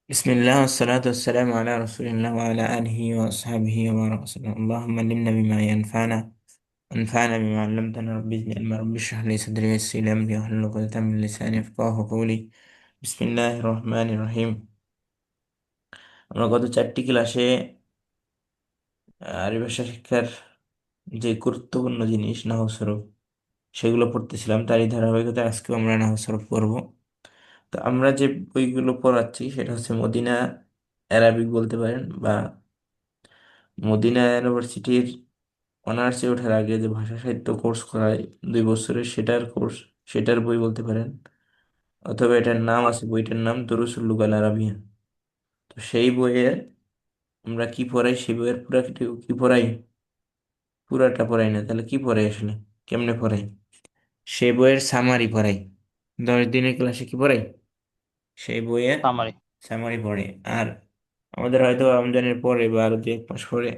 بسم الله والصلاة والسلام على رسول الله وعلى آله وأصحابه وبارك وسلم. اللهم علمنا بما ينفعنا وانفعنا بما علمتنا. رب زدني علما، رب اشرح لي صدري ويسر لي أمري واحلل عقدة من لساني يفقهوا قولي. بسم الله الرحمن الرحيم. আমরা গত চারটি ক্লাসে আরবি ভাষা শিক্ষার যে গুরুত্বপূর্ণ জিনিস নাহু সরফ সেগুলো পড়তেছিলাম, তারই ধারাবাহিকতায় আজকেও আমরা নাহু সরফ পড়বো। তো আমরা যে বইগুলো পড়াচ্ছি সেটা হচ্ছে মদিনা অ্যারাবিক বলতে পারেন, বা মদিনা ইউনিভার্সিটির অনার্সে ওঠার আগে যে ভাষা সাহিত্য কোর্স করায় 2 বছরের, সেটার কোর্স, সেটার বই বলতে পারেন। অথবা এটার নাম আছে, বইটার নাম দুরুসুল লুগাল আরাবিয়া। তো সেই বইয়ের আমরা কি পড়াই, সেই বইয়ের পুরা কি পড়াই, পুরাটা পড়াই না, তাহলে কি পড়াই আসলে, কেমনে পড়াই? সেই বইয়ের সামারি পড়াই। 10 দিনের ক্লাসে কি পড়াই, সেই বইয়ের সামারি। সামারি পড়ে। আর আমাদের হয়তো রমজানের পরে বা আরো 1 মাস পরে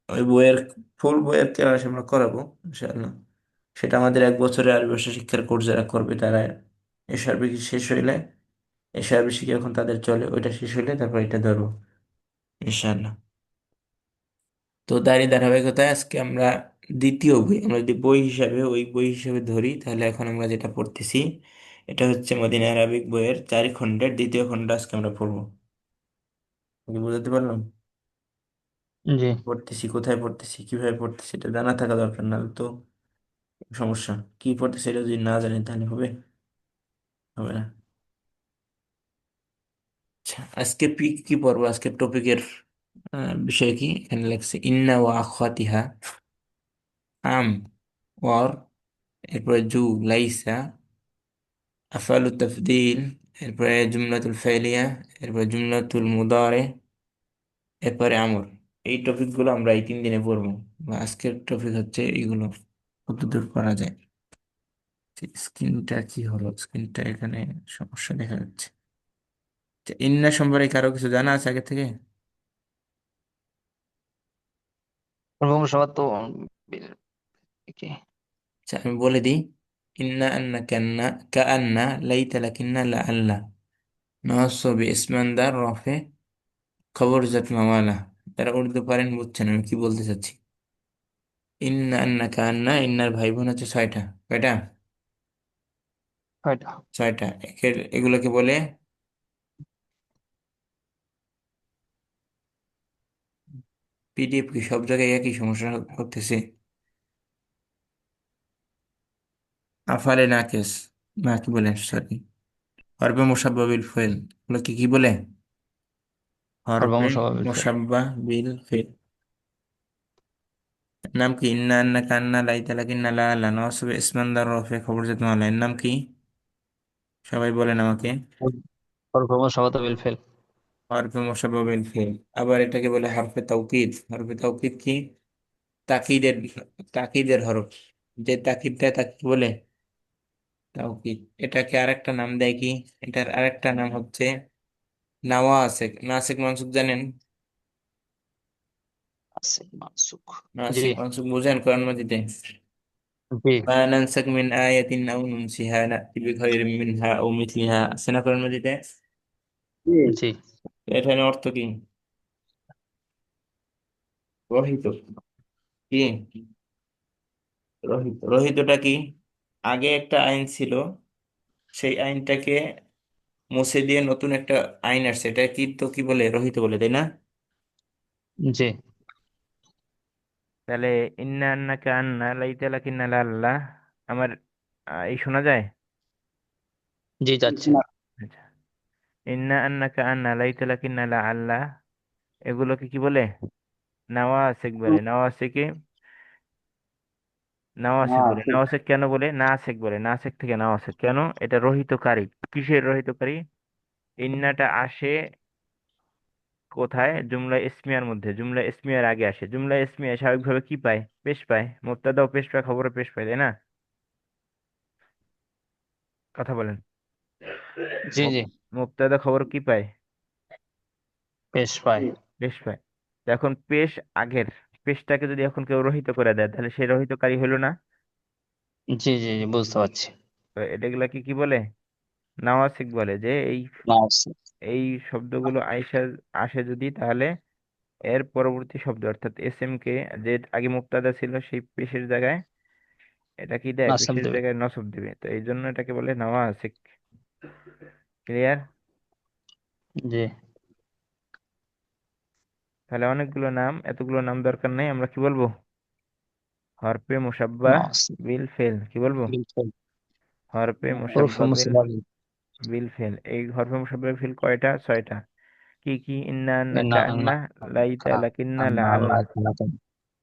ওই বইয়ের ফুল বইয়ের ক্লাস আমরা করাবো ইনশাআল্লাহ। সেটা আমাদের 1 বছরের আরবি ভাষা শিক্ষার কোর্স যারা করবে তারা এসআরবি শেষ হইলে, এসআরবি শিখে এখন তাদের চলে, ওইটা শেষ হইলে তারপর এটা ধরবো ইনশাআল্লাহ। তো তারই ধারাবাহিকতায় আজকে আমরা দ্বিতীয় বই, আমরা যদি বই হিসাবে ওই বই হিসাবে ধরি, তাহলে এখন আমরা যেটা পড়তেছি এটা হচ্ছে মদিনা আরবিক বইয়ের 4 খণ্ডের দ্বিতীয় খণ্ড আজকে আমরা পড়বো। কি বুঝতে পারলাম? জি। পড়তেছি, কোথায় পড়তেছি, কিভাবে পড়তেছি, এটা জানা থাকা দরকার, না তো সমস্যা। কি পড়তেছি এটা যদি না জানি তাহলে হবে, হবে না। আচ্ছা, আজকে কি পড়বো, আজকে টপিকের বিষয় কি, এখানে লেখছে ইন্না ওয়া আখাতিহা, আম, ওয়ার, এরপরে জু, লাইসা, আফআলু তাফদিল, এরপরে জুমলাতুল ফাইলিয়া, এরপরে জুমলাতুল মুদারে, এরপরে আমর। এই টপিকগুলো আমরা এই 3 দিনে পড়বো, বা আজকের টপিক হচ্ছে এইগুলো, কতদূর পড়া যায়। স্ক্রিনটা কি হলো, স্ক্রিনটা এখানে সমস্যা দেখা যাচ্ছে। আচ্ছা, ইন্না সম্পর্কে কারো কিছু জানা আছে আগে থেকে? বঙ্গসভা তো কি? আচ্ছা, আমি বলে দিই। ইন্না আন্না কান্না কাআন্না লাইতা লাকিন্না লা আল্লাহ নওয়াসব ইসমানদার রফে খবর জাত মাওয়ালা। তারা উর্দু পারেন বুঝছেন আমি কি বলতে চাচ্ছি। ইন্না আন্না কান্না, ইন্নার ভাই বোন হচ্ছে 6টা। কয়টা? কয়টা? 6টা। এগুলোকে বলে পিডিএফ। কি সব জায়গায় একই সমস্যা হতেছে? আফালে নাকেস, না কি বলে, সরি, হরফে মুসাব্বা বিল ফেল, এগুলোকে কি বলে? হরফে বঙ্গসভা বিলফেল। মুসাব্বা বিল ফেল। নাম কি? ইন্না আন্না কান্না লাইতা লাকিন্না লা আল্লাহ নওয়াসব ইসমানদার রফে খবর জাত মাওয়ালা। এর নাম কি? সবাই বলেন আমাকে। বঙ্গসভা তো বিলফেল। হরফে মুসাব্বাবিল ফিল। আবার এটাকে বলে হরফে তাওকিদ। হরফে তাওকিদ কি? তাকিদের, তাকিদের হরফ। যে তাকিদটা, তাকে কি বলে? তাওকিদ। এটাকে আরেকটা নাম দেয় কি? এটার আরেকটা নাম হচ্ছে নাওয়াসিক। নাসিক মানসুক জানেন? আছে মানসুখ। জি। নাসিক মানসুক বুঝেন কোরআন মাজিদে? জি। মা নানসাক মিন আয়াতিন আও নুনসিহা নাতি বিখাইরিম মিনহা আও মিথলিহা, আছে না কোরআন মাজিদে? জি। এখানে অর্থ কি? রহিত। কি রহিত? রহিতটা কি? আগে একটা আইন ছিল, সেই আইনটাকে মুছে দিয়ে নতুন একটা আইন আসছে, এটা কি তো কি বলে, রহিত বলে, তাই না? জি। তাহলে ইন্না আন্নাকা আন্না লাইতা লাকিন্না লা আল্লাহ, আমার এই শোনা যায়? জি যাচ্ছে। আচ্ছা, ইন্না আন্নাকা আন্না লাইতা লাকিন্না লা আল্লাহ, এগুলোকে কি বলে? নাওয়াসিক বলে। নাওয়াসিকে, নাওয়াসিক বলে। নাওয়াসিক কেন বলে? নাসিক বলে। নাসিক থেকে নাওয়াসিক কেন? এটা রহিতকারী। কিসের রহিতকারী? ইন্নাটা আসে কোথায়? জুমলা ইসমিয়ার মধ্যে। জুমলা ইসমিয়ার আগে আসে। জুমলা ইসমিয়া স্বাভাবিকভাবে কি পায়? পেশ পায়। মুবতাদাও পেশ পায়, খবরও পেশ পায়, তাই না? কথা বলেন। জি জি। মুবতাদা খবর কি পায়? বেশ পাই। পেশ পায়। তো এখন পেশ আগের, পেশটাকে যদি এখন কেউ রহিত করে দেয়, তাহলে সে রহিতকারী হলো না? জি জি জি, বুঝতে পারছি। তো এটাগুলাকে কি বলে? নাওয়াসিক বলে যে এই নাওসিক। এই শব্দগুলো আইসা আসে যদি, তাহলে এর পরবর্তী শব্দ অর্থাৎ এস এম কে, যে আগে মুক্তাদা ছিল সেই পেশের জায়গায় এটা কি দেয়, নাসব পেশের দেবে। জায়গায় নসব দিবে, তো এই জন্য এটাকে বলে নাওয়াসিক। ক্লিয়ার? জি। তাহলে অনেকগুলো নাম, এতগুলো নাম দরকার নেই, আমরা কি বলবো, হরফে মুসাব্বাহ নাসিক বিল ফেল, কি বলবো, বিলকুল। হরফে হুরুফে মুসাব্বাহ বিল মুসাবাবিল। বিল ফেল। এই হরফে মুসাব্বাহ ফিল কয়টা? ছয়টা। কি কি? ইন্না আন্না ইন্না কান্না, লাইতা আন্নাকা লাকিন্না লা আন্না আল্লাহ। লাকানাকা।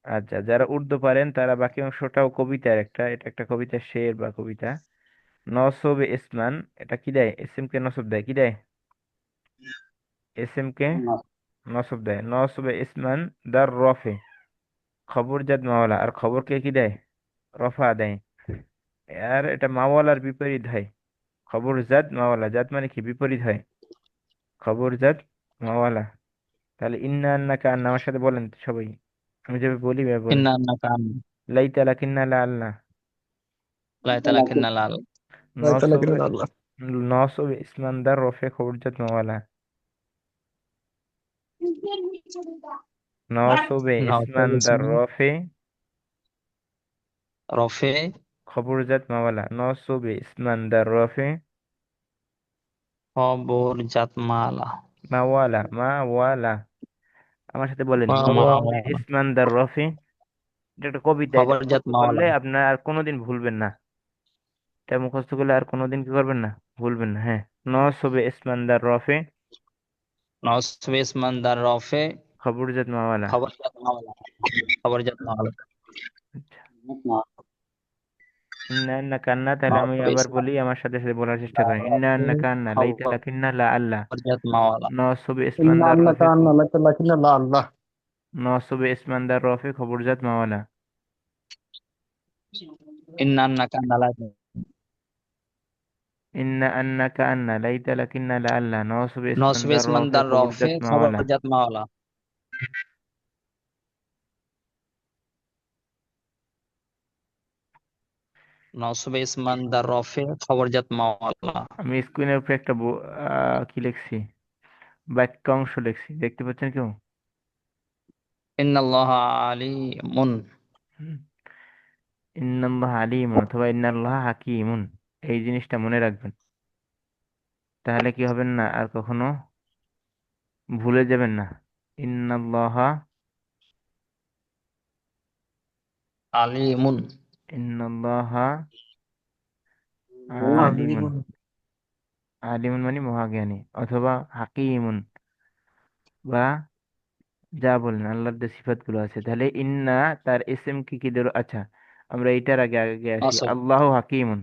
আচ্ছা, যারা উর্দু পারেন তারা বাকি অংশটাও কবিতার একটা, এটা একটা কবিতা, শের বা কবিতা। নসব ইসমান, এটা কি দেয়, এসএম কে নসব দেয়, কি দেয়, এসএম কে নসব দেয়। নসব ইসমান দার রফে, খবর জাদ মাওলা, আর খবরকে কি দেয়, রফা দেয়। আর এটা মাওয়ালার বিপরীত হয়, খবর জাদ মাওয়ালা, জাদ মানে কি, বিপরীত হয়, খবর জাদ মাওয়ালা। তাহলে ইন্না আন্নাকা আন্না, আমার সাথে বলেন তো সবাই, আমি যেভাবে বলি এভাবে বলেন। ইন্না আন্নাকা আন্না লাইতা লাকিন্না লা আল্লাহ। লাইতা লাকিন্না লাল। নসব নসব ইসমান দার রফে খবর জাদ মাওয়ালা। নসবে ইসমান নাওসিক দার ইসমান রফে রফে খবর জাদ মাওয়ালা। নসবে ইসমান দার রফে খবর জাত মালা। মাওয়ালা, মাওয়ালা। আমার সাথে বলেন, নসবে মাওয়ালা। ইসমান দার রফে। এটা একটা কবিতা, এটা খবর জাত মুখস্থ মাওয়ালা। করলে আপনার আর কোনোদিন ভুলবেন না। এটা মুখস্থ করলে আর কোনোদিন কি করবেন না, ভুলবেন না। হ্যাঁ, নসবে ইসমান দার রফে নসবে ইসমান দার রফে খবর জাদ মাওয়ালা। খবর জাত মাওয়ালা। খবর জাত মাওয়ালা। আচ্ছা, ইন্না আন্না কান্না, তাহলে আমি নসবে আবার ইসমান বলি, আমার সাথে সাথে বলার চেষ্টা দার করেন। ইন্না রফে আন্না কান্না লাইতা খবর লাকিন্না লা আল্লাহ। জাত মাওয়ালা। নসবে ইসমান إن দার أنك রফে أن لك لكن لا الله. নসবে ইসমান দার রফে খবর জাদ মাওয়ালা। ইন্না আন্নাকা আন্না লাইতা। ইন্না আন্না কান্না লাইতা লাকিন্না লা আল্লাহ। নসবে ইসমান নসবে দার ইসমান রফে দার খবর রফে জাদ খবর মাওয়ালা। জাত মাওয়ালা। নসবে ইসমান দার রফে খবর জাত মাওয়ালা। আমি স্ক্রিনের উপরে একটা কি লিখছি, বাক্যাংশ লিখছি, দেখতে পাচ্ছেন কেউ? ইন্নাল্লাহ আলিমুন। হুম। ইন্নাল্লাহ আলিমুন অথবা ইন্নাল্লাহ হাকিমুন, এই জিনিসটা মনে রাখবেন, তাহলে কি হবেন না, আর কখনো ভুলে যাবেন না। ইন্নাল্লাহ, আলিমুন। ইন্নাল্লাহ আলিমুন। عليم. আলিমুন মানে মহাজ্ঞানী, অথবা হাকিমুন, বা যা বলেন আল্লাহর যে সিফাত গুলো আছে, তাহলে ইন্না তার এসএম কি কি ধরো, আচ্ছা আমরা এইটার আগে আগে আসি। নসব আল্লাহ হাকিমুন,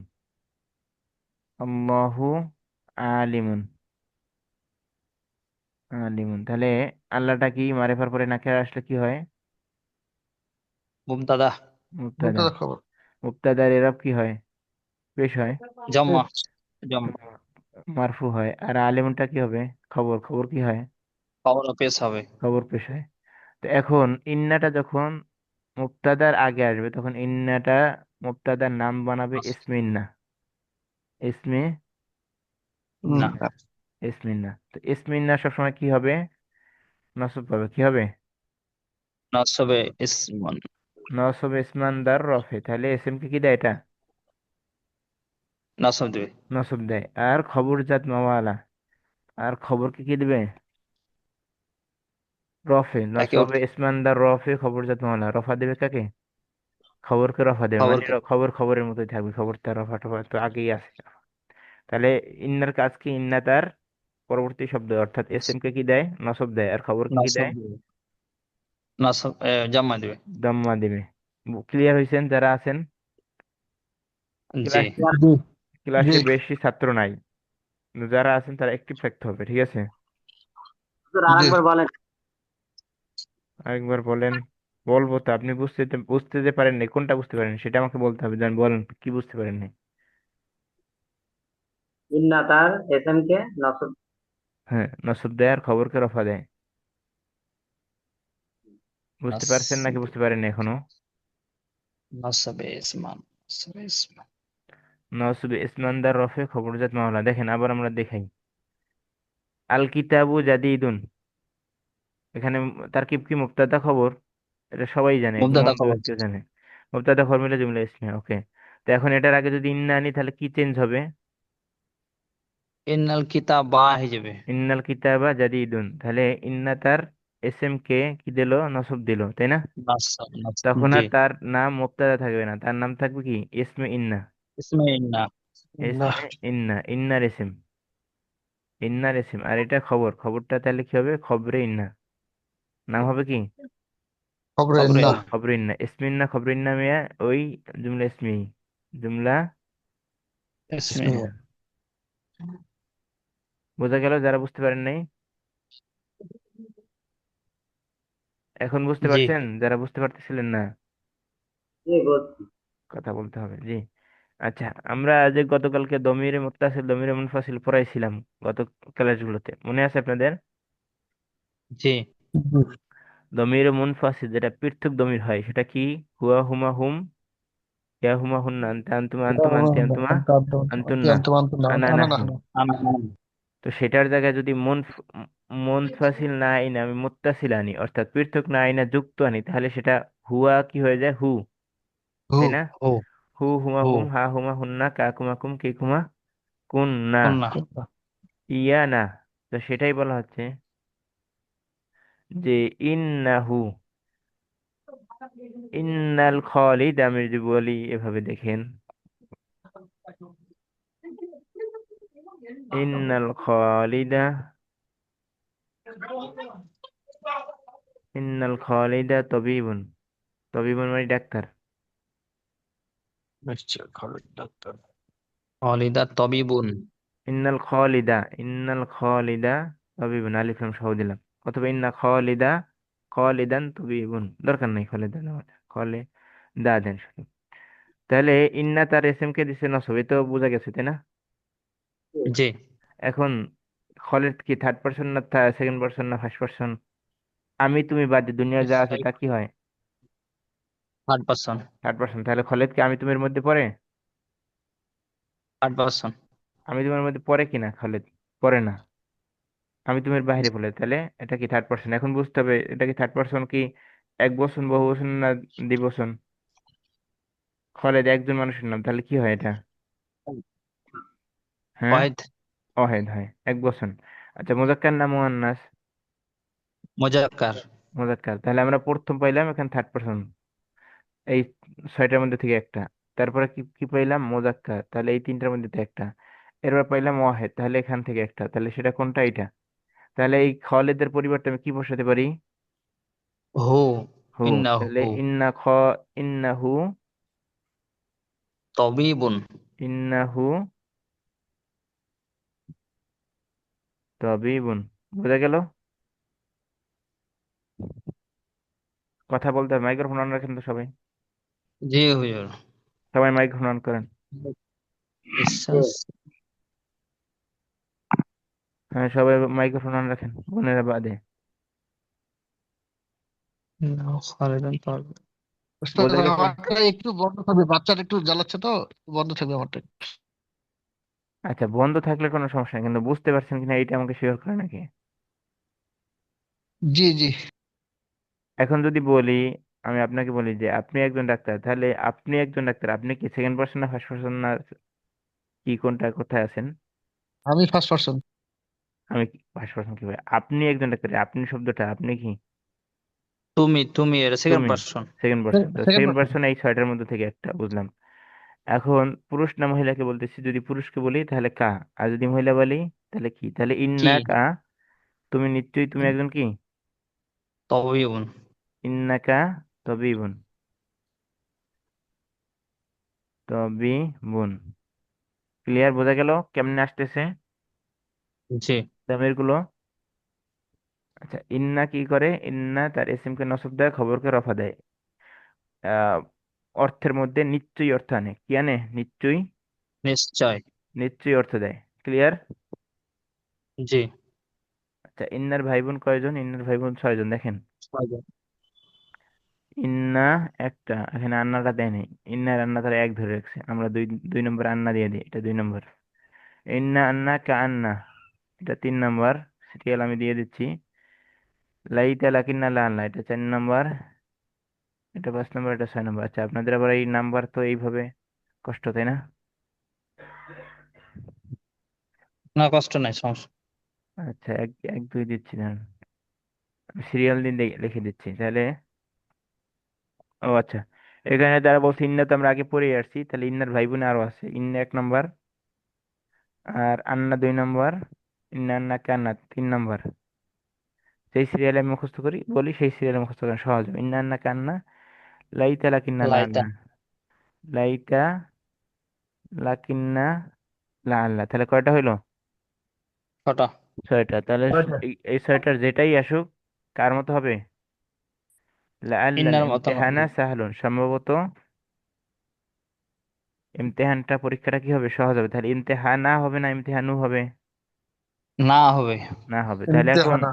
আল্লাহু আলিমুন, আলিমুন, তাহলে আল্লাহটা কি মারিফার পরে নাকিরা আসলে কি হয়, মুবতাদা। মুবতাদা। مبتدا خبر. মুবতাদার এরব কি হয়, পেশ হয়, জম্মা। জম। মারফু হয়। আর আলিমুনটা কি হবে, খবর, খবর কি হয়, খবর পেশ হবে। খবর পেশ হয়। তো এখন ইন্নাটা যখন মুবতাদার আগে আসবে, তখন ইন্নাটা মুবতাদার নাম বানাবে ইসমে ইন্না, ইসমে না। ইন্না, ইসমে ইন্না। তো ইসমে ইন্না সবসময় কি হবে, নসব পাবে, কি হবে, নসবে ইসমান। নসব ইসমান দার রফে, তাহলে এসএম কে কি দেয় এটা, নসব দেবে। নসব দেয়। আর খবর জাত মাওয়ালা, আর খবরকে কি দিবে, রফে। তাকে নসবে ইসমান দার রফে খবর জাত মাওয়ালা, রফা দেবে কাকে, খবরকে রফা দেবে, মানে খবরকে। খবর খবরের মতোই থাকবে, খবর তার রফা টফা তো আগেই আছে। তাহলে ইন্নার কাজ কি, ইন্না তার পরবর্তী শব্দ অর্থাৎ এসএম কে কি দেয়, নসব দেয়, আর খবরকে কি নসব দেয়, দেবে। নসব জম্মা দেবে। দম্মা দেবে। ক্লিয়ার হয়েছেন যারা আছেন? জি। ক্লাস জি জি ক্লাসে বেশি ছাত্র নাই, কিন্তু যারা আছেন তারা একটিভ থাকতে হবে, ঠিক আছে? হুজুর আরেকবার বলেন। আরেকবার বলেন। বলবো তো, আপনি বুঝতে যে পারেননি, কোনটা বুঝতে পারেন সেটা আমাকে বলতে হবে, জান বলেন কি বুঝতে পারেননি। ইন্না তার এসএম কে নসব। হ্যাঁ, নসব দেয় আর খবরকে রফা দেয়। বুঝতে পারছেন নাকি নসবে। বুঝতে পারেননি এখনো? নসবে ইসমান। নসবে ইসমান। নসবে ইসমানদার রফে খবরজাত মাওলা, দেখেন আবার আমরা দেখাই। আল কিতাবু জাদিদুন, এখানে তারকিব কি মুবতাদা খবর, এটা সবাই জানে, কোনো মুবতাদা অংশ খবর। কেউ জানে। মুবতাদা খবর মিলে জুমলা ইসমিয়া, ওকে। তো এখন এটার আগে যদি ইন্না আনি তাহলে কি চেঞ্জ হবে? ইন্নাল কিতাব বা হয়ে যাবে। ইন্নাল কিতাবা জাদিদুন, তাহলে ইন্না তার এস এম কে কি দিল, নসব দিল, তাই না? নাস নাস। তখন জি। আর তার নাম মুবতাদা থাকবে না, তার নাম থাকবে কি, ইসমে ইন্না। ইসমে ইন্না। না, ইসমে ইন্না, ইন্নার ইসিম, ইন্নার ইসিম। আর এটা খবর, খবরটা তাহলে কি হবে, খবরে ইন্না, নাম হবে কি, খবরের খবরে না। ইন্না। খবরে ইন্না, ইসমে ইন্না খবরে ইন্না মিয়া, ওই জুমলা ইসমি, জুমলা ইসমে। ইসমিয়া। বোঝা গেল যারা বুঝতে পারেন নাই? এখন বুঝতে জি পারছেন যারা বুঝতে পারতেছিলেন না? জি বুঝছি। কথা বলতে হবে, জি। আচ্ছা, আমরা যে গতকালকে দমিরে মুত্তাসিল দমিরে মুনফাসিল পড়াইছিলাম গত ক্লাসগুলোতে, মনে আছে আপনাদের? জি। জি। দমিরে মুনফাসিল যেটা পৃথক দমির হয় সেটা কি? হুয়া হুমা হুম, ইয়া হুমা হুন্না, আনতা আনতুমা আনতুম, আনতি আনতুমা আনতুন্না, আনা নাহনু। আমি। তো সেটার জায়গায় যদি মুনফাসিল না আইনে আমি মুত্তাসিল আনি, অর্থাৎ পৃথক না আইনা যুক্ত আনি, তাহলে সেটা হুয়া কি হয়ে যায়, হু, হু। তাই না? হো। হু হুমা হো। হুম, হা হুমা হুন্না, কা কুমা কুম, কে কুমা কুন না, কন্যা। ইয়া না। তো সেটাই বলা হচ্ছে যে ইন্নাহু, ইন্নাল খালিদ, আমি যদি বলি এভাবে দেখেন, ইন্নাল খালিদা, ইন্নাল খালিদা তবিবুন, তবিবুন মানে ডাক্তার। নিশ্চয় খবরের ডাক্তার। খালিদা তবিবুন। ইন্নাল খালিদা, ইন্নাল খালিদা তবিবুন, আলিফ লাম সহ দিলাম। অথবা ইন্না খালিদা, খালিদান তবিবুন, দরকার নাই খালিদা নেওয়ার, খলে দা দেন শুধু। তাহলে ইন্না তার এস এম কে দিছে নসব, এ তো বোঝা গেছে, তাই না? জি। এখন খালিদ কি থার্ড পারসন না সেকেন্ড পারসন না ফার্স্ট পারসন? আমি তুমি বাদে দুনিয়া যা আছে তা কি হয়, থার্ড পারসন। Third person. তাহলে খালিদ কি আমি তুমির মধ্যে পড়ে? Third person. আমি তোমার মধ্যে পড়ে কিনা খালিদ? পড়ে না, আমি তুমির বাইরে বলে, তাহলে এটা কি থার্ড পারসন? এখন বুঝতে হবে এটা কি থার্ড পারসন কি এক বচন, বহু বচন না দ্বিবচন? খালিদ একজন মানুষের নাম, তাহলে কি হয় এটা? হ্যাঁ, ওয়াহিদ। অহেদ হয়, এক বচন। আচ্ছা, মুজাক্কার না মুয়ান্নাস? মুজাক্কার। মুজাক্কার, তাহলে আমরা প্রথম পাইলাম এখানে থার্ড পারসন, এই ছয়টার মধ্যে থেকে একটা। তারপরে কি কি পাইলাম, মুজাক্কার, তাহলে এই তিনটার মধ্যে থেকে একটা। এরপর পাইলাম ওয়াহেদ, তাহলে এখান থেকে একটা, তাহলে সেটা কোনটা, এটা। তাহলে এই খালিদের পরিবর্তে আমি কি বসাতে পারি, হু। হু। তাহলে ইন্নাহু ইন্নাহু, তবিবুন। ইন্নাহু তাবিবুন। বোঝা গেল? কথা বলতে হবে, মাইক্রোফোন অন রাখেন তো সবাই, জি হুজুর। সবাই মাইক্রোফোন অন করেন। বিশ্বাস। হ্যাঁ, সবাই মাইক্রোফোন অন রাখেন, বোনেরা বাদে। ইন্নাহু খালিদুন তবিবুন। উস্তাদ, বোঝা গেছে? আমারটা একটু বন্ধ থাকবে, বাচ্চাটা একটু জ্বালাচ্ছে তো, একটু বন্ধ থাকবে আমারটা। আচ্ছা, বন্ধ থাকলে কোনো সমস্যা নেই, কিন্তু বুঝতে পারছেন কিনা এইটা আমাকে শিওর করে নাকি। জি জি। এখন যদি বলি, আমি আপনাকে বলি যে আপনি একজন ডাক্তার, তাহলে আপনি একজন ডাক্তার, আপনি কি সেকেন্ড পার্সন না ফার্স্ট পার্সন না, কি কোনটা, কোথায় আছেন? আমি ফার্স্ট পার্সন। আমি ফার্স্ট পার্সন কি ভাই, আপনি একজন ডাক্তার, আপনি শব্দটা আপনি কি, তুমি তুমি এর সেকেন্ড তুমি পারসন। সেকেন্ড পার্সন, তো সেকেন্ড সেকেন্ড পার্সন। পার্সন এই ছয়টার মধ্যে থেকে একটা, বুঝলাম। এখন পুরুষ না মহিলাকে বলতেছি, যদি পুরুষকে বলি তাহলে কা, আর যদি মহিলা বলি তাহলে কি, তাহলে কি? ইন্না কা, তুমি নিশ্চয়ই, তুমি একজন কি, তবিবুন। ইন্নাকা তবিবুন, তবিবুন। ক্লিয়ার, বোঝা গেল কেমনে আসতেছে জি। তামির গুলো? আচ্ছা, ইন্না কি করে, ইন্না তার এসিম কে নসব দেয়, খবরকে রফা দেয়। আহ অর্থের মধ্যে নিশ্চয়ই অর্থ আনে, কি আনে, নিশ্চয়ই, নিশ্চয়। নিশ্চয়ই অর্থ দেয়। ক্লিয়ার? জি। আচ্ছা, ইন্নার ভাই বোন কয়জন, ইন্নার ভাই বোন ছয়জন, দেখেন। ছয়জন। ইন্না একটা, এখানে আন্নাটা দেয় নাই। ইন্নার আন্না তারা এক ধরে রাখছে, আমরা দুই দুই নম্বর আন্না দিয়ে দিই, এটা দুই নম্বর। ইন্না আন্না কা আন্না, এটা তিন নম্বর সিরিয়াল আমি দিয়ে দিচ্ছি। লাইতা লাকিন্না লা আল্লাহ, এটা চার নম্বর। এটা পাঁচ নম্বর, এটা ছয় নম্বর। আচ্ছা, আপনাদের আবার এই নাম্বার তো এইভাবে কষ্ট, তাই না? না, কষ্ট নাই, সমস্যা। আচ্ছা, এক এক দুই দিচ্ছি না, সিরিয়াল দিন লিখে দিচ্ছি তাহলে। ও আচ্ছা, এখানে যারা বলছে ইন্না তো আমরা আগে পড়ে আসছি, তাহলে ইন্নার ভাই বোন আরো আছে। ইন্না এক নম্বর, আর আন্না দুই নম্বর, ইন্না আন্না কান্না তিন নম্বর। যেই সিরিয়ালে আমি মুখস্থ করি বলি, সেই সিরিয়ালে মুখস্থ করেন, সহজ হবে। ইন্না আন্না কান্না, লাইতা লাকিন্না লা লাইটা আল্লাহ, লাইতা লাকিন্না লা আল্লাহ, তাহলে কয়টা হইলো? ছটা। ছয়টা। তাহলে ওইটা। এই ছয়টার যেটাই আসুক কার মতো হবে? লা আল্লাল ইন্নার মতন ইমতিহানা হবে। সাহলুন, সম্ভবত ইমতিহানটা পরীক্ষাটা কি হবে? সহজ হবে। তাহলে ইমতিহানা হবে না ইমতিহানু হবে? না হবে। না হবে। তাহলে এখন ইমতেহানা।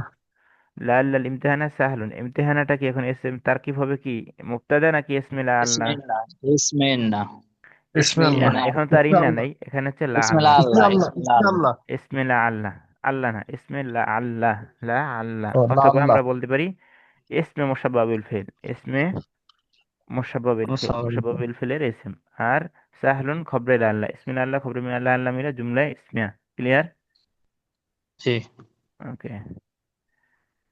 লা আল্লাল ইমতিহানা সাহলুন, ইমতিহানাটা কি এখন এস তারকিব হবে কি? মুবতাদা নাকি ইসমে লা আল্লাহ? ইসমিন না, ইসমিন না, ইসমে ইসমে আল্লাহ। এখানে এখন তো আর ইসমে ইন্না আল্লাহ। নাই, এখানে হচ্ছে লা ইসমিল্লাহ আল্লাহ। ইসমে আল্লাহ, আল্লাহ। ইসমিল্লাহ ইসমে আল্লাহ। আল্লাহ। ইসমে লা আল্লাহ, আল্লাহ না, ইসমে লা আল্লাহ, লা আল্লাহ। ও লা অথবা আল্লাহ। আমরা বলতে পারি ইসমে মুসাব্বাবিল ফিল, ইসমে মুসাব্বাবিল ফিল, মুসাব্বাবিল ফিলের ইসম। আর সাহলুন খবরে লা আল্লাহ, ইসমে লা আল্লাহ খবরে মিনা লা আল্লাহ মিলা জুমলায় ইসমিয়া। ক্লিয়ার? জি। ওকে।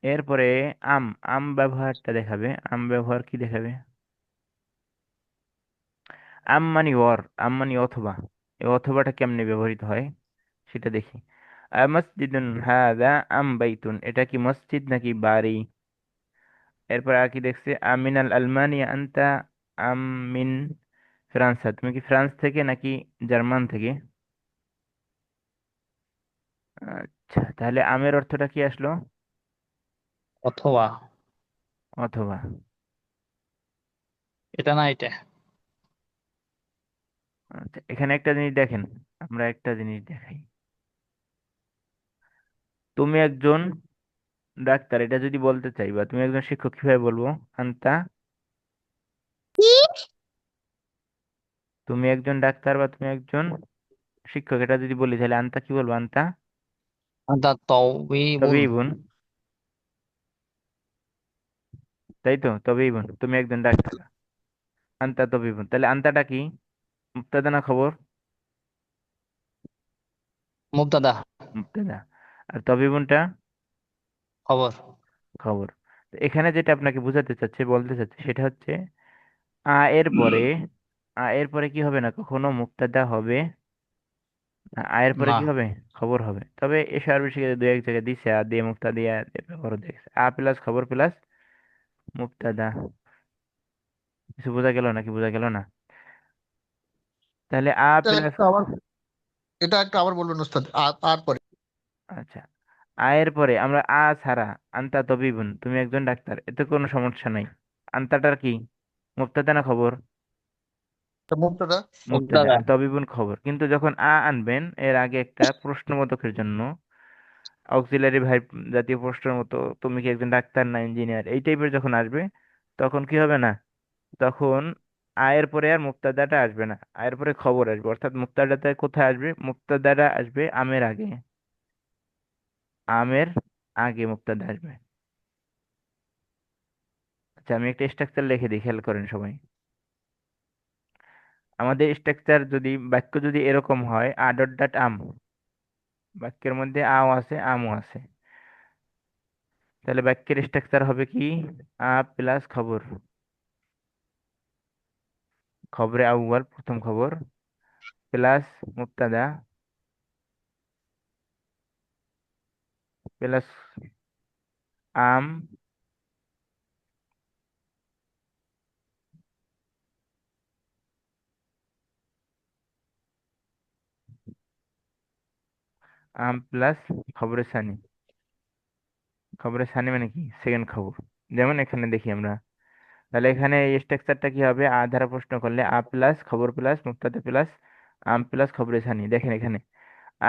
এরপরে আম, আম ব্যবহারটা দেখাবে। আম ব্যবহার কি দেখাবে? আম মানে ওর, আম মানে অথবা। এই অথবাটা কেমনে ব্যবহৃত হয় সেটা দেখি। মসজিদুন হাদা আম বাইতুন, এটা কি মসজিদ নাকি বাড়ি? এরপর আর কি দেখছে, আমিনাল আলমানিয়া আনতা আম মিন ফ্রান্সা, তুমি কি ফ্রান্স থেকে নাকি জার্মান থেকে? আচ্ছা, তাহলে আমের অর্থটা কি আসলো? অথবা। অথবা। এটা না, এটা। আচ্ছা, এখানে একটা জিনিস দেখেন, আমরা একটা জিনিস দেখাই। তুমি একজন ডাক্তার, এটা যদি বলতে চাই, বা তুমি একজন শিক্ষক, কিভাবে বলবো? আন্তা, তুমি একজন ডাক্তার বা তুমি একজন শিক্ষক, এটা যদি বলি তাহলে আন্তা কি বলবো? আন্তা দা তবিবুন। তবেই বোন, তাই তো? তবেই বোন, তুমি একজন ডাক্তার, আন্তা তবেই বোন। তাহলে আন্তাটা কি, মুক্তাদা না খবর? মুবতাদা। মুক্তাদা। আর তবেই বোনটা খবর। খবর। তো এখানে যেটা আপনাকে বোঝাতে চাচ্ছে, বলতে চাচ্ছে, সেটা হচ্ছে আ এর পরে, আ এর পরে কি হবে না, কখনো মুক্তাদা হবে না, আ এর পরে না। কি হবে? খবর হবে। তবে এ সার্ভিসে দুই এক জায়গায় দিছে আ দিয়ে মুক্তা দিয়ে ব্যবহার দেখছে, আ প্লাস খবর প্লাস মুক্তাদা। কিছু বোঝা গেল নাকি বোঝা গেল না? তাহলে আ এটা প্লাস, একটু আবার, এটা একটু আবার বলবেন ওস্তাদ, আর আর পরে। আচ্ছা, আয়ের পরে আমরা আ ছাড়া, আন্তা তবিবুন, তুমি একজন ডাক্তার, এতে কোনো সমস্যা নাই। আন্তাটার কি, মুক্তাদা না খবর? এটা মুবতাদা। মুক্তাদা। মুবতাদা। আর তবিবুন খবর। কিন্তু যখন আ আনবেন এর আগে একটা প্রশ্নবোধকের জন্য, অক্সিলারি ভার্ব জাতীয় প্রশ্নের মতো, তুমি কি একজন ডাক্তার না ইঞ্জিনিয়ার, এই টাইপের যখন আসবে, তখন কি হবে না, তখন আয়ের পরে আর মুক্তাদাটা আসবে না, আয়ের পরে খবর আসবে। অর্থাৎ মুক্তাদাটা কোথায় আসবে? মুক্তাদাটা আসবে আমের আগে, আমের আগে মুক্তাদা আসবে। আচ্ছা, আমি একটা স্ট্রাকচার লিখে দিই, খেয়াল করেন সবাই। আমাদের স্ট্রাকচার যদি, বাক্য যদি এরকম হয়, আ ডট ডট আম, বাক্যের মধ্যে আও আছে আমও আছে, তাহলে বাক্যের স্ট্রাকচার হবে কি? আ প্লাস খবর, খবরে আউয়াল প্রথম খবর, প্লাস মুক্তাদা, প্লাস আম, আম প্লাস খবরে সানি। খবরে সানি মানে কি? সেকেন্ড খবর। যেমন এখানে দেখি আমরা, তাহলে এখানে এই স্ট্রাকচারটা কি হবে? আ দ্বারা প্রশ্ন করলে আ প্লাস খবর প্লাস মুক্তাদা প্লাস আম প্লাস খবরে সানি। দেখেন এখানে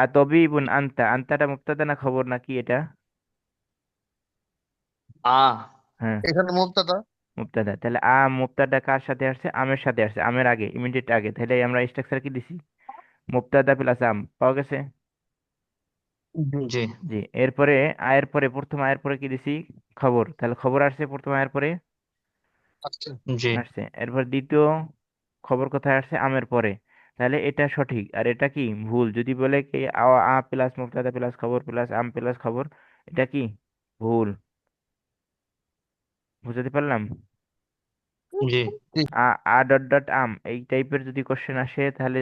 আ তবিবুন আনতা, আনতাটা মুক্তাদা না খবর নাকি এটা? আ হ্যাঁ, এখানে মুবতাদা। মুবতাদা, তাহলে মুবতাদা কার সাথে আসছে? আমের সাথে আসছে, আমের আগে, ইমিডিয়েট আগে। তাহলে আমরা স্ট্রাকচার কি দিছি? মুবতাদা প্লাস আম পাওয়া গেছে। জি জি, এরপরে আয়ের পরে, প্রথম আয়ের পরে কি দিছি? খবর। তাহলে খবর আসছে প্রথম আয়ের পরে, আচ্ছা। জি আসছে। এরপর দ্বিতীয় খবর কোথায় আসছে? আমের পরে। তাহলে এটা সঠিক আর এটা কি ভুল? যদি বলে কি আ প্লাস মুবতাদা প্লাস খবর প্লাস আম প্লাস খবর, এটা কি ভুল? বুঝতে পারলাম? জি জি। আ আ ডট ডট আম এই টাইপের যদি কোশ্চেন আসে তাহলে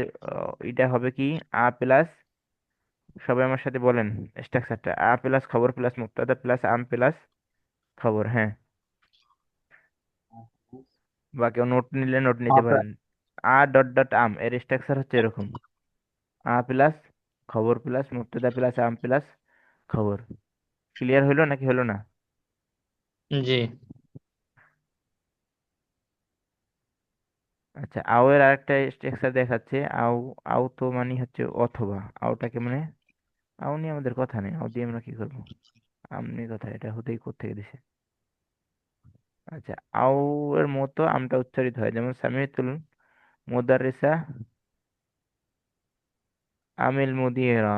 এটা হবে কি প্লাস, সবাই আমার সাথে বলেন স্ট্রাকচারটা: প্লাস খবর প্লাস মুবতাদা প্লাস আম প্লাস খবর। হ্যাঁ, বা কেউ নোট নিলে নোট নিতে পারেন। ডট ডট আম এর স্ট্রাকচার হচ্ছে এরকম: প্লাস খবর প্লাস মুবতাদা প্লাস আম প্লাস খবর। ক্লিয়ার হইলো নাকি হলো না? জি আচ্ছা, আও এর আরেকটা স্ট্রাকচার দেখাচ্ছে। আও, আও তো মানে হচ্ছে অথবা। আওটাকে মানে, আও নিয়ে আমাদের কথা নেই, আও দিয়ে আমরা কি করবো? আম নিয়ে কথা, এটা হতেই কোত্থেকে দিছে। আচ্ছা, আও এর মতো আমটা উচ্চারিত হয়, যেমন সামিতুল মুদাররিসা আমিল মুদিরা,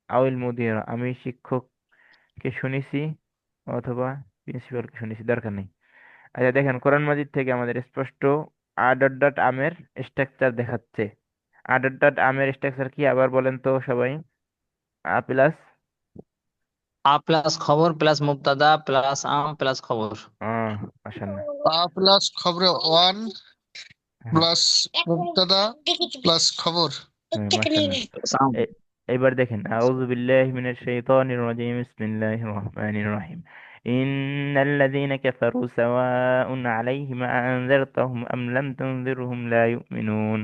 আউল মুদিরা, আমি শিক্ষককে শুনেছি অথবা প্রিন্সিপালকে শুনেছি, দরকার নেই। আচ্ছা দেখেন, কোরআন মাজিদ থেকে আমাদের স্পষ্ট ডট ডট আমের স্ট্রাকচার দেখাচ্ছে। ডট ডট আমের স্ট্রাকচার কি আবার বলেন তো সবাই? প্লাস প্লাস খবর প্লাস মুবতাদা প্লাস আম প্লাস খবর। মাশাআল্লাহ। প্লাস খবরে ওয়ান হ্যাঁ, প্লাস মুবতাদা প্লাস খবর। হ্যাঁ, মাশাআল্লাহ। প্লাস আম। এ- এবার দেখেন, আউযু বিল্লাহি মিনাশ শাইতানির রাজিম, বিসমিল্লাহির রহমানির রহিম। ইন্নাল্লাযীনা কাফারু সাওয়াউন আলাইহিম আনযারতাহুম আম লাম তুনযিরহুম লা ইউমিনুন।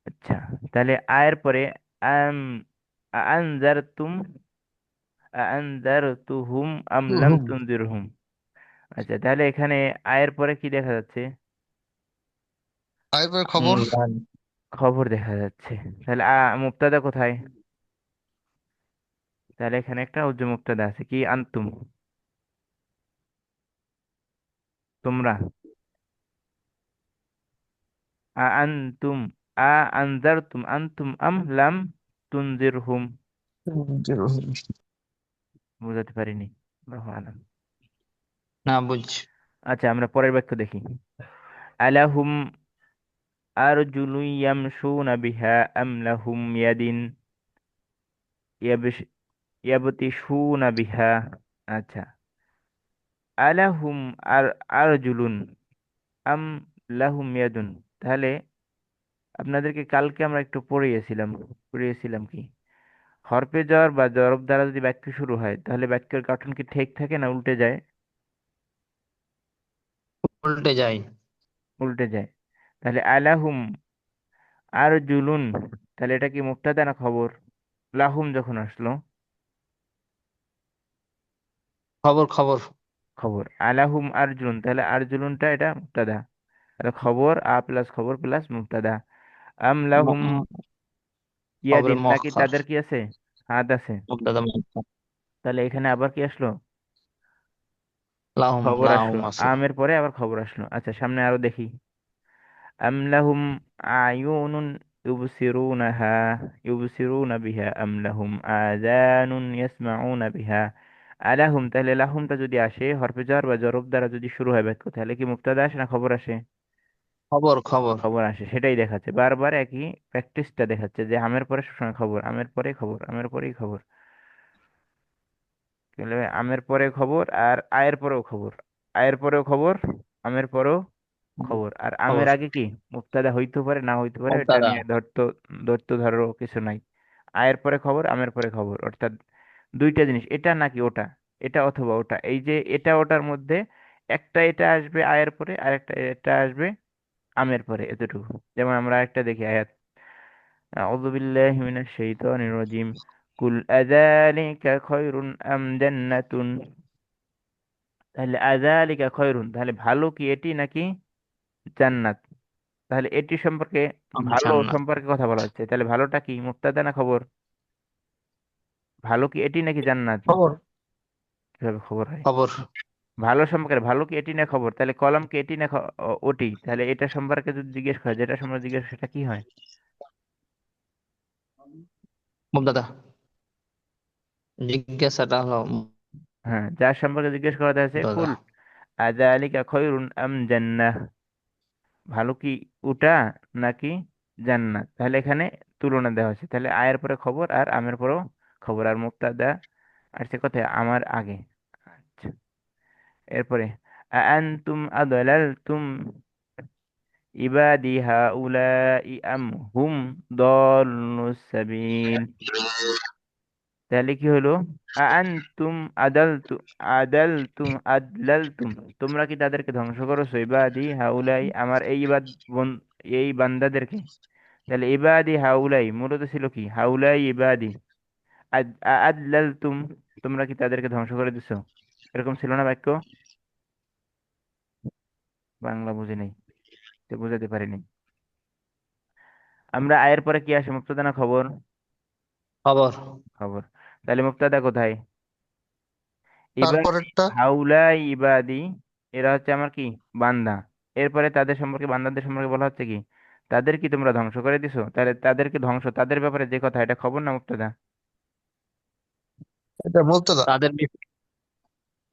আচ্ছা, তাহলে আয়ের পরে আম আনজারতুম, আনজারতুহুম আম লাম হুম। তুনযিরহুম। আচ্ছা, তাহলে এখানে আয়ের পরে কি দেখা যাচ্ছে? তারপরে খবর। খবর দেখা যাচ্ছে। তাহলে মুবতাদা কোথায়? তাহলে এখানে একটা উজ্জ মুবতাদা আছে, কি? আনতুম, তোমরা। আনতুম, আনজারতুম আনতুম আম লাম তুনজিরহুম। বুঝাতে পারিনি, আল্লাহু আলাম। না বুঝছি। আচ্ছা, আমরা পরের বাক্য দেখি। আলাহুম আরজুলু ইয়ামশুনা বিহা আম লাহুম ইয়াদিন ইয়াবশ ইয়াবতিশুনা বিহা। আচ্ছা, আলাহুম আর আরজুলুন আম লাহুম ইয়াদুন। তাহলে আপনাদেরকে কালকে আমরা একটু পড়িয়েছিলাম কি, হরফে জ্বর বা জরব দ্বারা যদি বাক্য শুরু হয় তাহলে বাক্যের গঠন কি ঠিক থাকে না উল্টে যায়? উল্টে যায়। উল্টে যায়। তাহলে আলাহুম আর জুলুন, তাহলে এটা কি মুবতাদা না খবর? লাহুম যখন আসলো, খবর খবর। খবর। আলাহুম আর জুলুন, তাহলে আর জুলুনটা এটা মুবতাদা। তাহলে খবর প্লাস খবর প্লাস মুবতাদা। আম লাহুম খবরে ইয়াদিন, নাকি মখার। তাদের কি আছে? হাত আছে। মুবতাদা মুখার। তাহলে এখানে আবার কি আসলো? লাহুম খবর লাহুম আসলো। আছে। আমের পরে আবার খবর আসলো। আচ্ছা, সামনে আরো দেখি। أم لهم أعين يبصرونها يبصرون بها أم لهم آذان يسمعون بها আলাহুম, তাহলে লাহুমটা যদি আসে হরফে জার বা জরব দ্বারা যদি শুরু হয় বাক্য, তাহলে কি মুক্তাদা আসে না খবর আসে? খবর খবর। খবর আসে, সেটাই দেখাচ্ছে বারবার, একই প্র্যাকটিসটা দেখাচ্ছে যে আমের পরে সবসময় খবর, আমের পরে খবর, আমের পরেই খবর। তাহলে আমের পরে খবর আর আয়ের পরেও খবর, আয়ের পরেও খবর, আমের পরেও খবর। আর আমের খবর আগে কি মুবতাদা হইতে পারে না হইতে পারে, এটা মুবতাদা। নিয়ে ধরতে ধরো কিছু নাই। আয়ের পরে খবর, আমের পরে খবর, অর্থাৎ দুইটা জিনিস, এটা নাকি ওটা, এটা অথবা ওটা। এই যে এটা ওটার মধ্যে একটা এটা আসবে আয়ের পরে আর একটা এটা আসবে আমের পরে, এতটুকু। যেমন আমরা একটা দেখি আয়াত: আউযু বিল্লাহি মিনাশ শাইতানির রাজিম, কুল আযালিকা খায়রুন আম জান্নাতুন। তাহলে আযালিকা খায়রুন, তাহলে ভালো কি এটি নাকি জান্নাত? তাহলে এটি সম্পর্কে, ভালো জান্নাত। সম্পর্কে কথা বলা হচ্ছে, তাহলে ভালোটা কি মুক্তাদা না খবর? ভালো কি এটি নাকি জান্নাত? খবর কিভাবে খবর হয়? খবর। ভালো সম্পর্কে, ভালো কি এটি না খবর, তাহলে কলম কি এটি না ওটি, তাহলে এটা সম্পর্কে যদি জিজ্ঞেস করে, যেটা সম্পর্কে জিজ্ঞেস সেটা কি হয়? মুবতাদা। জিজ্ঞাসাটা হলো হ্যাঁ, যার সম্পর্কে জিজ্ঞেস করা হয়েছে, মুবতাদা। কুল আযালিকা খায়রুন আম জান্নাহ, ভালো কি ওটা নাকি জান্নাত, তাহলে এখানে তুলনা দেওয়া হয়েছে, তাহলে আয়ের পরে খবর আর আমের পরেও খবর, আর মুক্তাদা আসছে কোথায়, আমার আগে। আচ্ছা, এরপরে আআনতুম আদলালতুম ইবাদি হাউলাই আম হুম দল্লুস সাবিল, তাহলে কি হলো, আআনতুম আদালতু আদালতুম আদলালতুম, তোমরা কি তাদেরকে ধ্বংস করেছো, ইবাদি হাউলাই, আমার এই এই বান্দাদেরকে। তাহলে ইবাদি হাউলাই মূলত ছিল কি, হাউলাই ইবাদি, আদলালতুম, তোমরা কি তাদেরকে ধ্বংস করে দিছো, এরকম ছিল না বাক্য? বাংলা বুঝি নাই, তো বুঝাতে পারিনি। আমরা আয়ের পরে কি আসে, মুক্তদা না খবর? খবর। খবর। তাহলে মুক্তাদা কোথায়? ইবাদি তারপরেরটা। হাউলাই ইবাদি, এরা হচ্ছে আমার কি, বান্দা। এরপরে তাদের সম্পর্কে, বান্দাদের সম্পর্কে বলা হচ্ছে কি, তাদের কি তোমরা ধ্বংস করে দিছো, তাহলে তাদেরকে ধ্বংস, তাদের ব্যাপারে যে কথা, এটা খবর না মুক্তাদা? এটা মুবতাদা। তাদের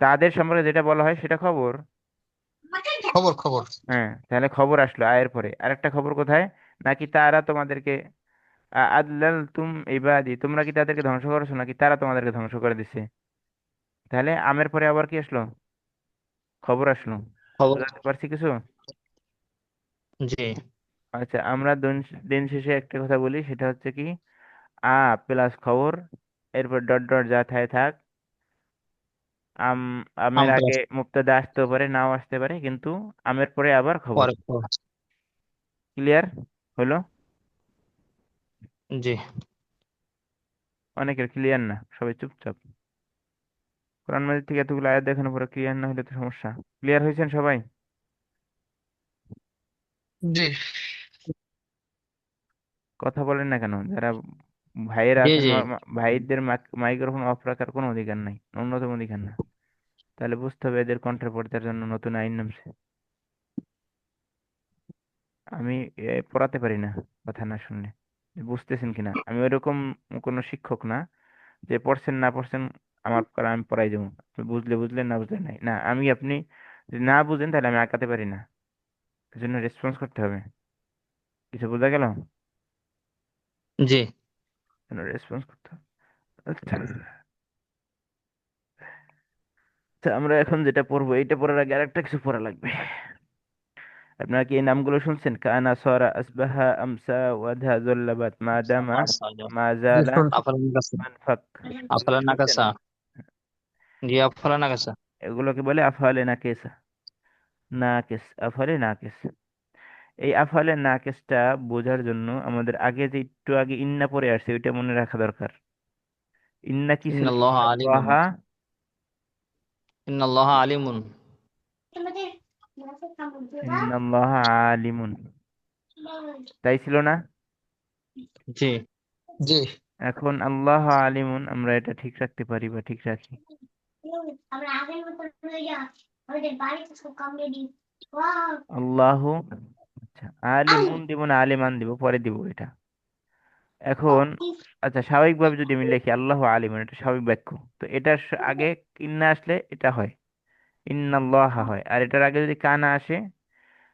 তাদের সম্পর্কে যেটা বলা হয় সেটা খবর। খবর খবর। হ্যাঁ, তাহলে খবর আসলো আয়ের পরে, আরেকটা খবর কোথায়, নাকি তারা তোমাদেরকে, আদলাল তুম ইবাদি, তোমরা কি তাদেরকে ধ্বংস করেছো নাকি তারা তোমাদেরকে ধ্বংস করে দিছে, তাহলে আমের পরে আবার কি আসলো, খবর আসলো। খবর। বুঝতে পারছি কিছু? জি। আচ্ছা, আমরা দিন দিন শেষে একটা কথা বলি, সেটা হচ্ছে কি, আ প্লাস খবর, এরপর ডট ডট যা থায় থাক, আম, আম আমের আগে প্লাস মুক্তাদা আসতেও পারে নাও আসতে পারে, কিন্তু আমের পরে আবার খবর। পরে খবর। ক্লিয়ার হলো? জি। অনেকের ক্লিয়ার না, সবাই চুপচাপ। কোরআন মাজিদ থেকে এতগুলো আয়াত দেখানোর পরে ক্লিয়ার না হলে তো সমস্যা। ক্লিয়ার হয়েছেন সবাই? জি কথা বলেন না কেন যারা ভাইয়েরা জি। আছেন, জি। ভাইদের মাইক্রোফোন অফ রাখার কোনো অধিকার নাই, ন্যূনতম অধিকার না। তাহলে বুঝতে হবে এদের কণ্ঠের পর্দার জন্য নতুন আইন নামছে। আমি পড়াতে পারি না কথা না শুনলে, যে বুঝতেছেন কিনা। আমি ওইরকম কোনো শিক্ষক না যে পড়ছেন না পড়ছেন আমার পড়া আমি পড়াই দেবো, আপনি বুঝলে বুঝলেন না বুঝলেন নাই, না, আমি আপনি যদি না বুঝেন তাহলে আমি আঁকাতে পারি না, এজন্য রেসপন্স করতে হবে। কিছু বোঝা গেল? জি। রেসপন্স করতে হবে। আচ্ছা, আচ্ছা, আমরা এখন যেটা পড়বো এইটা পড়ার আগে আরেকটা কিছু পড়া লাগবে। আপনারা কি এই নামগুলো শুনছেন, কানা সরা আসবাহা আমসা ওয়াদহা জল্লাবাত মা দামা মা জি জালা শুনছি। আফালান নাকাসা। মানফাক, এগুলো কি আফালান শুনছেন? নাকাসা। জি, আফালান নাকাসা। এগুলোকে বলে আফআলে নাকিসা, নাকিস, আফআলে নাকিস। এই আফআলে নাকিসটা বোঝার জন্য আমাদের আগে যে একটু আগে ইন্না পড়ে আসছে ওইটা মনে রাখা দরকার। ইন্না কি ছিল, ইন্নাল্লাহা আলিমুন। ইন্নাল্লাহা, ইন্নাল্লাহা আলিমুন। ইন্নাল্লাহা আলিমুন, তাই ছিল না? জি। জি। এখন আল্লাহ আলিমুন, আমরা এটা ঠিক রাখতে পারি বা ঠিক রাখি। আল্লাহ, আচ্ছা, আলিমুন দিব না আলিমান দিব, পরে দিব এটা। এখন আচ্ছা, স্বাভাবিকভাবে যদি আমি লিখি আল্লাহ আলিমুন, এটা স্বাভাবিক বাক্য, তো এটার আগে ইন্না আসলে এটা হয়, ইন্নাল্লাহ হয়। আর এটার আগে যদি কানা আসে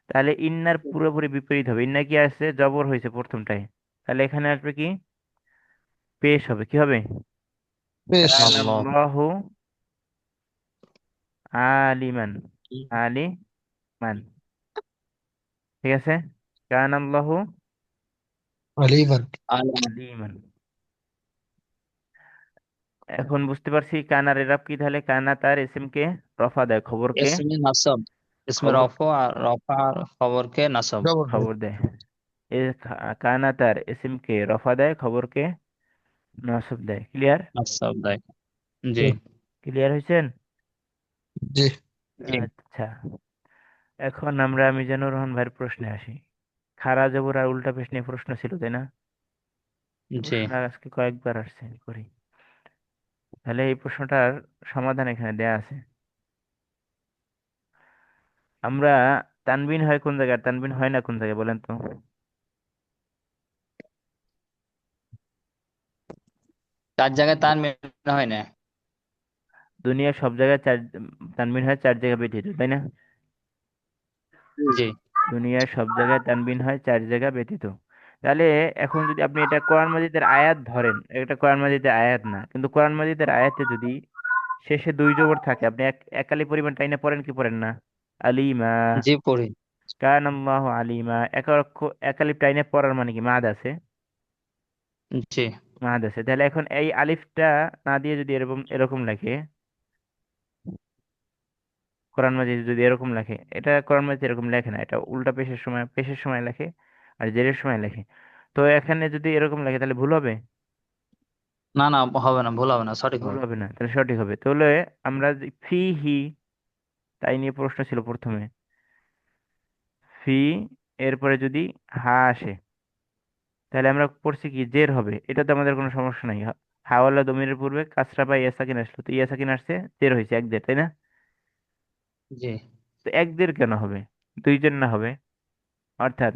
তাহলে ইন্নার পুরোপুরি বিপরীত হবে। ইন্না কি আসছে, জবর হয়েছে প্রথমটায়, তাহলে এখানে আসবে কি, পেশ হবে, কি হবে, বেশ। আল্লাহ। কানাল্লাহু আলিমান, আলিমান, ঠিক আছে, কানাল্লাহু আলিমান। আলিমুন। আলিমান। এখন বুঝতে পারছি কানার এরাব কি, তাহলে কানা তার ইসিমকে রফা দেয়, খবরকে ইসমে নাসব। ইসমে খবর, রফা আর রফা আর খবরকে নাসব। জবর দেয়। খবর দেয়। এ কানা তার ইসিমকে রফা দেয়, খবরকে নসব দেয়। ক্লিয়ার? নাসব দেয়। জি। জি। ক্লিয়ার হয়েছেন? জি। জি। আচ্ছা, এখন আমরা মিজানুর রহমান ভাইয়ের প্রশ্নে আসি। খারা জবর আর উল্টা পেশ নিয়ে প্রশ্ন ছিল, তাই না? এই জি। প্রশ্নটা আজকে কয়েকবার আসছে, করি। তাহলে এই প্রশ্নটার সমাধান এখানে দেয়া আছে। আমরা তানবিন হয় কোন জায়গায় আর তানবিন হয় না কোন জায়গায় বলেন তো? চার জায়গায় তার মেন হয় না। দুনিয়ার সব জায়গায় তানবিন হয়, চার জায়গায় ব্যতীত, তাই না? জি দুনিয়ার সব জায়গায় তানবিন হয়, চার জায়গা ব্যতীত। তাহলে এখন যদি আপনি এটা কোরআন মাজিদের আয়াত ধরেন, এটা কোরআন মাজিদের আয়াত না, কিন্তু কোরআন মাজিদের আয়াতে যদি শেষে দুই জবর থাকে, আপনি একালি পরিমাণ টাইনে পড়েন কি পড়েন না? আলিমা, জি পড়ি। কান আল্লাহু আলিমা, একালিপ টাইনে পড়ার মানে কি মাদ আছে? জি মাদ আছে। তাহলে এখন এই আলিফটা না দিয়ে যদি এরকম এরকম লেখে, কোরআন মাজিদ যদি এরকম লেখে, এটা কোরআন মাজিদ এরকম লেখে না, এটা উল্টা পেশের সময় লেখে আর জেরের সময় লেখে। তো এখানে যদি এরকম লেখে তাহলে ভুল হবে? না না, হবে না, ভুল হবে না, সঠিক ভুল হবে। হবে না, তাহলে সঠিক হবে। তাহলে আমরা ফি হি, তাই নিয়ে প্রশ্ন ছিল প্রথমে। ফি এরপরে যদি হা আসে, তাহলে আমরা পড়ছি কি জের হবে, এটা তো আমাদের কোনো সমস্যা নাই। হাওয়ালা দমিরের পূর্বে কাসরা বা ইয়াসাকিন আসলো, তো ইয়াসাকিন আসছে, জের হয়েছে এক জের, তাই না? জি তো এক জের কেন হবে, দুই জের না হবে? অর্থাৎ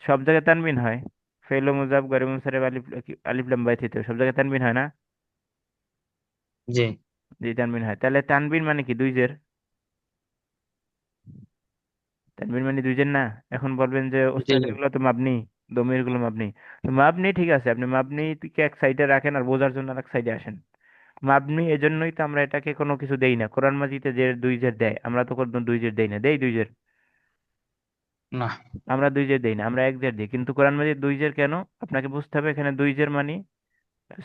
সব জায়গায় তানবিন হয়, ফেল মুজাব গারি মুনসারিফ আলিফ, আলিফ লাম বাই থিতে, সব জায়গায় তানবিন হয় না? জি জি তানবিন হয়। তাহলে তানবিন মানে কি দুই জের? তানবিন মানে দুই জের না? এখন বলবেন যে জি ওস্তাদ এগুলো তো মাবনি, দমির গুলো মাবনি। তো মাবনি ঠিক আছে, আপনি মাবনি কে এক সাইডে রাখেন আর বোঝার জন্য আর এক সাইডে আসেন। মাবনি এজন্যই তো আমরা এটাকে কোনো কিছু দেই না, কোরআন মাজিদে যে দুই জের দেয় আমরা তো কোনো দুই জের দেই না, দেই দুই জের? না। আমরা দুই জের দেই না, আমরা এক জের দিই। কিন্তু কোরআন মাজিদ দুই জের কেন? আপনাকে বুঝতে হবে এখানে দুই জের মানে,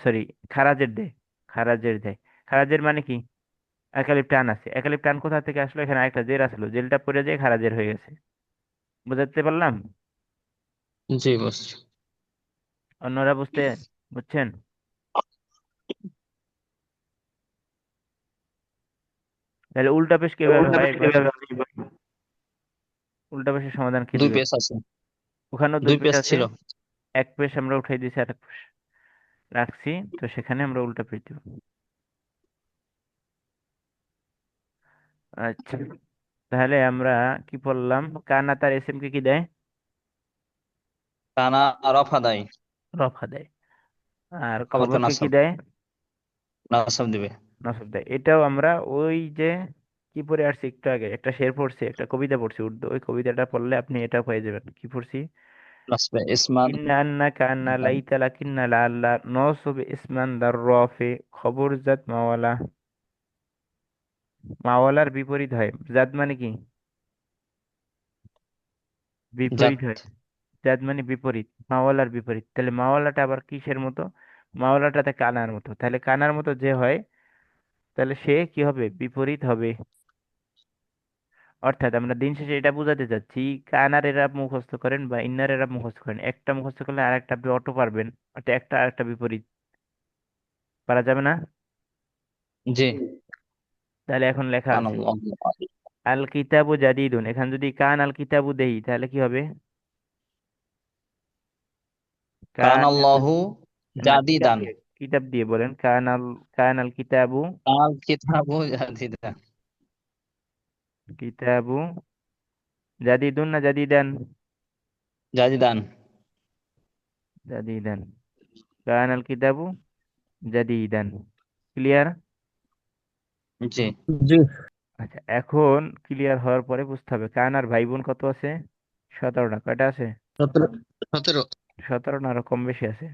সরি, খারাজের দেয়, খারাজের দেয়। খারাজের মানে কি? একালিপ টান আছে, একালিপ টান কোথা থেকে আসলো? এখানে একটা জের আসলো, জেলটা পড়ে যায় খারাজের হয়ে গেছে। বুঝাতে পারলাম? জি বুঝছি। অন্যরা বুঝছেন? তাহলে উল্টা পেশ কিভাবে উল্টা হয় পেশ এবার? কিভাবে হবে? উল্টা পেশের সমাধান কি দুই দিবেন? পেজ আছে। ওখানেও দুই দুই পেশ পেজ আছে, ছিল। এক পেশ আমরা উঠাই দিয়েছি, আর এক পেশ রাখছি, তো সেখানে আমরা উল্টা পেশ দিব। আচ্ছা, তাহলে আমরা কি পড়লাম? কানা তার এস এম কে কি দেয়? টানা রফা দেয়। রফা দেয়। আর খবরকে খবরকে কি নাসব, দেয়? নাসব দিবে। নসব দেয়। এটাও আমরা ওই যে কি পড়ে আসছি একটু আগে, একটা শের পড়ছি, একটা কবিতা পড়ছি উর্দু, ওই কবিতাটা পড়লে আপনি এটা পেয়ে যাবেন। কি পড়ছি? নাসবে ইসমান। ইন্না আন্না কান্না লাইতা লাকিন্না লা আল্লাহ নসব ইসমান দার রফে, খবর জাত মাওয়ালা। মাওয়ালার বিপরীত হয়, জাত মানে কি? জাত। বিপরীত হয়। জাত মানে বিপরীত, মাওয়ালার বিপরীত। তাহলে মাওয়ালাটা আবার কিসের মতো? মাওয়ালাটাতে কানার মতো, তাহলে কানার মতো যে হয়, তাহলে সে কি হবে? বিপরীত হবে। অর্থাৎ আমরা দিন শেষে এটা বোঝাতে চাচ্ছি, কানার এরা মুখস্থ করেন বা ইন্নার এরা মুখস্থ করেন, একটা মুখস্থ করলে আর একটা আপনি অটো পারবেন, অর্থাৎ একটা আরেকটা বিপরীত পারা যাবে না। জি। তাহলে এখন লেখা কান আছে আল্লাহ। আল কিতাবু জাদিদুন, এখানে যদি কান আল কিতাবু দেই তাহলে কি হবে? কান কান আল্লাহু না, কিতাব জাদিদান। দিয়ে, কিতাব দিয়ে বলেন, কান আল কিতাবু, কাল কিতাবু জাদিদান। কিতাবু জাদিদুন না জাদিদান? জাদিদান। জাদিদান, কান আল কিতাবু জাদিদান। ক্লিয়ার? জি জি। আচ্ছা, এখন ক্লিয়ার হওয়ার পরে বুঝতে হবে কান আর ভাই বোন কত আছে? 17টা। কয়টা আছে? 17। 17। 17 না আরো কম বেশি আছে?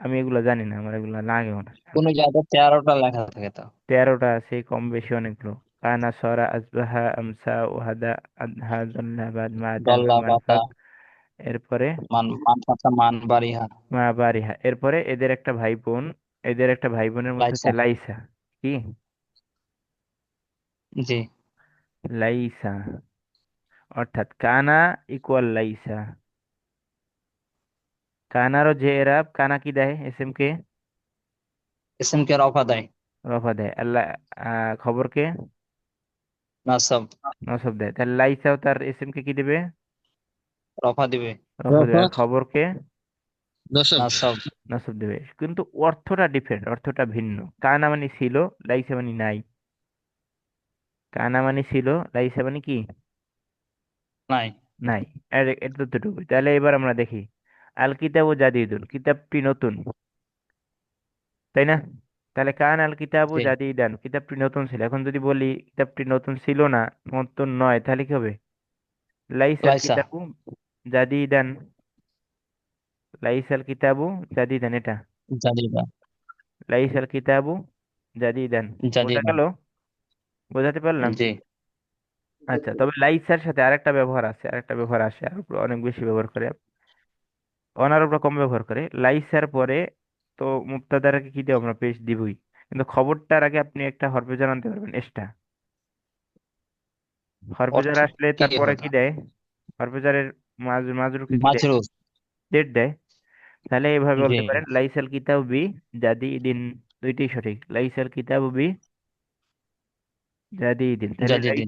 আমি এগুলো জানি না, আমার এগুলো লাগেও না। কোন জায়গায় 13টা লেখা থাকে তো। 13টা আছে, কম বেশি অনেকগুলো। কানা সরা আসবাহা আমসা ওহাদা আদহা জন্নাবাদ মা দাবা দল্লা পাতা। মানফাক। এরপরে মান পাতা মান বাড়িহা। মা বারিহা। এরপরে এদের একটা ভাই বোন, এদের একটা ভাই বোনের মধ্যে লাইসা। হচ্ছে লাইসা। কি? জি। লাইসা, অর্থাৎ কানা ইকুয়াল লাইসা। কানারও যে এরাব, কানা কি দেয় এস এম কে? ইসম কে রফা দেয়। রফা দেয়। আল্লাহ খবরকে নাসব নসব দেয়। তাহলে লাইসাও তার এস এম কে কি দেবে? রফা দিবে। রফা দেবে। রফা আর খবরকে নসব। নাসব। নসব দেবে। কিন্তু অর্থটা ডিফারেন্ট, অর্থটা ভিন্ন। কানা মানে ছিল, লাইসা মানে নাই। কানা মানে ছিল, লাইসা মানে কি? নাই। নাই। আর এটা তো এতটুকুই। তাহলে এবার আমরা দেখি, আল কিতাবু জাদিদুন, কিতাবটি নতুন, তাই না? তাহলে কান আল কিতাবু জি। জাদিদান, কিতাবটি নতুন ছিল। এখন যদি বলি কিতাবটি নতুন ছিল না, নতুন নয়, তাহলে কি হবে? লাইসাল লাইসা। কিতাবু জাদিদান, লাইসাল কিতাবু জাদিদান, এটা জাদিদা। লাইসাল কিতাবু জাদিদান। বোঝা জাদিদা। গেল? বোঝাতে পারলাম? জি। আচ্ছা, তবে লাইসার সাথে আরেকটা ব্যবহার আছে, আরেকটা ব্যবহার আসে, আর অনেক বেশি ব্যবহার করে, অনারবরা কম ব্যবহার করে। লাইসার পরে তো মুক্তাদারকে কি দেব আমরা? পেশ দিবই, কিন্তু খবরটার আগে আপনি একটা হরফে আনতে পারবেন, এক্সট্রা অর্থ হরফে আসলে কি তারপরে হবে? কি দেয়? হরফে মাজরুরকে কি দেয়? মাজরুর। জেড দেয়। তাহলে এইভাবে জি। বলতে পারেন, লাইসাল কিতাব বি জাদিদিন, দুইটাই সঠিক। লাইসাল কিতাব বি জাদিদিন, তাহলে জাদিদিন।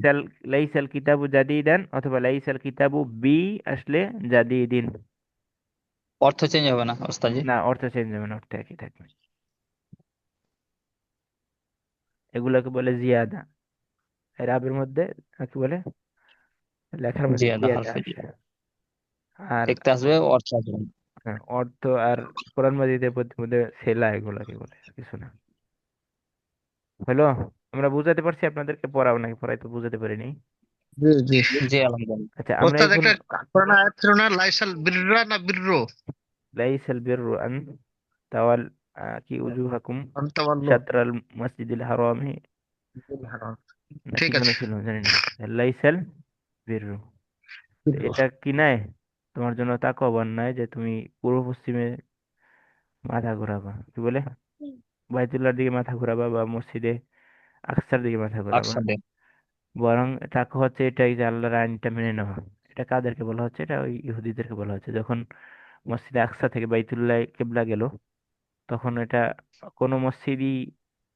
লাইসাল কিতাবু জাদিদান অথবা লাইসাল কিতাবু বি আসলে জাদিদিন। অর্থ চেঞ্জ হবে না ওস্তাদ জি? না, অর্থ চেঞ্জ হবে না, অর্থ একই থাকবে। এগুলোকে বলে জিয়াদা। রাবের মধ্যে কি বলে? লেখার মধ্যে জিয়াদা জিয়াদা হারফে জি। আসে। আর দেখতে আসবে, অর্থ আসবে না। হ্যাঁ, অর্থ আর কোরআন মাজিদের মধ্যে সেলা, এগুলাকে বলে, আর কিছু না। হলো? আমরা বুঝাতে পারছি আপনাদেরকে? পড়াও নাকি পড়াই তো বুঝাতে পারিনি। জি জি। জি আলহামদুলিল্লাহ। আচ্ছা, আমরা ওস্তাদ এখন একটা কোরআন আয়াত ছিল না, লাইসাল বিররা না বিররো? লাইসাল বিররু আন তাওয়াল কি উজুহাকুম আনতাওয়াল্লো। শাতরাল মসজিদিল হারামি, নাকি ঠিক যেন আছে। ছিল জানি না। লাইসাল বিররু, তো এটা কি নাই? তোমার জন্য তাকওয়ার নাই যে তুমি পূর্ব পশ্চিমে মাথা ঘোরাবা, কি বলে, বাইতুল্লাহর দিকে মাথা ঘোরাবা বা মসজিদে আকসার দিকে মাথা ঘোরাবা। আকসাদে। বরং তাকে হচ্ছে এটাই যে আল্লাহর আইনটা মেনে নেওয়া। এটা কাদেরকে বলা হচ্ছে? এটা ওই ইহুদিদেরকে বলা হচ্ছে। যখন মসজিদে আকসা থেকে বাইতুল্লাহ কেবলা গেল, তখন এটা কোনো মসজিদই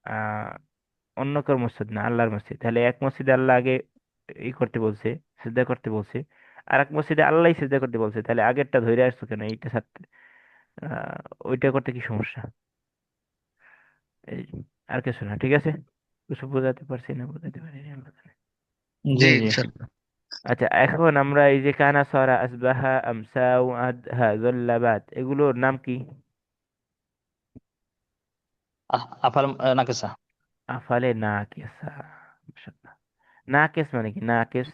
আহ অন্য কারো মসজিদ না, আল্লাহর মসজিদ। তাহলে এক মসজিদে আল্লাহ আগে ই করতে বলছে, সিজদা করতে বলছে, আর এক মসজিদে আল্লাহ সিজদা করতে বলছে, তাহলে আগেরটা ধরে আসছো কেন? এইটা ছাড়তে ওইটা করতে কি সমস্যা? এই, আর কিছু না, ঠিক আছে? কিছু বোঝাতে পারছি না, বোঝাতে পারিনি আমরা। জি জি জি। ইনশাল্লাহ। আচ্ছা, এখন আমরা এই যে কানা, সরা, আসবাহা, আমসা, আদহা, জল্লাবাত, এগুলোর নাম কি? আফাল নাকিসা। আফালে না কেসা। মাশাআল্লাহ। না কেস মানে কি? না কেস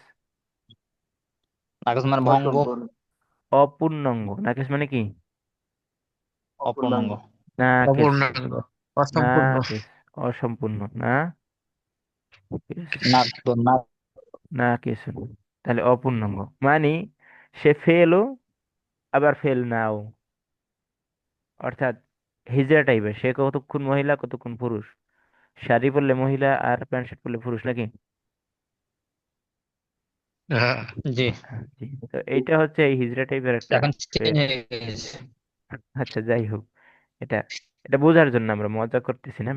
নাকিস মানে ভঙ্গ। অপূর্ণাঙ্গ। না কেস মানে কি? অপূর্ণাঙ্গ। না কেস, অপূর্ণাঙ্গ, না অসম্পূর্ণ। কেস, অসম্পূর্ণ। না কেস, না তো না। না কেস, তাহলে অপূর্ণাঙ্গ মানে সে ফেলও আবার ফেল নাও, অর্থাৎ হিজড়া টাইপের। সে কতক্ষণ মহিলা কতক্ষণ পুরুষ, শাড়ি পরলে মহিলা আর প্যান্ট শার্ট পরলে পুরুষ, নাকি? হ্যাঁ। জি। হ্যাঁ, জি। তো এইটা হচ্ছে এই হিজড়া টাইপের একটা এখন চেঞ্জ ফেল। হয়ে গেছে। আচ্ছা, যাই হোক, এটা এটা বোঝার জন্য, আমরা মজা করতেছি না,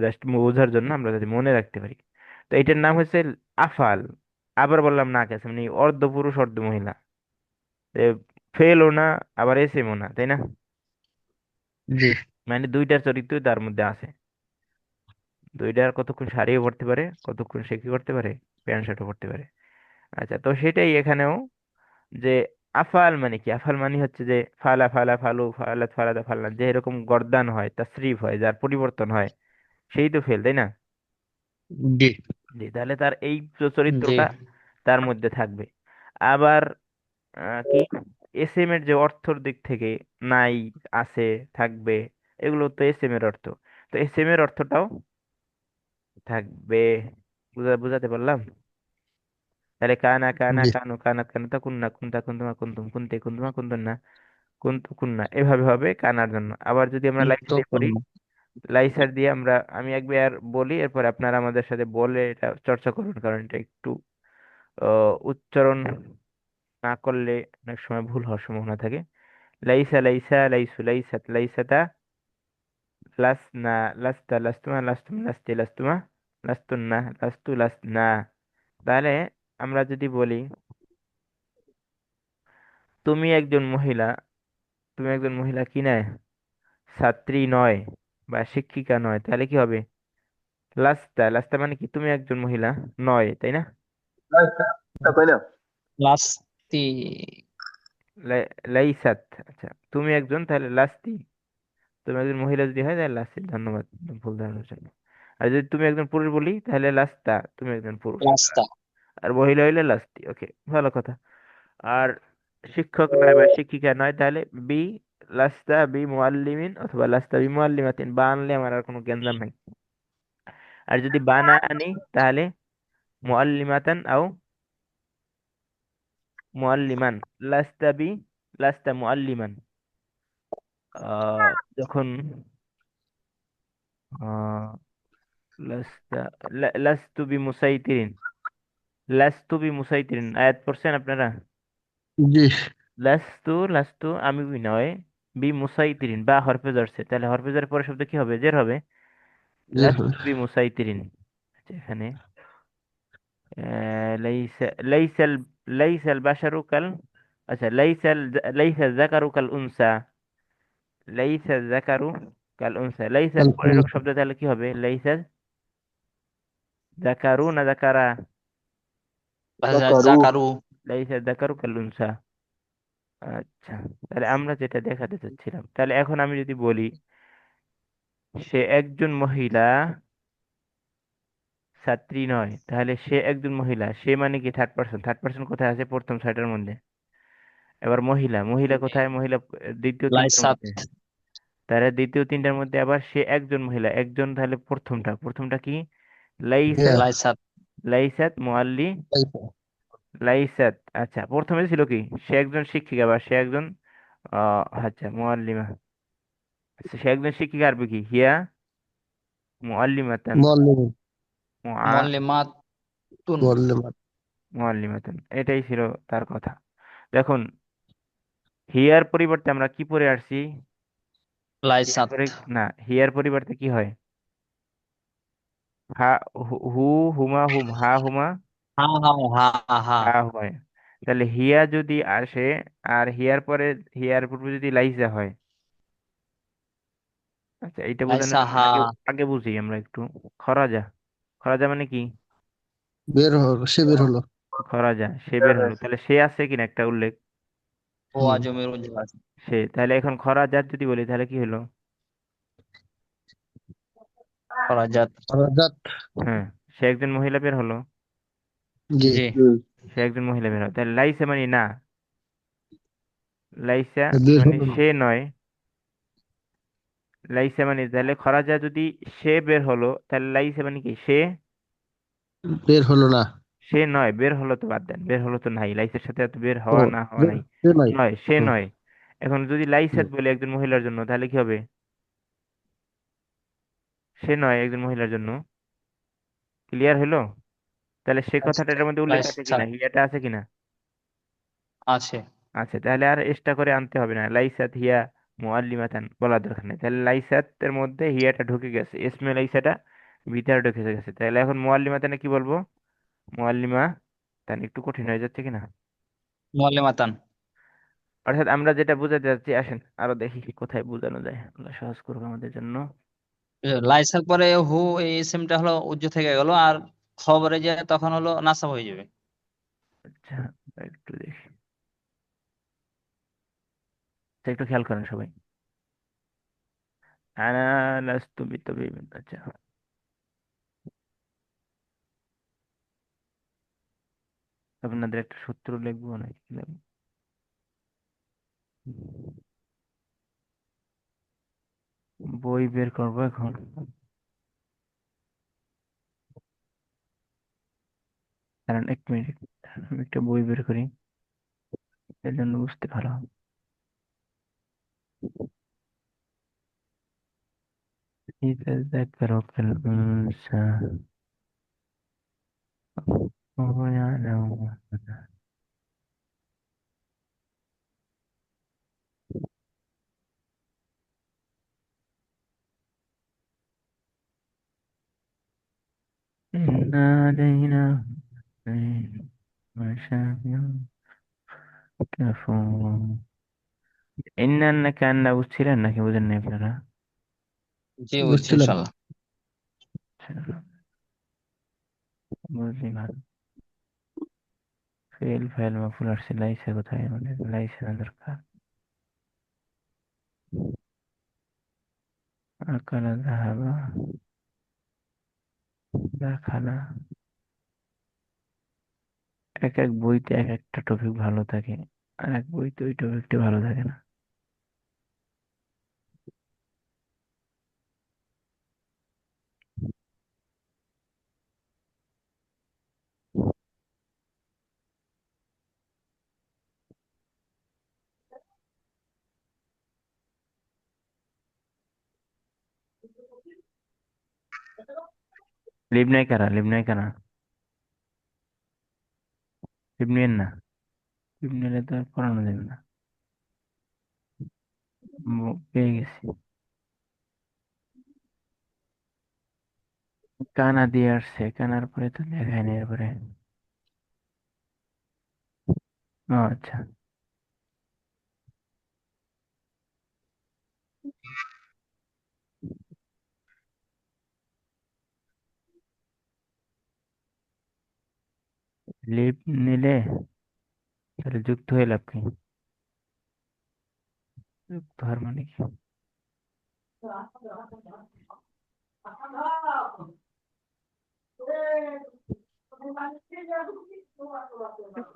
জাস্ট বোঝার জন্য, আমরা যদি মনে রাখতে পারি। তো এটার নাম হচ্ছে আফাল। আবার বললাম না কেস মানে অর্ধ পুরুষ অর্ধ মহিলা। ফেলও না, আবার এসেমও না, তাই না? জি মানে দুইটার চরিত্রই তার মধ্যে আছে। দুইটার কতক্ষণ শাড়িও পরতে পারে, কতক্ষণ সে কি করতে পারে, প্যান্ট শার্টও পরতে পারে। আচ্ছা, তো সেটাই এখানেও, যে আফাল মানে কি? আফাল মানে হচ্ছে যে ফালা ফালা ফালু ফালাত ফালাদা ফালনা, যে এরকম গর্দান হয়, তাসরিফ হয়, যার পরিবর্তন হয়, সেই তো ফেল, তাই না? জি জি, তাহলে তার এই জি। চরিত্রটা তার মধ্যে থাকবে। আবার কি, এস এম এর যে অর্থর দিক থেকে নাই, আছে, থাকবে, এগুলো তো এস এম এর অর্থ। তো এস এম এর অর্থটাও থাকবে। বুঝাতে পারলাম? তাহলে কানা কানা জি। কানু কানাত কানুতা কুন্না কুন্তা কুন্তুমা কুন্তুম কুন্তে কুন্তুমা কুন্তুন্না কুন্তু কুন্না, এভাবে হবে কানার জন্য। আবার যদি আমরা লাইস কিন্তু দিয়ে পড়ি, লাইসার দিয়ে আমরা, আমি একবার বলি, এরপর আপনারা আমাদের সাথে বলে এটা চর্চা করুন, কারণ এটা একটু উচ্চারণ না করলে অনেক সময় ভুল হওয়ার সম্ভাবনা থাকে। লাইসা লাইসা লাইসু লাইসাত লাইসাতা, লাসনা লাস্তা লাস্তুমা লাস্তুম লাস্তি লাস্তুমা লাস্তুন্না লাস্তু লাসনা। তাহলে আমরা যদি বলি তুমি একজন মহিলা, তুমি একজন মহিলা কি নয়, ছাত্রী নয় বা শিক্ষিকা নয়, তাহলে কি হবে? লাস্তা, লাস্তা মানে কি? তুমি একজন মহিলা নয়, তাই না? প্লাস লাস্তি। লাইসাত। আচ্ছা, তুমি একজন, তাহলে লাস্তি। তুমি একজন মহিলা যদি হয় তাহলে লাস্তি। ধন্যবাদ ভুল ধারণার জন্য। আর যদি তুমি একজন পুরুষ বলি তাহলে লাস্তা, তুমি একজন পুরুষ। রাস্তা। আর মহিলা হইলে লাস্তি। ওকে, ভালো কথা। আর শিক্ষক নয় বা শিক্ষিকা নয়, তাহলে বি লাস্তা বি মুআল্লিমিন অথবা লাস্তা বি মুআল্লিমাতিন। বা আনলে আমার আর কোনো গ্যাঞ্জাম নাই। আর যদি বা না আনি তাহলে মুআল্লিমাতান আও মুআল্লিমান। লাস্তা বি লাস্তা মুআল্লিমান। যখন আহ লাস্তা লাস্তু বি মুসাইতিরিন। লাস্তু বি মুসাইতিরিন আয়াত পড়ছেন আপনারা? জি। লাস্তু লাস্তু আমি বি নয়, বি মুসাইতিরিন বা হরফে ধরছে, তাহলে হরফে ধরার পরে শব্দ কি হবে? জের হবে। জি হবে। লাস্তু বি মুসাইতিরিন। আচ্ছা, এখানে লাইসা লাইসাল লাইসাল বাশারু কাল, আচ্ছা লাইসা যাকারু কাল উনসা। লাইসা যাকারু কাল উনসা। লাইসার পরের শব্দ তাহলে কি হবে? লাইসা যাকারু না যাকারা? জাকারু। লাইসা যাকারু কাল উনসা। আচ্ছা, তাহলে আমরা যেটা দেখাতে চাচ্ছিলাম, তাহলে এখন আমি যদি বলি সে একজন মহিলা ছাত্রী নয়, তাহলে সে একজন মহিলা, সে মানে কি থার্ড পার্সন? থার্ড পার্সন কোথায় আছে? প্রথম ছয়টার মধ্যে। এবার মহিলা, মহিলা কোথায়? মহিলা দ্বিতীয় তিনটার লাইসাত। মধ্যে। তাহলে দ্বিতীয় তিনটার মধ্যে আবার সে একজন মহিলা, একজন, তাহলে প্রথমটা, প্রথমটা কি? লাইসাত। ইয়া। লাইসাত। লাইসাত মুআল্লি লাইসা। লাইসাত। আচ্ছা, প্রথমে ছিল কি? সে একজন শিক্ষিকা বা সে একজন আচ্ছা মুআল্লিমা। আচ্ছা, সে একজন শিক্ষিকা, আরবি কি? হিয়া মুআল্লিমাতান। মুআল্লিমিন। মুআ মুআল্লিমাতুন। মুআল্লিমাত। মুআল্লিমাতান, এটাই ছিল তার কথা। দেখুন, হিয়ার পরিবর্তে আমরা কি পরে আসছি? হিয়ার লাইসাত। পরে না, হিয়ার পরিবর্তে কি হয়? হা, হু, হুমা হুম, হা হুমা হা হা হা হা। হা হয়। তাহলে হিয়া যদি আসে, আর হিয়ার পরে, হিয়ার পূর্বে যদি লাইজা হয়। আচ্ছা, এইটা বোঝানোর লাইসা জন্য হা। আগে আগে বুঝি আমরা একটু। খরাজা। খরাজা মানে কি? বের হলো, সে বের হলো। খরাজা, সে বের হলো। তাহলে সে আছে কিনা একটা উল্লেখ? ও হুম। আজমের উজ্জ্বল। সে, তাহলে এখন খরাজাত যদি বলি তাহলে কি হলো? ফরাজাত। রাজাত। হ্যাঁ, সে একজন মহিলা বের হলো। জি। জি। সে একজন মহিলা বের হলো, তাহলে লাইসা মানে না। লাইসা বের মানে হলো না। সে নয়। লাইসা মানে, তাহলে খরাজা যদি সে বের হলো, তাহলে লাইসা মানে কি? সে, বের হলো না। সে নয়। বের হলো তো বাদ দেন, বের হলো তো নাই, লাইসের সাথে তো বের ও, হওয়া না হওয়া নাই। সে নাই। নয়, সে হুম, নয়। এখন যদি হুম। লাইসাত বলি একজন মহিলার জন্য, তাহলে কি হবে? সে নয় একজন মহিলার জন্য। ক্লিয়ার হলো? তাহলে সে কথাটা এটার মধ্যে উল্লেখ আছে কিনা? লাইসাত হিয়াটা আছে কিনা? আছে। আচ্ছা, তাহলে আর এক্সট্রা করে আনতে হবে না। লাইসাত হিয়া মুআল্লিমাতান বলার দরকার নেই। তাহলে লাইসাতের মধ্যে হিয়াটা ঢুকে গেছে, ইসমে লাইসাটা ভিতরে ঢুকে গেছে। তাহলে এখন মুআল্লিমাতানে কি বলবো? মুআল্লিমা। তাহলে একটু কঠিন হয়ে যাচ্ছে কিনা? মুআল্লিমাতান। অর্থাৎ আমরা যেটা বোঝাতে যাচ্ছি, আসেন আরো দেখি কোথায় বোঝানো যায়, আল্লাহ সহজ করবো আমাদের জন্য। লাইসার পরে হু, এই ইসিমটা হলো উজ্জ থেকে গেল, আর খবরে যে তখন হলো নাসাব হয়ে যাবে। আচ্ছা, একটু দেখি। আচ্ছা, একটু খেয়াল করেন সবাই। আনা লাস্তু বিতাবিবিন। আচ্ছা, আপনাদের একটা সূত্র লিখবো নাকি কি লিখবো? বই বের করবো এখন। কারণ এক মিনিট, আমি একটা বই বের করি, এর জন্য বুঝতে ভালো হবে। إذا ذكرك الأنثى وهو يعلم. إنا علينا مشاهير كفور. إنك أن বুঝছিলেন নাকি বুঝেন নাই আপনারা? জি বুঝছি বুঝছিলাম। ইনশাল্লাহ। বুঝলি ভালো। ফেল ফাইল মাফুল আসছে, লাইসা কোথায় আমাদের? লাইসা না দরকার। আকালা যাহাবা, দাখালা। এক এক বইতে এক একটা টপিক ভালো থাকে, আর এক বইতে ওই টপিকটা ভালো থাকে না। লিব নাই কারা, লিব নাই কারা, লিব নিয়েন না। লিব নিলে তো আর পড়ানো যাবে না। পেয়ে গেছি। কানা দিয়ে আসছে, কানার পরে তো দেখায় না এরপরে। ও আচ্ছা। লিভ নিলে তাহলে যুক্ত হয়ে লাভ কি? যুক্ত হওয়ার মানে কি?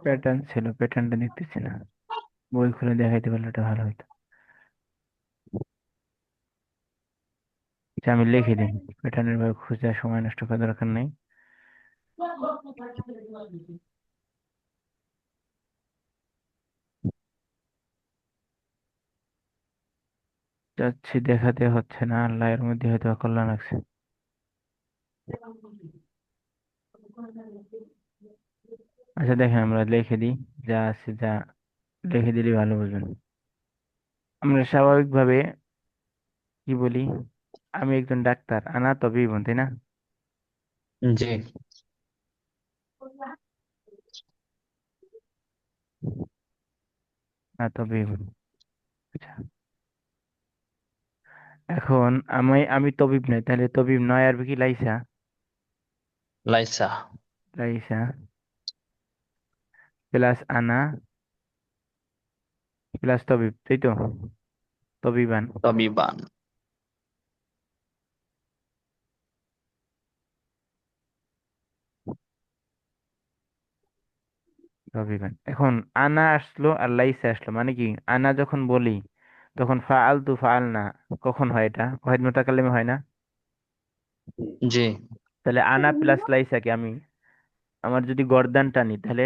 প্যাটার্ন ছিল, প্যাটার্নটা দেখতেছি না। বই খুলে দেখাইতে পারলে এটা ভালো হতো। আচ্ছা, আমি লিখে দিই। প্যাটার্নের বই খুঁজে সময় নষ্ট করার দরকার নেই। যাচ্ছি, দেখাতে হচ্ছে না, আল্লাহ এর মধ্যে হয়তো কল্যাণ আছে। আচ্ছা দেখেন, আমরা লিখে দিই যা আছে, যা লিখে দিলে ভালো বুঝবেন। আমরা স্বাভাবিকভাবে কি বলি? আমি একজন ডাক্তার, আনা তবেই বোন, তাই না? জি। না তবেই বোন। আচ্ছা, এখন আমি তবিব নই, তাহলে তবিব নয় আর কি? লাইসা। লাইসা লাইসা প্লাস আনা প্লাস তবিব, তাই তো? তবিবান। তবিবান। তবিবান। এখন আনা আসলো আর লাইসা আসলো, মানে কি? আনা যখন বলি তখন ফাআল তু ফাআল না, কখন হয় এটা? ওয়াহিদ মুতাকাল্লিমে হয় না? জি। তাহলে আনা প্লাস লাইসা কি? আমি আমার যদি গর্দান টানি তাহলে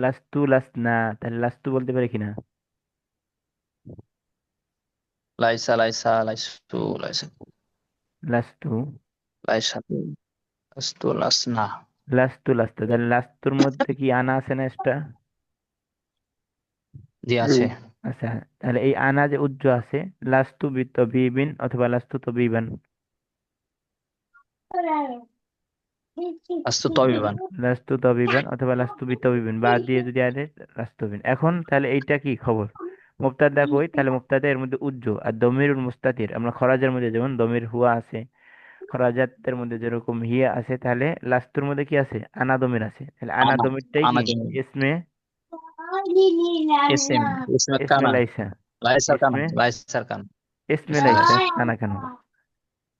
লাস্তু লাসনা, তাহলে লাস্তু বলতে পারি কিনা? লাইসা লাইসা লাইসু লাইসা লাস্তু লাইসা লাইসু লাসনা। লাস্তু, তাহলে লাস্তুর মধ্যে কি আনা আছে না এক্সট্রা? জি আছে। আচ্ছা, তাহলে এই আনা যে উজ্জ আছে, লাস্তু বিতবিবিন অথবা লাস্তু তবিবান। আস্তু তবিবান। লাস্তু তবিবান অথবা লাস্তু বিতবিবিন, বা দিয়ে যদি আরে লাস্তু বিন। এখন তাহলে এইটা কি খবর? মুবতাদা কই? তাহলে মুবতাদা এর মধ্যে উজ্জ, আর দমিরুল মুস্তাতির আমরা খরাজের মধ্যে যেমন দমির হুয়া আছে, খরাজাতের মধ্যে যেরকম হিয়া আছে, তাহলে লাস্তুর মধ্যে কি আছে? আনা দমির আছে। তাহলে আনা আনা দমিরটাই আনা কি? জমি। ইসমে, এসএম ইসমে ইসমে কানা। লাইসা। লাইসার কানা ইসমে, লাইসার কানা। ইসমে ইসমে লাইসা, লাইসা। কানা কেন হবে?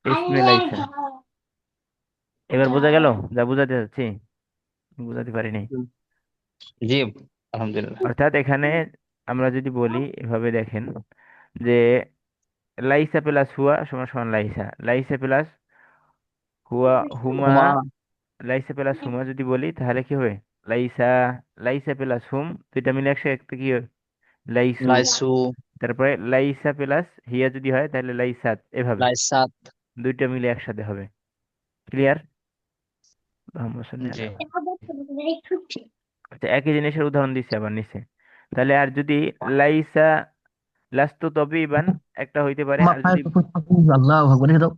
ইসমে লাইসা। এবার বোঝা গেল যা বুঝাতে চাচ্ছি? বুঝাতে পারিনি। জি। আলহামদুলিল্লাহ। অর্থাৎ এখানে আমরা যদি বলি এভাবে, দেখেন যে লাইসা প্লাস হুয়া সমান সমান লাইসা, লাইসা প্লাস হুয়া হুমা, হুমা। লাইসা প্লাস হুমা যদি বলি তাহলে কি হবে? লাইসা, লাইসা প্লাস হুম দুইটা মিলে একসাথে কি হবে? লাইসু। লাইসু। তারপরে লাইসা প্লাস হিয়া যদি হয় তাহলে লাইসাত, এভাবে লাইসাত। দুইটা মিলে একসাথে হবে। ক্লিয়ার? জি। আচ্ছা, একই জিনিসের উদাহরণ দিচ্ছি আবার নিচে। তাহলে আর যদি লাইসা লাস্তু তবিবান একটা হইতে পারে, আর যদি আল্লাহ ভগবান দাও।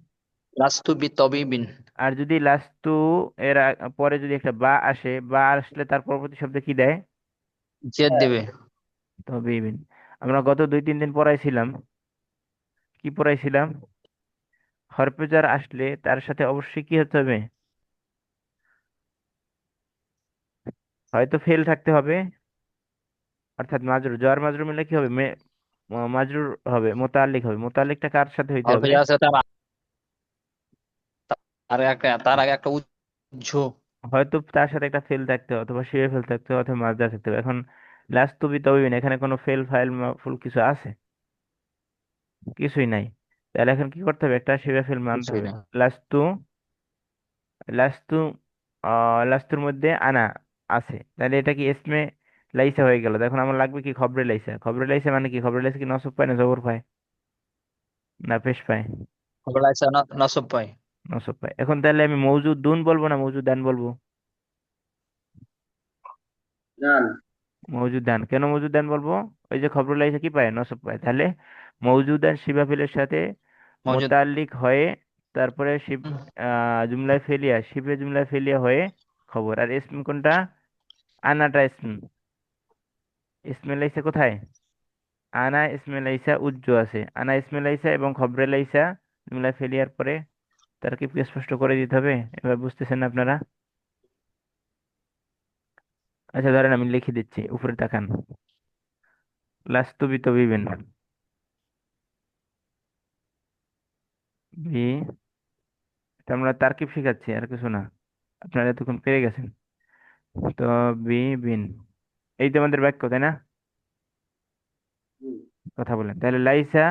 লাস্তু বিতবিবিন। আর যদি লাস্তু এর পরে যদি একটা বা আসে, বা আসলে তার পরবর্তী শব্দ কি দেয়? জেদ দেবে। তবিবিন। আমরা গত 2-3 দিন পড়াইছিলাম, কি পড়াইছিলাম? হরফে জার আসলে তার সাথে অবশ্যই কি হতে হবে? হয়তো ফেল থাকতে হবে, অর্থাৎ মাজরুর, জর মাজরুর মিলে কি হবে, মাজরুর হবে, মোতাল্লিক হবে। মোতাল্লিকটা কার সাথে হইতে অল্প হবে? যা আছে তার আগে একটা উজ্জ। হয়তো তার সাথে একটা ফেল থাকতে হবে, অথবা শুয়ে ফেল থাকতে হবে, অথবা মাজদা থাকতে হবে। এখন লাস্তু বি তবিবিন, এখানে কোনো ফেল ফাইল ফুল কিছু আছে? কিছুই নাই। তাহলে এখন কি করতে হবে, একটা শিবে ফেল মানতে কিছুই হবে। না। লাস্তু, লাস্তু, লাস্তুর মধ্যে আনা আছে, তাহলে এটা কি ইসমে লাইসা হয়ে গেল। এখন আমার লাগবে কি, খবরে লাইসা। খবরে লাইসা মানে কি, খবরে লাইসা কি নসব পায় না জবর পায় না পেশ পায়? খবর লাগছে নসব পাই। নসব পায়। এখন তাহলে আমি মৌজুদ দুন বলবো না মৌজুদ দান বলবো? ডান। মৌজুদান। কেন মৌজুদান বলবো? ওই যে খবরুল ইসা কি পায়, নসব পায়। তাহলে মৌজুদান শিবা ফিলের সাথে মজুদ। মোতাল্লিক হয়ে, তারপরে শিব, জুমলায় ফেলিয়া, শিবে জুমলায় ফেলিয়া হয়ে খবর। আর ইসম কোনটা? আনাটা ইসম। ইসমে লাইসা কোথায়? আনা ইসমে লাইসা উজ্জ আছে। আনা ইসমে লাইসা এবং খবরে লাইসা জুমলায় ফেলিয়ার পরে তার কি স্পষ্ট করে দিতে হবে। এবার বুঝতেছেন না আপনারা? আচ্ছা ধরেন আমি লিখে দিচ্ছি, উপরে তাকান। লাস্তু বিতবিবিন, বি, এটা আমরা তারকিব শিখাচ্ছি আর কিছু না, আপনারা এতক্ষণ পেরে গেছেন। তো বি বিন, এই তো আমাদের বাক্য, তাই না? হুম। কথা বলেন তাহলে। লাইসা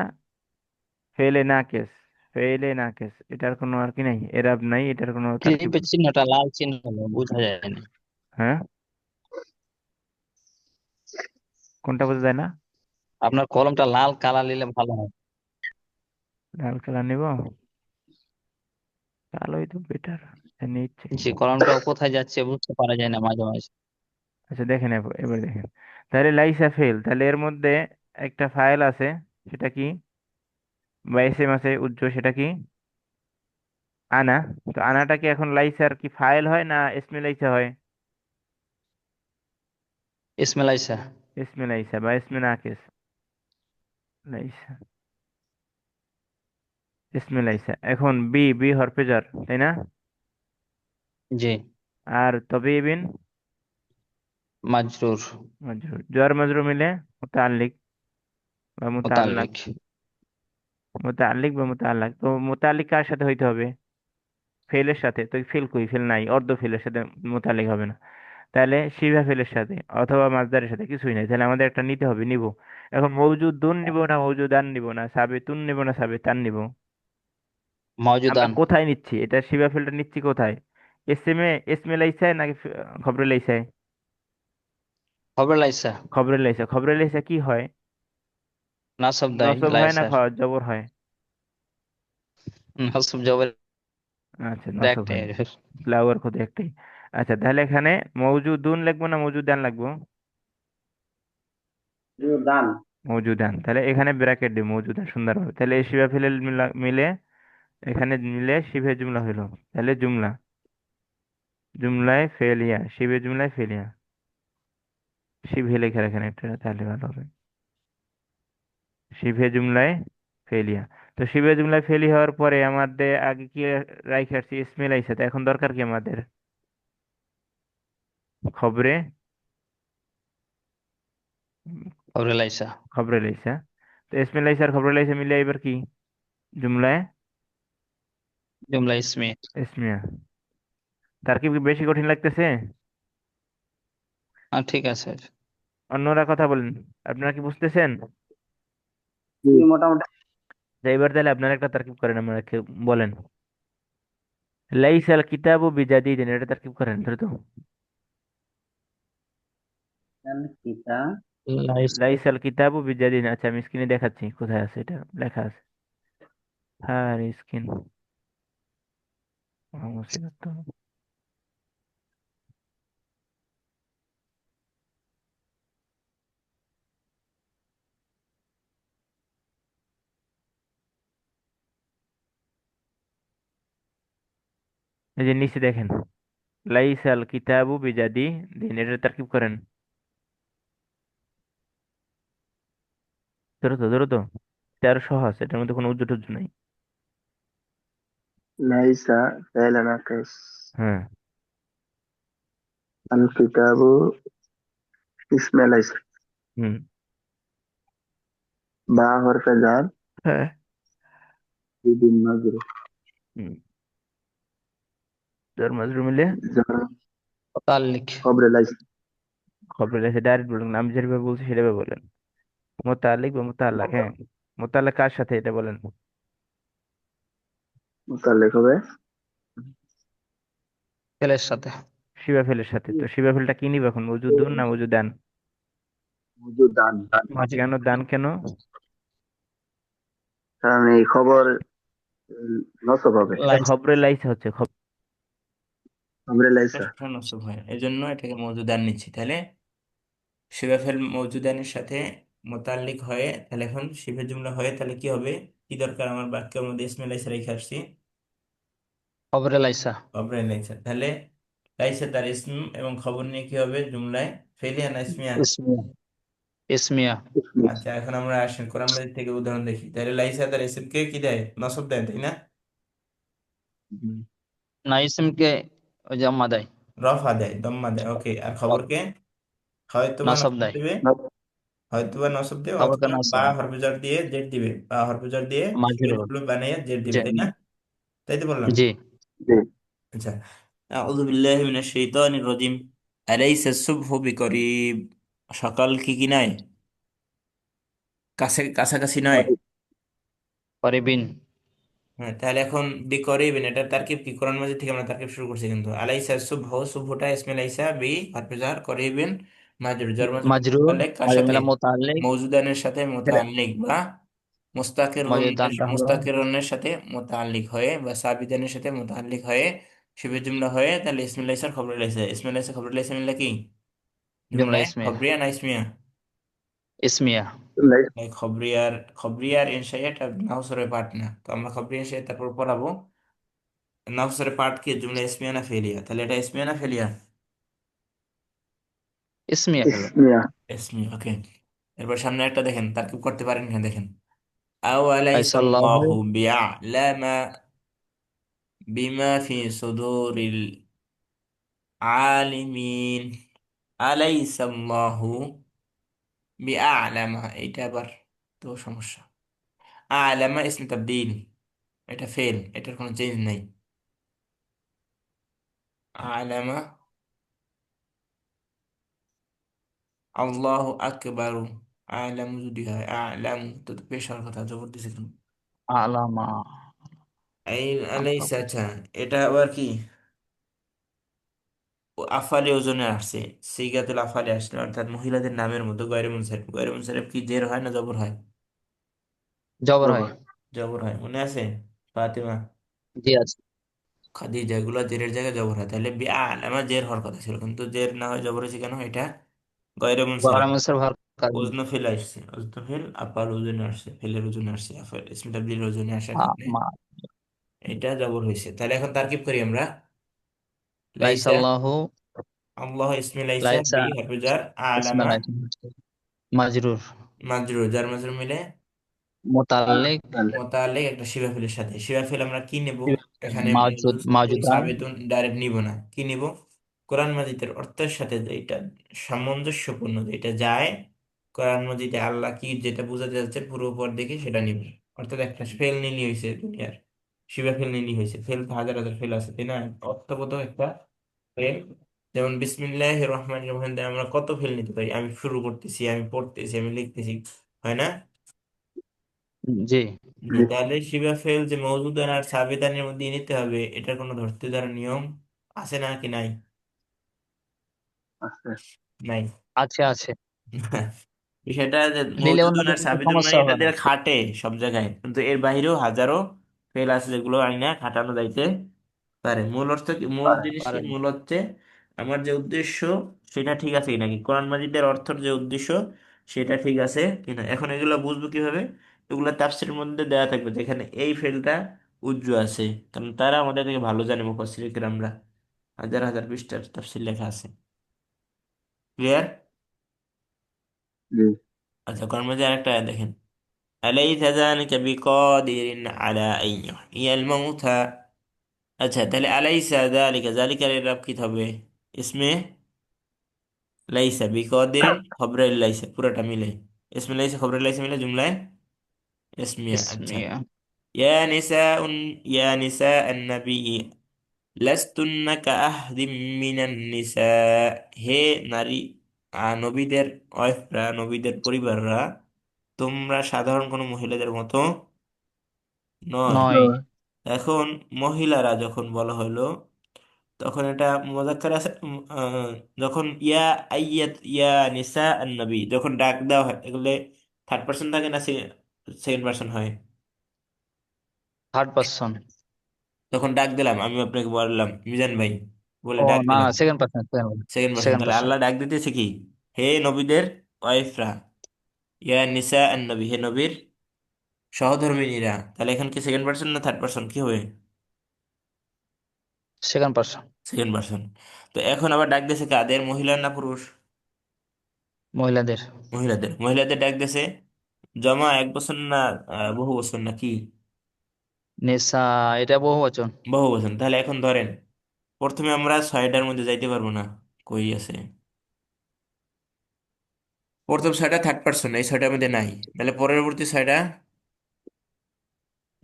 ফেলে না কেস, ফেলে না কেস, এটার কোনো আর কি নাই, এরাব নাই, এটার কোনো তারকিব। টিপের চিহ্নটা লাল চিহ্ন, বোঝা যায় না। হ্যাঁ, কোনটা বোঝা যায় না? আপনার কলমটা লাল কালার নিলে ভালো হয়। লাল কালার নিব? কালোই তো বেটার, নিচ্ছে। যে কলমটা কোথায় যাচ্ছে বুঝতে পারা যায় না মাঝে মাঝে। আচ্ছা দেখেন, এবার দেখেন। তাহলে লাইসা ফেল, তাহলে এর মধ্যে একটা ফাইল আছে, সেটা কি, বা এস এম আছে উজ্জ্ব, সেটা কি, আনা। তো আনাটা কি এখন লাইসার কি ফাইল হয় না এসমে লাইসা হয়? ইসমাইল আইসা। এসমে লাইসা বা এসমে নাকিস লাইসা, এসমে লাইসা। এখন বি, বি হরফে jar, তাই না? জি। আর তবে বিন মাজরুর। মাজরুর, jar মাজরুর মিলে মুতাল্লিক বা মুতাল্লাক। মুতাল্লিক। মুতাল্লিক বা মুতাল্লাক, তো মুতাল্লিক কার সাথে হইতে হবে? ফেলের সাথে। তো ফেল কই, ফেল নাই, অর্ধ ফেলের সাথে মুতাল্লিক হবে না। তাহলে শিভা ফেলের সাথে অথবা মাজদারের সাথে কিছুই নাই, তাহলে আমাদের একটা নিতে হবে, নিব। এখন মৌজুদুন নিব না মৌজুদান নিব, না সাবিতুন নিব না সাবিতান নিব? আমরা মওজুদান। কোথায় নিচ্ছি এটা, শিবা ফেলটা নিচ্ছি কোথায়? এসমে, এসমে লাইসায় নাকি খবরে লাইসায়? খবর লাইসা। খবরে লাইসা। খবরে লাইসা কি হয়? নাসব দাই নসব হয় না লাইসার। জবর হয়? নাসব জবর আচ্ছা নসব একটাই। হয়। ফ্লাওয়ার খোদে একটাই। আচ্ছা তাহলে এখানে মৌজুদুন লিখবো না মৌজুদান লাগবো? ডান। মৌজুদান। তাহলে এখানে ব্র্যাকেট দিব, মৌজুদান, সুন্দর হবে। তাহলে এই শিবা ফেলের মিলে এখানে মিলে শিভে জুমলা হইলো। তাহলে জুমলা, জুমলায় ফেলিয়া, শিবে জুমলায় ফেলিয়া, শিভে লিখে রাখেন একটা, তাহলে ভালো হবে। শিভে জুমলায় ফেলিয়া। তো শিভে জুমলায় ফেলি হওয়ার পরে আমাদের আগে কি রাইখে আসছি, ইসমাইল আইসা। তো এখন দরকার কি আমাদের, খবরে, খবর লাইসা। খবরে লাইসা। তো ইসমাইল আইসা আর খবরে লাইসা মিলে এবার কি, জুমলায় জুমলা ইসমি। ইসমিয়া। তার কি বেশি কঠিন লাগতেছে? ঠিক আছে। অন্যরা কথা বলেন, আপনারা কি বুঝতেছেন? মোটামুটি। তো এবার তাহলে আপনারা একটা তারকিব করেন, আমরা বলেন। লাইসাল কিতাবু বিজাদিদিন, এটা তারকিব করেন দ্রুত। কিতা। লাইসা। লাইসাল কিতাবু বিজাদিন। আচ্ছা আমি স্ক্রিনে দেখাচ্ছি কোথায় আছে, এটা লেখা আছে। হ্যাঁ স্ক্রিন, মুসিবত তো। এই যে নিচে দেখেন, লাইসাল কিতাবু বিজাদি দিন, এটা তারকিব করেন দ্রুত দ্রুত। এটা আরো সহজ, এটার মধ্যে কোনো উজ্জু টুজ্জু নাই। লাইসা ফেলে নাকিস। হ্যাঁ আল কিতাবু ইসমাইল আইসা হুম। বা হরফে জার হ্যাঁ। বিন মাজরুর হুম। জ্বর মাজরুর মিলে জার মুতাল্লিক। খবরে লাইসা খবর এসে ডাইরেক্ট বলেন, আমি যেভাবে বলছি সেভাবে বলেন। মোতালিক বা মোতাল্লাক, হ্যাঁ। মোতাল্লাক কার সাথে এটা বলেন? মুতাল্লিক হবে ফেলের সাথে। শিবাফেলের সাথে। তো শিবাফেলটা কি নিবে এখন, মজুদুন না মজুদান? মজুদান, কেন দান কেন? কারণ এই খবর নসব হবে এটা লাইস। খবরে লাইসা হচ্ছে খবরে লাইসা। নসব হয়, এই জন্য এটাকে মওজুদান নিচ্ছি। তাহলে শিবাফেল মওজুদানের সাথে মোতাল্লিক হয়ে, তাহলে এখন শিফের জুমলা হয়ে, তাহলে কি হবে? কি দরকার আমার বাক্যের মধ্যে ইসমে লাইসা রেখে আসছি? খবরে লাইসা। খবরে লাইসা। তাহলে লাইসা তার ইসম এবং খবর নিয়ে কি হবে জুমলায়? ফেলিয়া না ইসমিয়া? ইসমিয়া। ইসমিয়া। আচ্ছা, এখন আমরা আসেন কোরআন মাজিদ থেকে উদাহরণ দেখি। তাহলে লাইসা তার ইসমকে কি দেয়? নসব দেয়, তাই না? না, ইসিমকে ওই জাম্মা দেয়। রফা দেয়, দম্মা দেয়, ওকে। আর খবরকে হয়তো বা নাসব নসব দেয়। দেবে, হয়তো বা নসব দেবে, খবরকে অথবা বা নাসব। হরফ দিয়ে জেড দিবে, বা হরফ দিয়ে শিবের মাজরুর। জুমলা বানিয়ে জেড দিবে, জি। তাই না? তাই তো বললাম। জি। আচ্ছা, আউযু বিল্লাহি মিনাশ শাইতানির রাজিম। আলাইসা সুবহু বিকরিব। সকাল কি নয়? কাছাকাছি নয়? করিবিন। হ্যাঁ, তাহলে এখন বিকরিবিন, এটা তারকিব কি? কোরআন মাজিদ থেকে আমরা তারকিব শুরু করছি কিন্তু। আলাইসা সুবহু, সুবহুটা ইসমে লাইসা বি হরফে জার, করিবিন মাজরুর, জার মাজরুর মাজরুর। মুতাল্লিক কার সাথে? আলিমিলা মুতাল্লিক। মওজুদানের সাথে মুতাল্লিক, বা মওজুদানটা হলো মুস্তাকিরনের সাথে মুতাল্লিক হয়ে, বা সাবিদানের সাথে মুতাল্লিক হয়ে, শিবের জুমলা হয়ে, তাহলে ইসমে লাইসার খবর লাইসা। ইসমে লাইসা খবর লাইসা মিললে কি জুমলা জুমলায়? ইসমিয়া। খবরিয়া না ইসমিয়া? ইসমিয়া। এই খবরিয়ার ইনশাইয়া এটা নাহসরের পার্ট না, তো আমরা খবরিয়া ইনশাইয়া তারপর পড়াবো। নাহসরের পার্ট কি জুমলা ইসমিয়া না ফেলিয়া? তাহলে এটা ইসমিয়া না ফেলিয়া? ইসমিয়া হলো। ইসমিয়া ইসমিয়া, ওকে। এরপর সামনে একটা দেখেন, তারকিব করতে পারেন কিনা দেখেন। আওয়ালাইসা লাইসাল্লাহু আল্লাহু বিআলামা বিমা ফি সুদুরিল আলিমিন। আলাইসা আল্লাহু বিআলামা, এটা আবার তো সমস্যা। আলামা ইসম তাবদীল, এটা ফেল, এটার কোনো চেঞ্জ নাই। আলামা, আল্লাহু আকবার। আলামু যদি হয় আলামু, তো তো পেশ হওয়ার কথা, জবর দিছে কেন? আলামা। এই আলাইসা, আচ্ছা। এটা আবার কি? আফালে ওজনে আসছে, সিগাতুল আফালে আসছে, অর্থাৎ মহিলাদের নামের মধ্যে গয়রে মুনসারিফ। গয়রে মুনসারিফ কি জের হয় না জবর হয়? জবর হয়। খবর জবর হয়, মনে আছে? ফাতিমা, জি আছে। খাদিজা, এগুলো জেরের জায়গায় জবর হয়। তাহলে বি আলামা জের হওয়ার কথা ছিল, কিন্তু জের না হয় জবর হয়েছে কেন? এটা গয়রে মুনসারিফ। গরমের ভর কারণ। ওজনে ফেলে আসছে, ওজনে ফেল আপার ওজনে আসছে, ফেলের ওজনে আসছে, আফাল ইসমি তাবদীল ওজনে আসার কারণে মা। এটা জবর হয়েছে। তাহলে এখন তারকিব করি আমরা। লাইসা, লাইসাল্লাহু। আল্লাহ ইসমি লাইসা লাইসা। বি হরফে জার, ইসমা আলামা লাইসা। মাজরুর। মাজরুর, জার মাজরুর মিলে মুতাল্লিক। মোতালেক একটা শিবাফিলের সাথে। শিবাফিল আমরা কি নেব? এখানে মাউজুদ মওজুদুন মাউজুদান। সাবিতুন ডাইরেক্ট নিব না, কি নিব? কোরআন মাজিদের অর্থের সাথে যেটা সামঞ্জস্যপূর্ণ, যেটা যায়, কোরআন মাজিদে আল্লাহ কি যেটা বোঝাতে যাচ্ছে পুরো উপর দেখে সেটা নিব। অর্থাৎ একটা ফেল নিলি হয়েছে দুনিয়ার, শিবাফিল নিলি হয়েছে। ফেল তো হাজার হাজার ফেল আছে, তাই না? অর্থবোধ একটা ফেল। যেমন বিসমিল্লাহ রহমান রহিম দিয়ে আমরা কত ফেল নিতে পারি? আমি শুরু করতেছি, আমি পড়তেছি, আমি লিখতেছি, হয় না? জি। জি, তাহলে শিবা ফেল যে মওজুদান আর সাবিদানের মধ্যে নিতে হবে, এটার কোনো ধরতে দ্বারা নিয়ম আছে না কি নাই? আছে নাই। আছে আছে। বিষয়টা যে নিলে মওজুদুন অন্যদের আর কোনো সাবিদুন মানে সমস্যা এটা হবে না। দিয়ে খাটে সব জায়গায়, কিন্তু এর বাইরেও হাজারো ফেল আছে যেগুলো আইনা খাটানো যাইতে পারে। মূল অর্থ কি? মূল জিনিস কি? পারেন। মূল হচ্ছে আমার যে উদ্দেশ্য সেটা ঠিক আছে কিনা, কি কোরআন মাজিদের অর্থের যে উদ্দেশ্য সেটা ঠিক আছে কিনা। এখন এগুলো বুঝবো কিভাবে? এগুলো তাফসীরের মধ্যে দেওয়া থাকবে যেখানে এই ফেলটা উজ্জ্ব আছে, কারণ তারা আমাদের থেকে ভালো জানে, মুফাসসির কিরামরা হাজার হাজার পৃষ্ঠার তাফসীর লেখা আছে। ক্লিয়ার? জি আচ্ছা, কোরআন মাজিদের আরেকটা আয়াত দেখেন। আলাইসা যালিকা বিকাদিরিন আলা আন ইউহইয়াল মাউতা। আচ্ছা, তাহলে আলাইসা যালিকা, যালিকার এর কি হবে? ইসমে লাইসা বিকদিরিন খবরে লাইসা পুরোটা মিলে, ইসমে লাইসা খবরে লাইসা মিলে জুমলায় ইসমিয়া। আচ্ছা, ইসমিয়া। ইয়া নিসা ইয়া নিসা আন-নবী লাস্তুন্না কাআহদিম মিনান নিসা, হে নারী নবীদের ওয়াইফরা, নবীদের পরিবাররা, তোমরা সাধারণ কোনো মহিলাদের মতো নয়। নয়। এখন মহিলারা যখন বলা হলো তখন এটা মুযাক্কার আছে, যখন ইয়া আইয়াত ইয়া নিসা আন-নবী যখন ডাক দেওয়া হয় এগুলো থার্ড পার্সন থাকে না সেকেন্ড পার্সন হয়? Third person. তখন ডাক দিলাম, আমি আপনাকে বললাম মিজান ভাই বলে ও ডাক না, দিলাম, second person, second person. Second তাহলে পারসন। আল্লাহ ডাক দিতেছে কি? হে নবীদের ওয়াইফরা, ইয়া নিসা আন-নবী, হে নবীর সহধর্মিনীরা। তাহলে এখানে কি সেকেন্ড পার্সন না থার্ড পার্সন কি হবে? Second person. Second person. তো এখন আবার ডাক দিয়েছে কাদের, মহিলা না পুরুষ? মহিলাদের। মহিলাদের। মহিলাদের ডাক দিয়েছে জমা এক বছর না বহু বছর না কি? নেশা, এটা বহু বচন। বহু বছর। তাহলে এখন ধরেন প্রথমে আমরা ছয়টার মধ্যে যাইতে পারবো না, কই আছে প্রথম ছয়টা থার্ড পার্সন, এই ছয়টার মধ্যে নাই। তাহলে পরবর্তী ছয়টা,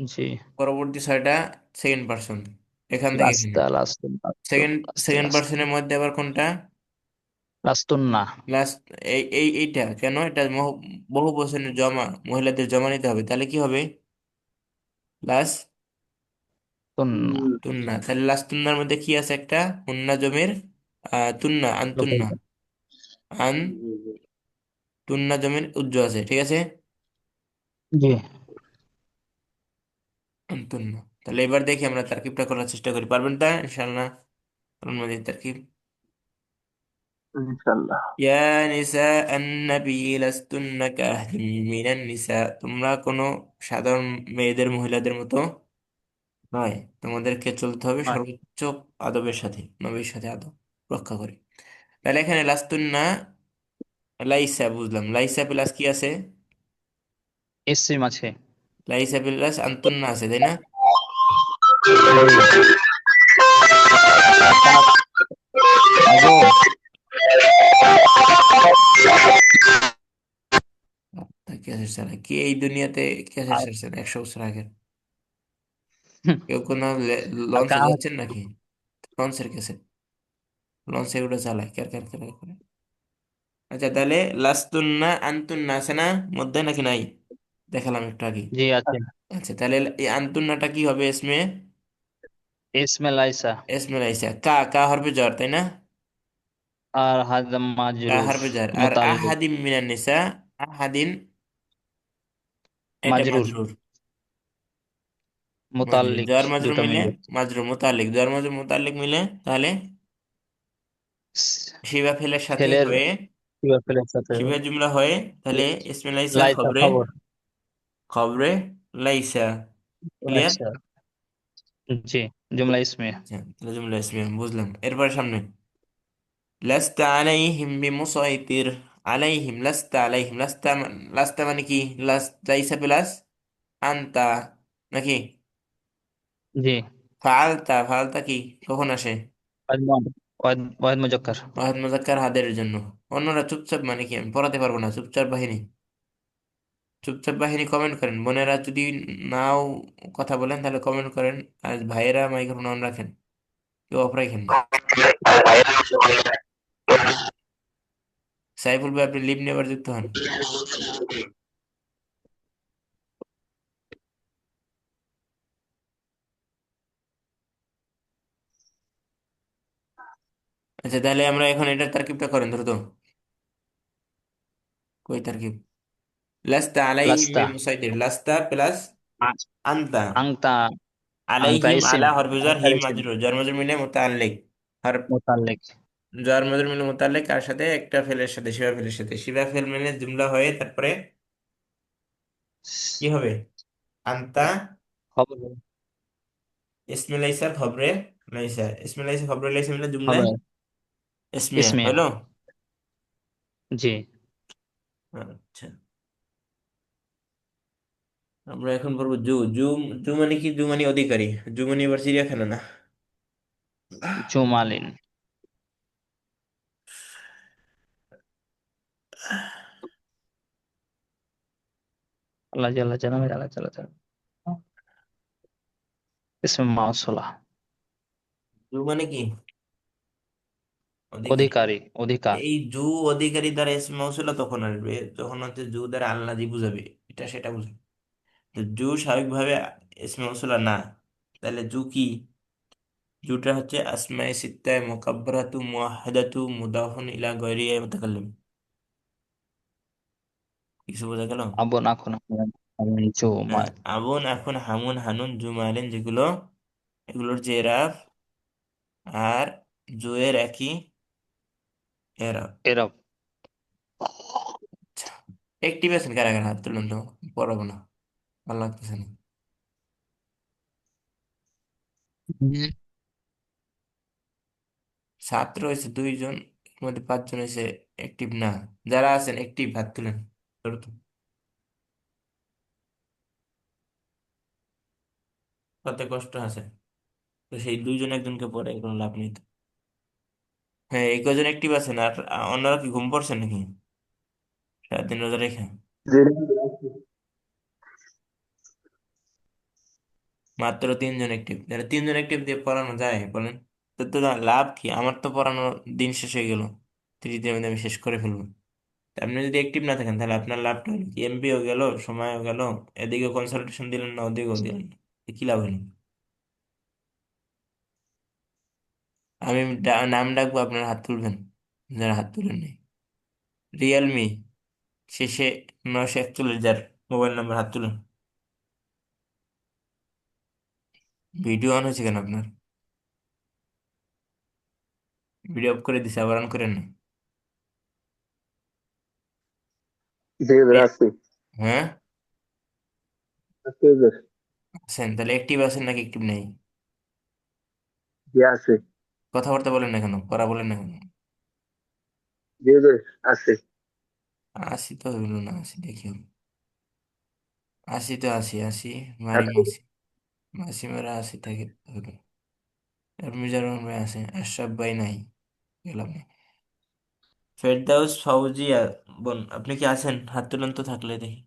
জি। পরবর্তী ছয়টা সেকেন্ড পার্সন, এখান থেকে এখানে। লাস্তা, লাস্তুন, লাস্তুন, সেকেন্ড লাস্তি, সেকেন্ড লাস্তুন, পার্সনের মধ্যে আবার কোনটা? লাস্তুন না। লাস্ট। এইটা কেন? এটা বহু বচনের জমা, মহিলাদের জমা নিতে হবে। তাহলে কি হবে? লাস্ট তুন না। তুন্না। তাহলে লাস্ট তুন্নার মধ্যে কি আছে? একটা হুন্না জমির তুন্না, আনতুন্না, আন জি জি। তুন্না জমির উজ্জ আছে, ঠিক আছে, জি। আনতুন্না। তাহলে এবার দেখি আমরা তারকিবটা করার চেষ্টা করি, পারবেন তা ইনশাআল্লাহ? আমাদের তারকিব, ইনশাল্লাহ। ইয়া নিসা আন-নবী লাস্তুন্না কাআহদিম মিনান নিসা, তোমরা কোনো সাধারণ মেয়েদের, মহিলাদের মতো নয়, তোমাদেরকে চলতে হবে নয়। সর্বোচ্চ আদবের সাথে, নবীর সাথে আদব রক্ষা করে। তাহলে এখানে লাস্তুন্না লাইসা বুঝলাম, লাইসা প্লাস কি আছে? ইসিম আছে। লাইসা প্লাস আন্তুন্না আছে, তাই না? জি। তা- আগো। তা ক্যাসেট ছাড়া কি এই দুনিয়াতে ক্যাসেট আর ছাড়ছেন 100 বছর আগের? কেউ কোনো আর লঞ্চে কাহা। যাচ্ছেন নাকি? লঞ্চের ক্যাসেট, লঞ্চে এগুলো চালায় ক্যার ক্যার ক্যার করে। আচ্ছা, তাহলে লাস্তুন্না আন্তুন্না আছে না মধ্যে, নাকি নাই? দেখালাম একটু আগে। জি আছে। আচ্ছা, তাহলে এই আন্তুন্নাটা কি হবে? এসমে, ইসমে লাইসা। এসমে লাইসা, কা কা হরফে জ্বর, তাই না? আর হাদ কা মাজরুর। হরফে জ্বর। আর মুতাল্লিক। আহাদিম মিনান নিসা, আহাদিন এটা মাজরুর। মাজরুর। মাজরুর মুতাল্লিক। জ্বর মাজরুর দুটো মিলে, মিলে। মাজরুর মুতাল্লিক, জ্বর মাজরুর মুতাল্লিক মিলে তাহলে স- শিবা ফেলের সাথে ফেলের হয়ে, কিবা ফেলের সাথে শিবা জুমলা হয়ে তাহলে ইসমে লাইসা লাইসা খবরে, খবর। খবরে লাইসা। ক্লিয়ার? লাইসা। জি। জুমলা ইসমিয়া। আচ্ছা, তাহলে জুমলা ইসমিয়া বুঝলাম। এরপরে সামনে লাস্তা আলাইহিম বিমুসাইতির, আলাইহিম লাস্তা, আলাইহিম লাস্তা, লাস্তা মানে কি? লাইসা প্লাস আনতা নাকি? জি। ফালতা, ফালতা কি কখন আসে? ওয়াহিদ ওয়াহিদ মুজাক্কার। ওয়াহিদ মুজাক্কার হাদের জন্য। অন্যরা চুপচাপ মানে কি? আমি পড়াতে পারবো না, চুপচাপ বাহিনী। চুপচাপ বাহিনী কমেন্ট করেন, বোনেরা যদি নাও কথা বলেন তাহলে কমেন্ট করেন। আর ভাইয়েরা মাইক্রোফোন অন রাখেন, কেউ অফ রাখেন না। সাইফুল ভাই আপনি লিভ নেবার যুক্ত হন। আচ্ছা, তাহলে আমরা এখন এটার তারকিবটা করেন দ্রুত। কই তারকিব? লাস্তা আলাইহিম লাস্তা। বিমুসাইতির, লাস্তা প্লাস আ- আনতা, আংতা। আংতা আলাইহিম ইসিম। আলা হরফে জার, আংতার হিম ইসিম। মাজরুর, জার মাজরুর মিলে মুতাআল্লিক, হরফ মুতাল্লিক। জার মাজরুর মিলে মুতাআল্লিক কার সাথে? একটা ফেলের সাথে, শিবা ফেলের সাথে। শিবা ফেল মিলে জুমলা হয়ে তারপরে কি হবে? আনতা খবর ইসমে লাইসা খবরে লাইসা, ইসমে লাইসা খবরে লাইসা মিলে জুমলা হবে। ইসমিয়া ইসমিয়া। হলো। জি। আচ্ছা, আমরা এখন পড়বো জু। জু, জু মানে কি? জু মানে অধিকারী, জু মানে এবার চিড়িয়াখানা না। জুমালিন। আল্লাহ জাল্লা জালামে আল্লাহ জাল্লা জালাম ইসমে মাউসুলা জু মানে কি? অধিকারী। অধিকারী, অধিকার। এই জু অধিকারী দ্বারা ইসমে মৌসুলা তখন আসবে যখন হচ্ছে জু দ্বারা আল্লাহ বুঝাবে, এটা সেটা বুঝাবে। তো জু স্বাভাবিকভাবে ইসমে মৌসুলা না, তাহলে জু কি? জুটা হচ্ছে আসমায়ে সিত্তায়ে মুকাব্বারাতু মুওয়াহহাদাতু মুদাফুন ইলা গায়রি মুতাকাল্লিম। কিছু বোঝা গেল? আবু নাখুন জো হ্যাঁ, আবুন এখন হামুন হানুন জুমাইলিন যেগুলো, এগুলোর যে এরাব আর জুয়ের একই এরাব। এরব। আচ্ছা, একটিভ আছেন কারা কারা? হাত তুলুন তো, পড়াবো না, ভালো লাগতেছে না। ছাত্র হয়েছে 2 জন, এর মধ্যে 5 জন হয়েছে অ্যাক্টিভ না। যারা আছেন অ্যাক্টিভ হাত তুলেন, ধরো তো। কত কষ্ট আছে, তো সেই 2 জন একজনকে পড়ে কোনো লাভ নেই তো। হ্যাঁ, এই কজন অ্যাক্টিভ আছেন, আর অন্যরা কি ঘুম পড়ছেন নাকি সারাদিন রোজা রেখে? জি মাত্র 3 জন অ্যাক্টিভ, তাহলে 3 জন অ্যাক্টিভ দিয়ে পড়ানো যায় বলেন? তো লাভ কি? আমার তো পড়ানো দিন শেষ হয়ে গেল, 30 দিনের মধ্যে আমি শেষ করে ফেলবো। তা আপনি যদি অ্যাক্টিভ না থাকেন তাহলে আপনার লাভটা হলো কি? এমপিও গেল, সময়ও গেল, এদিকে কনসালটেশন দিলেন না, ওদিকেও দিলেন না, এ কি লাভ হলো? আমি নাম ডাকবো, আপনার হাত তুলবেন, যারা হাত তুলেন নেই। রিয়েলমি শেষে 941, যার মোবাইল নাম্বার, হাত তুলুন। ভিডিও অন হয়েছে কেন আপনার? ভিডিও অফ করে দিছে, আবার অন করেন না। জি এ- আছি হ্যাঁ, আছি হুজুর। আছেন, তাহলে অ্যাক্টিভ আছেন নাকি অ্যাক্টিভ নেই? জি আছি। কথাবার্তা বলেন না কেন, পড়া বলেন না কেন? জি হুজুর আছি। আসি তো হইল না, আসি দেখি। আসি তো আসি, আসি মারি আছি। মাসি, মাসি মারা আসি থাকে হইল। আর মিজানুর রহমান ভাই আছে, আশরাফ ভাই নাই, গেলাম না। ফেরদাউস ফাউজিয়া বোন, আপনি কি আছেন? হাত তুলেন তো থাকলে দেখি,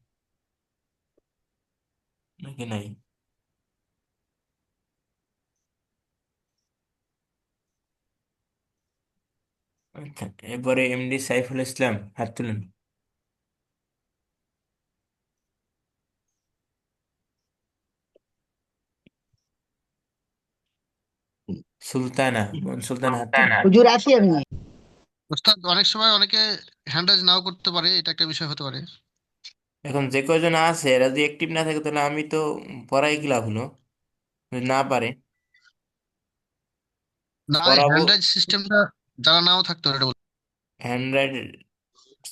নাকি নাই? আচ্ছা, এরপরে এমডি সাইফুল ইসলাম, হাত তুলেন। সুলতানা বোন, সুলতানা হাত তুলেন। হুজুর আছি আমি। ওস্তাদ, অনেক সময় অনেকে হ্যান্ড রাইজ নাও করতে পারে, এটা একটা বিষয় হতে পারে। এখন যে কয়জন আছে এরা যদি অ্যাক্টিভ না থাকে তাহলে আমি তো পড়াই কি লাভ হলো যদি না পারে? না, পড়াবো, হ্যান্ড রাইজ সিস্টেমটা জানা নাও থাকতে পারে, এটা বলতে। হ্যান্ড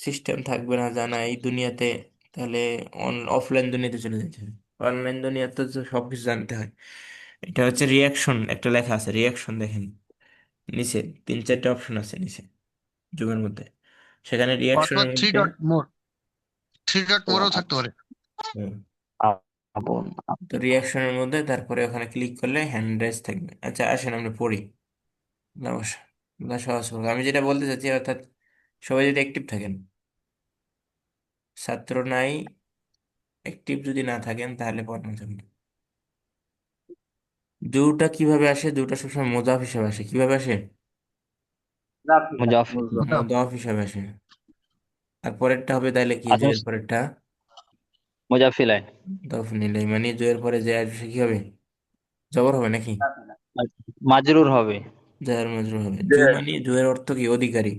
সিস্টেম থাকবে না জানা এই দুনিয়াতে, তাহলে অফলাইন দুনিয়াতে চলে যেতে হবে। অনলাইন দুনিয়াতে তো সবকিছু জানতে হয়। এটা হচ্ছে রিয়াকশন, একটা লেখা আছে রিয়াকশন, দেখেন নিচে 3-4টে অপশন আছে নিচে জুমের মধ্যে, সেখানে অথবা রিয়াকশনের থ্রি মধ্যে। ডট মোর, থ্রি ডট ও মোরও থাকতে আচ্ছা। পারে। হুম, আবুন। তো রিয়াকশনের মধ্যে তারপরে ওখানে ক্লিক করলে হ্যান্ড রাইজ থাকবে। আচ্ছা আসেন আমরা পড়ি। নমস্কার, সহজ করবো। আমি যেটা বলতে চাচ্ছি, অর্থাৎ সবাই যদি অ্যাক্টিভ থাকেন, ছাত্র নাই, অ্যাক্টিভ যদি না থাকেন তাহলে পড়ানো যাবে না। দুটা কিভাবে আসে? দুটা সবসময় মোজাফ হিসাবে আসে। কিভাবে আসে? জাফিলা। মুজাফির। মুদ্রাফ। মোজাফ হিসাবে আসে। আর পরেরটা হবে তাহলে কি, আচ্ছা, জয়ের পরেরটা মুজাফিলাই। দফ নিলে, মানে জয়ের পরে যে আসবে কি হবে? জবর হবে নাকি? জাফিলা। মাজরুর হবে। জয়ের মজরুর হবে। জি জু মানে, জুয়ের অর্থ কি? অধিকারী,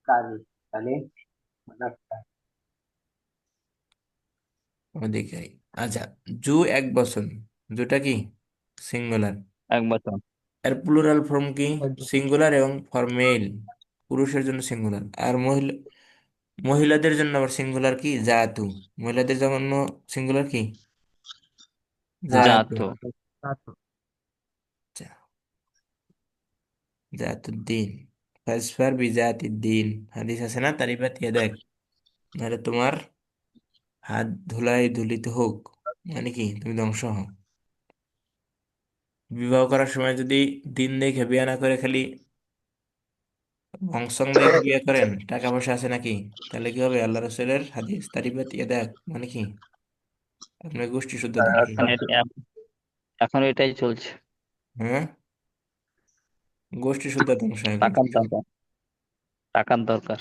কারি। তাহলে মাদারটা। অধিকারী। আচ্ছা, জু 1 বছর, জুটা কি? সিঙ্গুলার। এক বছর। এর প্লুরাল ফর্ম কি? সিঙ্গুলার, এবং ফর মেল, পুরুষের জন্য সিঙ্গুলার। আর মহিলাদের জন্য আবার সিঙ্গুলার কি? জাতু। মহিলাদের জন্য সিঙ্গুলার কি? জাতু। জাতো। আচ্ছা, জাতুদ্দিন, ফাসফার বিজাতিদ্দিন, হাদিস আছে না, তারিফাত দেখ, নাহলে তোমার হাত ধুলাই ধুলিত হোক, মানে কি তুমি ধ্বংস হও। বিবাহ করার সময় যদি দিন দেখে বিয়ে না করে খালি বংশং দেখে বিয়ে করেন, টাকা পয়সা আছে নাকি, তাহলে কি হবে? আল্লাহ রসুলের হাদিস তারিবাত ইয়াদাক মানে কি? আপনার গোষ্ঠী শুদ্ধ ধ্বংস এখন হবে। এখন এটাই চলছে। হ্যাঁ, গোষ্ঠী শুদ্ধ ধ্বংস হয়, টাকার গোষ্ঠী শুদ্ধ। দরকার, টাকার দরকার।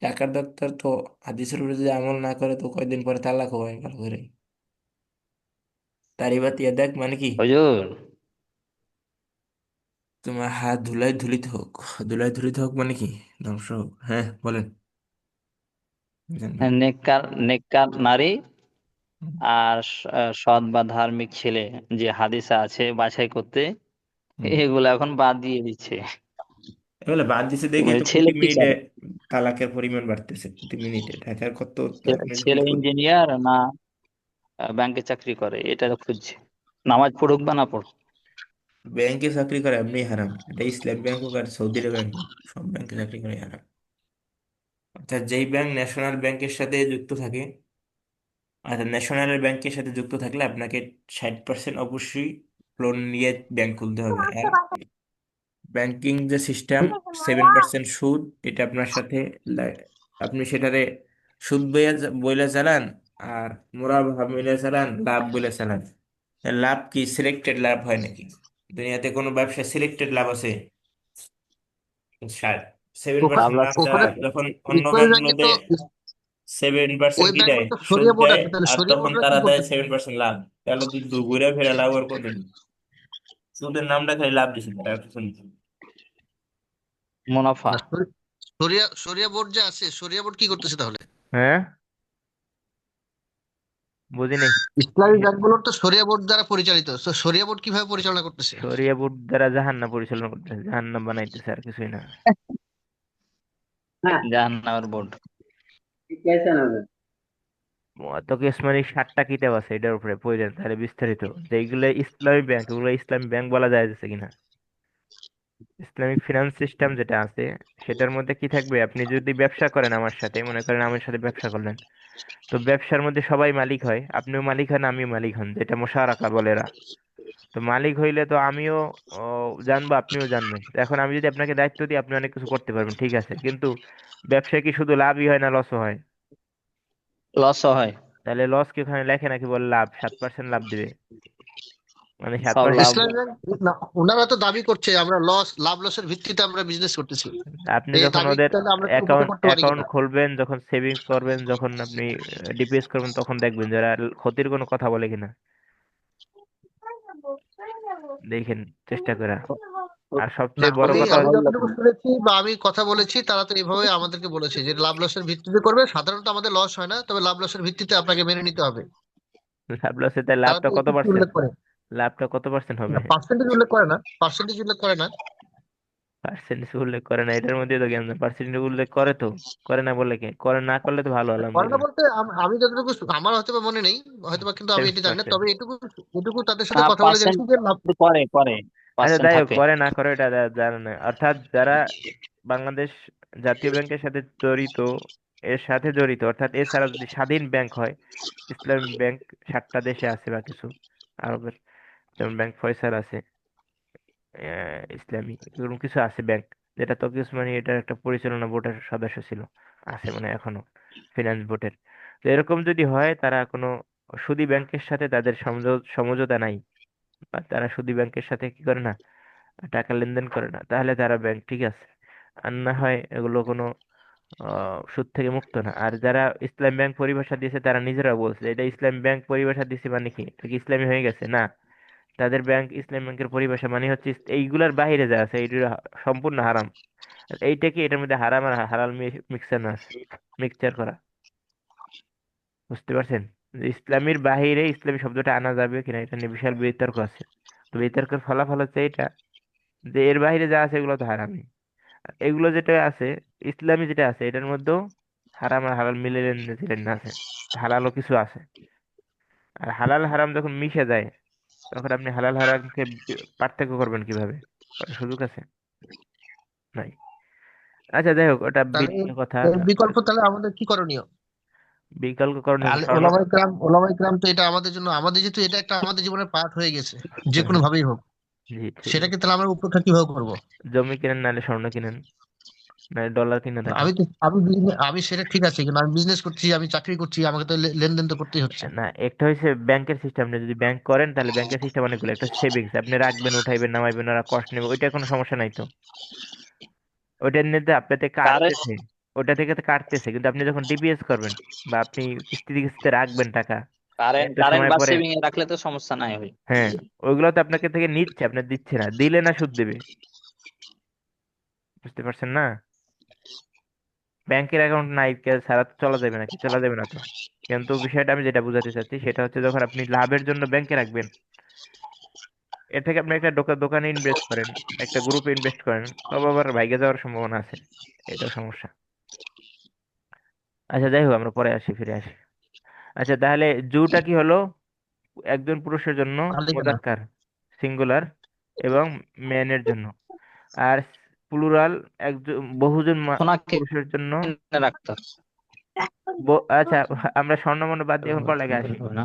টাকার দরকার তো, হাদিসের উপরে যদি আমল না করে তো কয়দিন পরে তালাক হয় ভালো করে। তারিবাত ইয়াদাক মানে কি? হুজুর, তোমার হাত ধুলাই ধুলিত হোক। ধুলাই ধুলিত হোক মানে কি? ধ্বংস হোক। হ্যাঁ বলেন মিজান ভাই। নেককার নেককার নারী হুম। আর সৎ বা ধার্মিক ছেলে, যে হাদিসে আছে বাছাই করতে, হুম। এগুলো এখন বাদ দিয়ে দিচ্ছে। এগুলো বাদ দিছে দেখে মানে তো ছেলে প্রতি কি মিনিটে চায়? তালাকের পরিমাণ বাড়তেছে, প্রতি মিনিটে। ঢাকার কত, আপনি যখন ছেলে ইঞ্জিনিয়ার না ব্যাংকে চাকরি করে, এটা খুঁজছে। নামাজ পড়ুক বা না পড়ুক। ব্যাংকে চাকরি করে এমনি হারাম, এটা ইসলাম ব্যাংক হোক আর সৌদির ব্যাংক হোক, সব ব্যাংকে চাকরি করে হারাম। অর্থাৎ যেই ব্যাংক ন্যাশনাল ব্যাংকের সাথে যুক্ত থাকে, অর্থাৎ ন্যাশনাল ব্যাংকের সাথে যুক্ত থাকলে আপনাকে 60% অবশ্যই লোন নিয়ে ব্যাংক খুলতে হবে। আর ব্যাংকিং যে সিস্টেম, 7% সুদ, এটা আপনার সাথে লা- আপনি সেটারে সুদ বইলে চালান, আর মুনাফা বইলে চালান, লাভ বইলে চালান। লাভ কি সিলেক্টেড লাভ হয় নাকি? দুনিয়াতে কোনো ব্যবসায় সিলেক্টেড লাভ আছে? সেভেন ওখানে পার্সেন্ট আপনার লাভটা ওখানে যখন অন্য ইসলামী ব্যাংকে ব্যাংকগুলোতে তো 7% ওই কি দেয়, ব্যাংকে তো সুদ শরিয়া বোর্ড দেয়, আছে, তাহলে আর শরিয়া তখন বোর্ডরা কি তারা দেয় করতেছে? 7% লাভ। তাহলে তো ঘুরে ফেরা লাভ আর কত? সুদের নামটা খালি লাভ দিচ্ছে তারা, আর কিছু না। মুনাফা। না, শরিয়া শরিয়া বোর্ড যে আছে, শরিয়া বোর্ড কি করতেছে তাহলে? হ্যাঁ, বুঝি নাই। ইসলামী ব্যাংকগুলোর তো শরিয়া বোর্ড দ্বারা পরিচালিত, তো শরিয়া বোর্ড কিভাবে পরিচালনা করতেছে? শরিয়া বোর্ড দ্বারা জাহান্নাম পরিচালনা করতেছে, জাহান্নাম বানাইতেছে, আর কিছুই না। हाँ জাহান্নামের বোর্ড। ये कैसे ना होगा? তো কেসমানি 7টা কিতাব আছে এটার উপরে পড়েন তাহলে বিস্তারিত, যে এইগুলো ইসলামী ব্যাংক, এগুলো ইসলামী ব্যাংক বলা যায় যাচ্ছে কিনা। ইসলামিক ফিনান্স সিস্টেম যেটা আছে সেটার মধ্যে কি থাকবে, আপনি যদি ব্যবসা করেন আমার সাথে, মনে করেন আমার সাথে ব্যবসা করলেন, তো ব্যবসার মধ্যে সবাই মালিক হয়, আপনিও মালিক হন আমিও মালিক হন, যেটা মুশারাকা বলে এরা। তো মালিক হইলে তো আমিও ও, জানবো আপনিও জানবেন। তো এখন আমি যদি আপনাকে দায়িত্ব দিই আপনি অনেক কিছু করতে পারবেন, ঠিক আছে, কিন্তু ব্যবসায় কি শুধু লাভই হয় না লসও হয়? লস হয়। তাহলে লস কি ওখানে লেখে নাকি, বলে লাভ 7% লাভ দিবে, মানে সাত সব লাভ। পার্সেন্ট ইসলামী ব্যাংক না, ওনারা তো দাবি করছে আমরা লাভ লসের ভিত্তিতে আমরা বিজনেস করতেছি। আপনি এই যখন দাবি ওদের তাহলে আমরা কি উপরে অ্যাকাউন্ট করতে পারি অ্যাকাউন্ট কিনা? খুলবেন, যখন সেভিংস করবেন, যখন আপনি ডিপিএস করবেন, তখন দেখবেন যারা ক্ষতির কোনো কথা বলে কিনা, দেখেন চেষ্টা করে। আর না, সবচেয়ে বড় আমি কথা আমি যতটুকু শুনেছি বা আমি কথা বলেছি, তারা তো এইভাবে আমাদেরকে বলেছে যে লাভ লসের ভিত্তিতে করবে। সাধারণত আমাদের লস হয় না, তবে লাভ লসের ভিত্তিতে আপনাকে মেনে নিতে হবে। লাভ লসে তাই তারা লাভটা তো এই কত চুক্তি পার্সেন্ট, উল্লেখ করে। লাভটা কত পার্সেন্ট হবে? পার্সেন্টেজ উল্লেখ করে না, পার্সেন্টেজ উল্লেখ করে না। পার্সেন্টেজ উল্লেখ করে না, এটার মধ্যে তো জ্ঞান, পার্সেন্টেজ উল্লেখ করে তো, করে না বলে কি, করে না করলে তো ভালো, করে না আলহামদুলিল্লাহ। বলতে আমি যতটুকু আমার হয়তো বা মনে নেই, হয়তো বা, কিন্তু আমি সেভেন্টি এটা জানি না। পার্সেন্ট তবে এটুকু এটুকু তাদের সাথে কথা বলে পার্সেন্ট জেনেছি যে লাভ। করে করে আচ্ছা পার্সেন্ট যাই হোক, থাকে। করে না করে এটা জানে না, অর্থাৎ যারা বাংলাদেশ জাতীয় ব্যাংকের সাথে জড়িত, এর সাথে জড়িত, অর্থাৎ এছাড়া যদি স্বাধীন ব্যাংক হয়, ইসলামী ব্যাংক 7টা দেশে আছে বা কিছু আরবের, যেমন ব্যাংক ফয়সাল আছে, ইসলামী এরকম কিছু আছে ব্যাংক, যেটা তকিউস মানে এটার একটা পরিচালনা বোর্ডের সদস্য ছিল, আছে মানে এখনো ফিনান্স বোর্ডের। তো এরকম যদি হয়, তারা কোনো সুদী ব্যাংকের সাথে তাদের সমঝোতা নাই, বা তারা সুদী ব্যাংকের সাথে কি করে না, টাকা লেনদেন করে না, তাহলে তারা ব্যাংক ঠিক আছে। আর না হয় এগুলো কোনো সুদ থেকে মুক্ত না। আর যারা ইসলাম ব্যাংক পরিভাষা দিয়েছে তারা নিজেরা বলছে এটা ইসলাম ব্যাংক পরিভাষা দিয়েছে, মানে কি এটা কি ইসলামী হয়ে গেছে না? তাদের ব্যাংক ইসলাম ব্যাংকের পরিভাষা মানে হচ্ছে এইগুলার বাইরে যা আছে এইগুলো সম্পূর্ণ হারাম। আর এইটা কি এটার মধ্যে হারাম আর হালাল মিক্সার না আছে, মিক্সচার করা, বুঝতে পারছেন? যে ইসলামের বাহিরে ইসলামী শব্দটা আনা যাবে কিনা এটা নিয়ে বিশাল বিতর্ক আছে। তো বিতর্কের ফলাফল হচ্ছে এটা, যে এর বাইরে যা আছে এগুলো তো হারামই। আর এগুলো যেটা আছে, ইসলামী যেটা আছে এটার মধ্যেও হারাম আর হালাল মিলে লেনদেন আছে, হালালও কিছু আছে। আর হালাল হারাম যখন মিশে যায়, তখন আপনি হালাল হারামকে পার্থক্য করবেন কিভাবে? করার সুযোগ আছে? নাই। আচ্ছা যাই হোক, ওটা তাহলে ভিন্ন কথা। এর বিকল্প তাহলে আমাদের কি করণীয়? বিকল্প করণীয় স্বর্ণ। ওলামায়ে কেরাম তো এটা আমাদের জন্য, আমাদের যেহেতু এটা একটা আমাদের জীবনের পার্ট হয়ে গেছে, যে কোনো ভাবেই হোক, জি ঠিক আছে। সেটাকে তাহলে আমরা উপেক্ষা কিভাবে করবো? জমি কিনেন নাহলে স্বর্ণ কিনেন। না ডলার কিনে থাকেন? আমি সেটা ঠিক আছে, কিন্তু আমি বিজনেস করছি, আমি চাকরি করছি, আমাকে তো লেনদেন তো করতেই হচ্ছে। না, একটা হচ্ছে ব্যাংকের সিস্টেম। আপনি যদি ব্যাংক করেন তাহলে ব্যাংকের সিস্টেম অনেকগুলো। একটা সেভিংস, আপনি রাখবেন, উঠাইবেন, নামাইবেন, ওরা কষ্ট নেবে, ওইটা কোনো সমস্যা নাই তো। ওইটার নিতে আপনাতে কারেন্ট কাটতেছে, ওটা থেকে তো কাটতেছে, কিন্তু আপনি যখন ডিপিএস করবেন বা আপনি কিস্তিতে কিস্তিতে রাখবেন টাকা কারেন্ট একটা কারেন্ট সময় বা পরে, সেভিং এ রাখলে তো সমস্যা নাই ভাই। হ্যাঁ, ওইগুলো তো আপনাকে থেকে নিচ্ছে, আপনার দিচ্ছে না, দিলে না সুদ দেবে। বুঝতে পারছেন না? ব্যাংকের অ্যাকাউন্ট নাই ছাড়া তো চলা যাবে নাকি? চলা যাবে না তো। কিন্তু বিষয়টা আমি যেটা বোঝাতে চাচ্ছি সেটা হচ্ছে, যখন আপনি লাভের জন্য ব্যাংকে রাখবেন, এর থেকে আপনি একটা দোকানে ইনভেস্ট করেন, একটা গ্রুপে ইনভেস্ট করেন, সব আবার ভাইগে যাওয়ার সম্ভাবনা আছে। এটাও সমস্যা। আচ্ছা যাই হোক, আমরা পরে আসি, ফিরে আসি। আচ্ছা তাহলে জুটা কি হলো? একজন পুরুষের জন্য মালিকানা। মোজাক্কার, সিঙ্গুলার, এবং মেনের জন্য। আর প্লুরাল, একজন বহুজন সোনাকে পুরুষের জন্য। কিনে রাখতে হবে। আচ্ছা, আমরা স্বর্ণমন্ড বাদ দিয়ে এখন পড়ালেখায় আসি। না,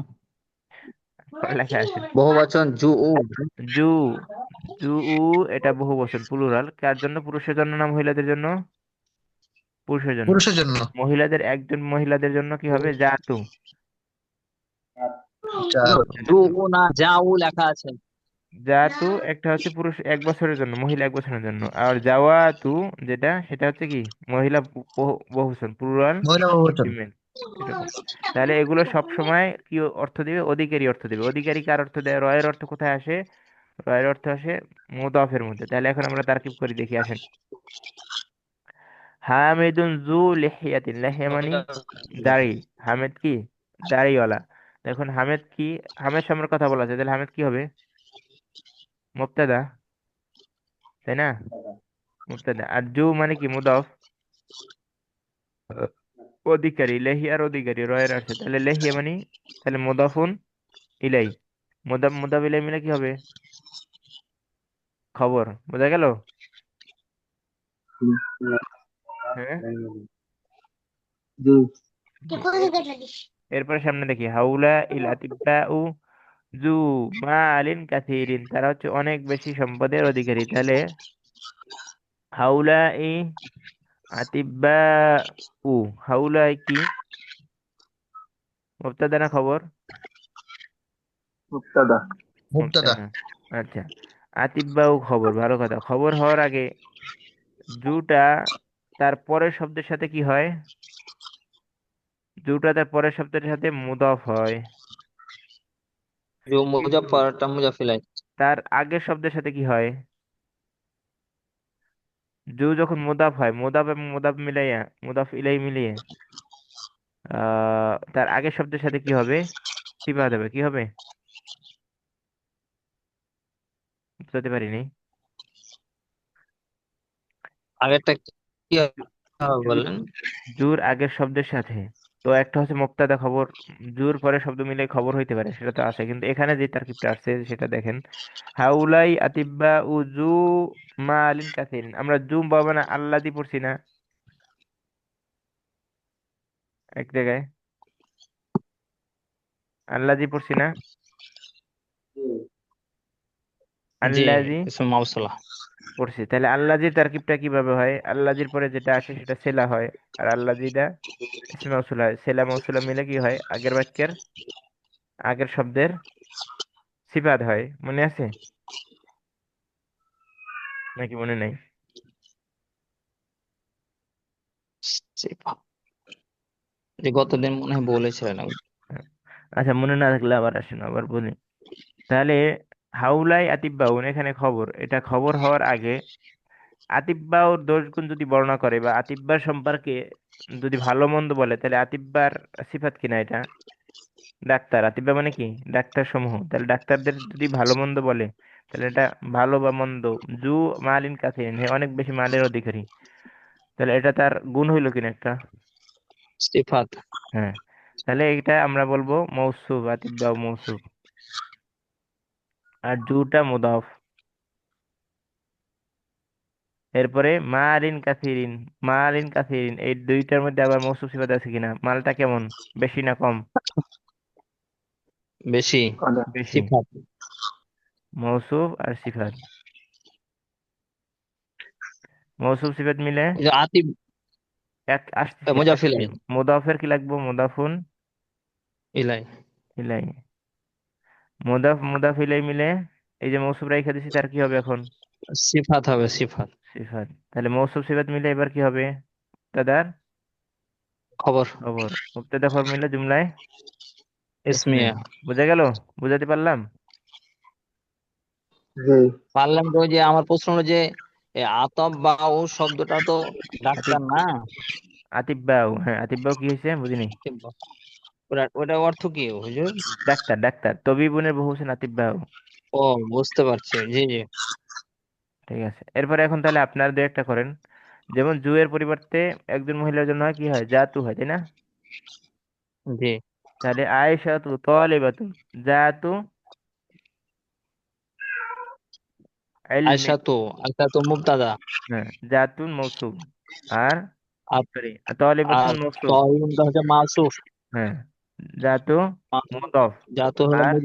পড়ালেখায় আসেন। বহুবচন জু উ। জু, জু উ, এটা বহু বচন, প্লুরাল। কার জন্য? পুরুষের জন্য না মহিলাদের জন্য? পুরুষের জন্য। পুরুষের জন্য। মহিলাদের, একজন মহিলাদের জন্য কি হবে? জাতু। জু উ না যা উ লেখা আছে। জাতু একটা হচ্ছে পুরুষ 1 বছরের জন্য, মহিলা 1 বছরের জন্য। আর জাওয়াতু যেটা, সেটা হচ্ছে কি? মহিলা বহুবচন, প্লুরাল, মহিলা বহুবচন। ফিমেল, এরকম। তাহলে এগুলো সব সময় কি অর্থ দিবে? অধিকারী অর্থ দিবে। অধিকারী কার অর্থ দেয়? রয়ের অর্থ কোথায় আসে? রয়ের অর্থ আসে মুদাফের মধ্যে। তাহলে এখন আমরা তারকিব করি, দেখি আসেন। হামিদুন জু লিহিয়াতিন, লিহিয়া মানে দাড়ি। হামিদ কি? দাড়িওয়ালা। এখন হামিদ কি? হামিদ সম্পর্কে কথা বলা আছে, তাহলে হামিদ কি হবে? মুবতাদা, তাই না? মুবতাদা। আর জু মানে কি? মুদাফ, অধিকারী। লেহিয়ার অধিকারী, রয়ের আসে, তাহলে লেহিয়া মানে, তাহলে মুদাফুন ইলাই। মুদাফ ইলাই মিলে কি হবে? খবর। বোঝা গেল? হ্যাঁ। জি। জি। এরপরে সামনে দেখি, হাউলা ইল আতিব্বাউ জু মালিন কাসিরিন, তারা হচ্ছে অনেক বেশি সম্পদের অধিকারী। তাহলে হাউলা ই আতিব্বাউ, হাউলা কি? মুবতাদা না খবর? মুক্তাদা। মুক্তাদা। মুবতাদা। আচ্ছা, আতিব্বাউ খবর, ভালো কথা। খবর হওয়ার আগে জুটা তার পরের শব্দের সাথে কি হয়? জুটা তার পরের শব্দের সাথে মুদাফ হয়। জু মুজাফফরটা মুজাফিলাই। তার আগের শব্দের সাথে কি হয়? জু যখন মুদাফ হয়, মুদাফ এবং মুদাফ মিলাইয়া, মুদাফ ইলাই মিলিয়ে তার আগের শব্দের সাথে কি হবে? সিফাত হবে। কি হবে? বুঝতে পারিনি। আগেরটা কি হবে জু, বললেন? জুর আগের শব্দের সাথে, তো একটা হচ্ছে মুবতাদা খবর, জুর পরে শব্দ মিলে খবর হইতে পারে, সেটা তো আছে, কিন্তু এখানে যে তারকিবটা আসছে সেটা দেখেন। হাউলাই আতিব্বা উজু মালিন কাসিরিন, আমরা জুম পাবো না আল্লাদি পড়ছি না এক জায়গায়? আল্লাদি পড়ছি না? জি, আল্লাদি ইসম মাউসুলা। পড়ছি। তাহলে আল্লাদির তারকিবটা কিভাবে হয়? আল্লাদির পরে যেটা আসে সেটা সেলা হয়, আর আল্লাদিটা ইসমে মৌসুল হয়। সেলা মৌসুলা মিলে কি হয়? আগের বাক্যের আগের শব্দের সিফাত হয়। মনে আছে নাকি মনে নাই? যে গতদিন মনে হয় বলেছিলেন। আচ্ছা, মনে না থাকলে আবার আসেন, আবার বলি। তাহলে হাউলাই আতিব্বাউন, এখানে খবর, এটা খবর হওয়ার আগে আতিব্বাউর দোষ গুণ যদি বর্ণনা করে বা আতিব্বার সম্পর্কে যদি ভালো মন্দ বলে, তাহলে আতিব্বার সিফাত কিনা এটা? ডাক্তার। আতিব্বা মানে কি? ডাক্তার সমূহ। তাহলে ডাক্তারদের যদি ভালো মন্দ বলে, তাহলে এটা ভালো বা মন্দ। জু মালিন কাসিরিন, হে অনেক বেশি মালের অধিকারী। তাহলে এটা তার গুণ হইলো কিনা একটা? সিফাত। হ্যাঁ। তাহলে এটা আমরা বলবো মৌসুফ, আতিব্বা মৌসুফ। আর জুটা মুদাফ। এরপরে মালিন কাসিরিন, মালিন কাসিরিন, এই দুইটার মধ্যে আবার মৌসুফ সিফাত আছে কিনা? মালটা কেমন? বেশি না কম? বেশি। অনেক। বেশি। সিফাত। মৌসুফ আর সিফাত। মৌসুফ সিফাত মিলে ওই যে আতিফ এক আসতেছি মুজাফ আসতেছি। ইলাই। মুদাফের কি লাগবো? মুদাফুন ইলাই ইলাই। মুদাফ ইলাই মিলে এই যে মৌসুফ রাইখা দিছি, তার কি হবে এখন? সিফাত হবে, সিফাত। সিফাত। তাহলে মৌসুফ সিফাত মিলে এবার কি হবে? মুবতাদার খবর। খবর। মুবতাদা খবর মিলে জুমলায় ইসমিয়া। ইসমিয়া। বুঝা গেল? বুঝাতে পারলাম? জি। পারলাম। তো ওই যে আমার প্রশ্ন হলো যে আতব বা ও শব্দটা তো আতিব ডাক্তার না। আতিব্বাউ, হ্যাঁ আতিব্বাউ কি হয়েছে বুঝিনি। ওটার অর্থ কি হুজুর? ডাক্তার, ডাক্তার তবিবুনের বহুবচন আতিব্বাউ। ও, বুঝতে পারছি, জি জি। ঠিক আছে, এরপরে এখন তাহলে আপনার দু একটা করেন। যেমন জু এর পরিবর্তে একজন মহিলার জন্য হয় কি হয়? জাতু হয়, তাই না? জি। তাহলে আয়েশাতু তালিবাতুন জাতু ইলমিন। আয়সা তো, আয়সা তো মুবতাদা। হ্যাঁ, জাতুন মৌসুম, আর আর সরি তালিবাতুন আর মৌসুম। তয়ুনটা হচ্ছে মাসুফ। হ্যাঁ, জাতু মুদাফ, যা তো হলো আর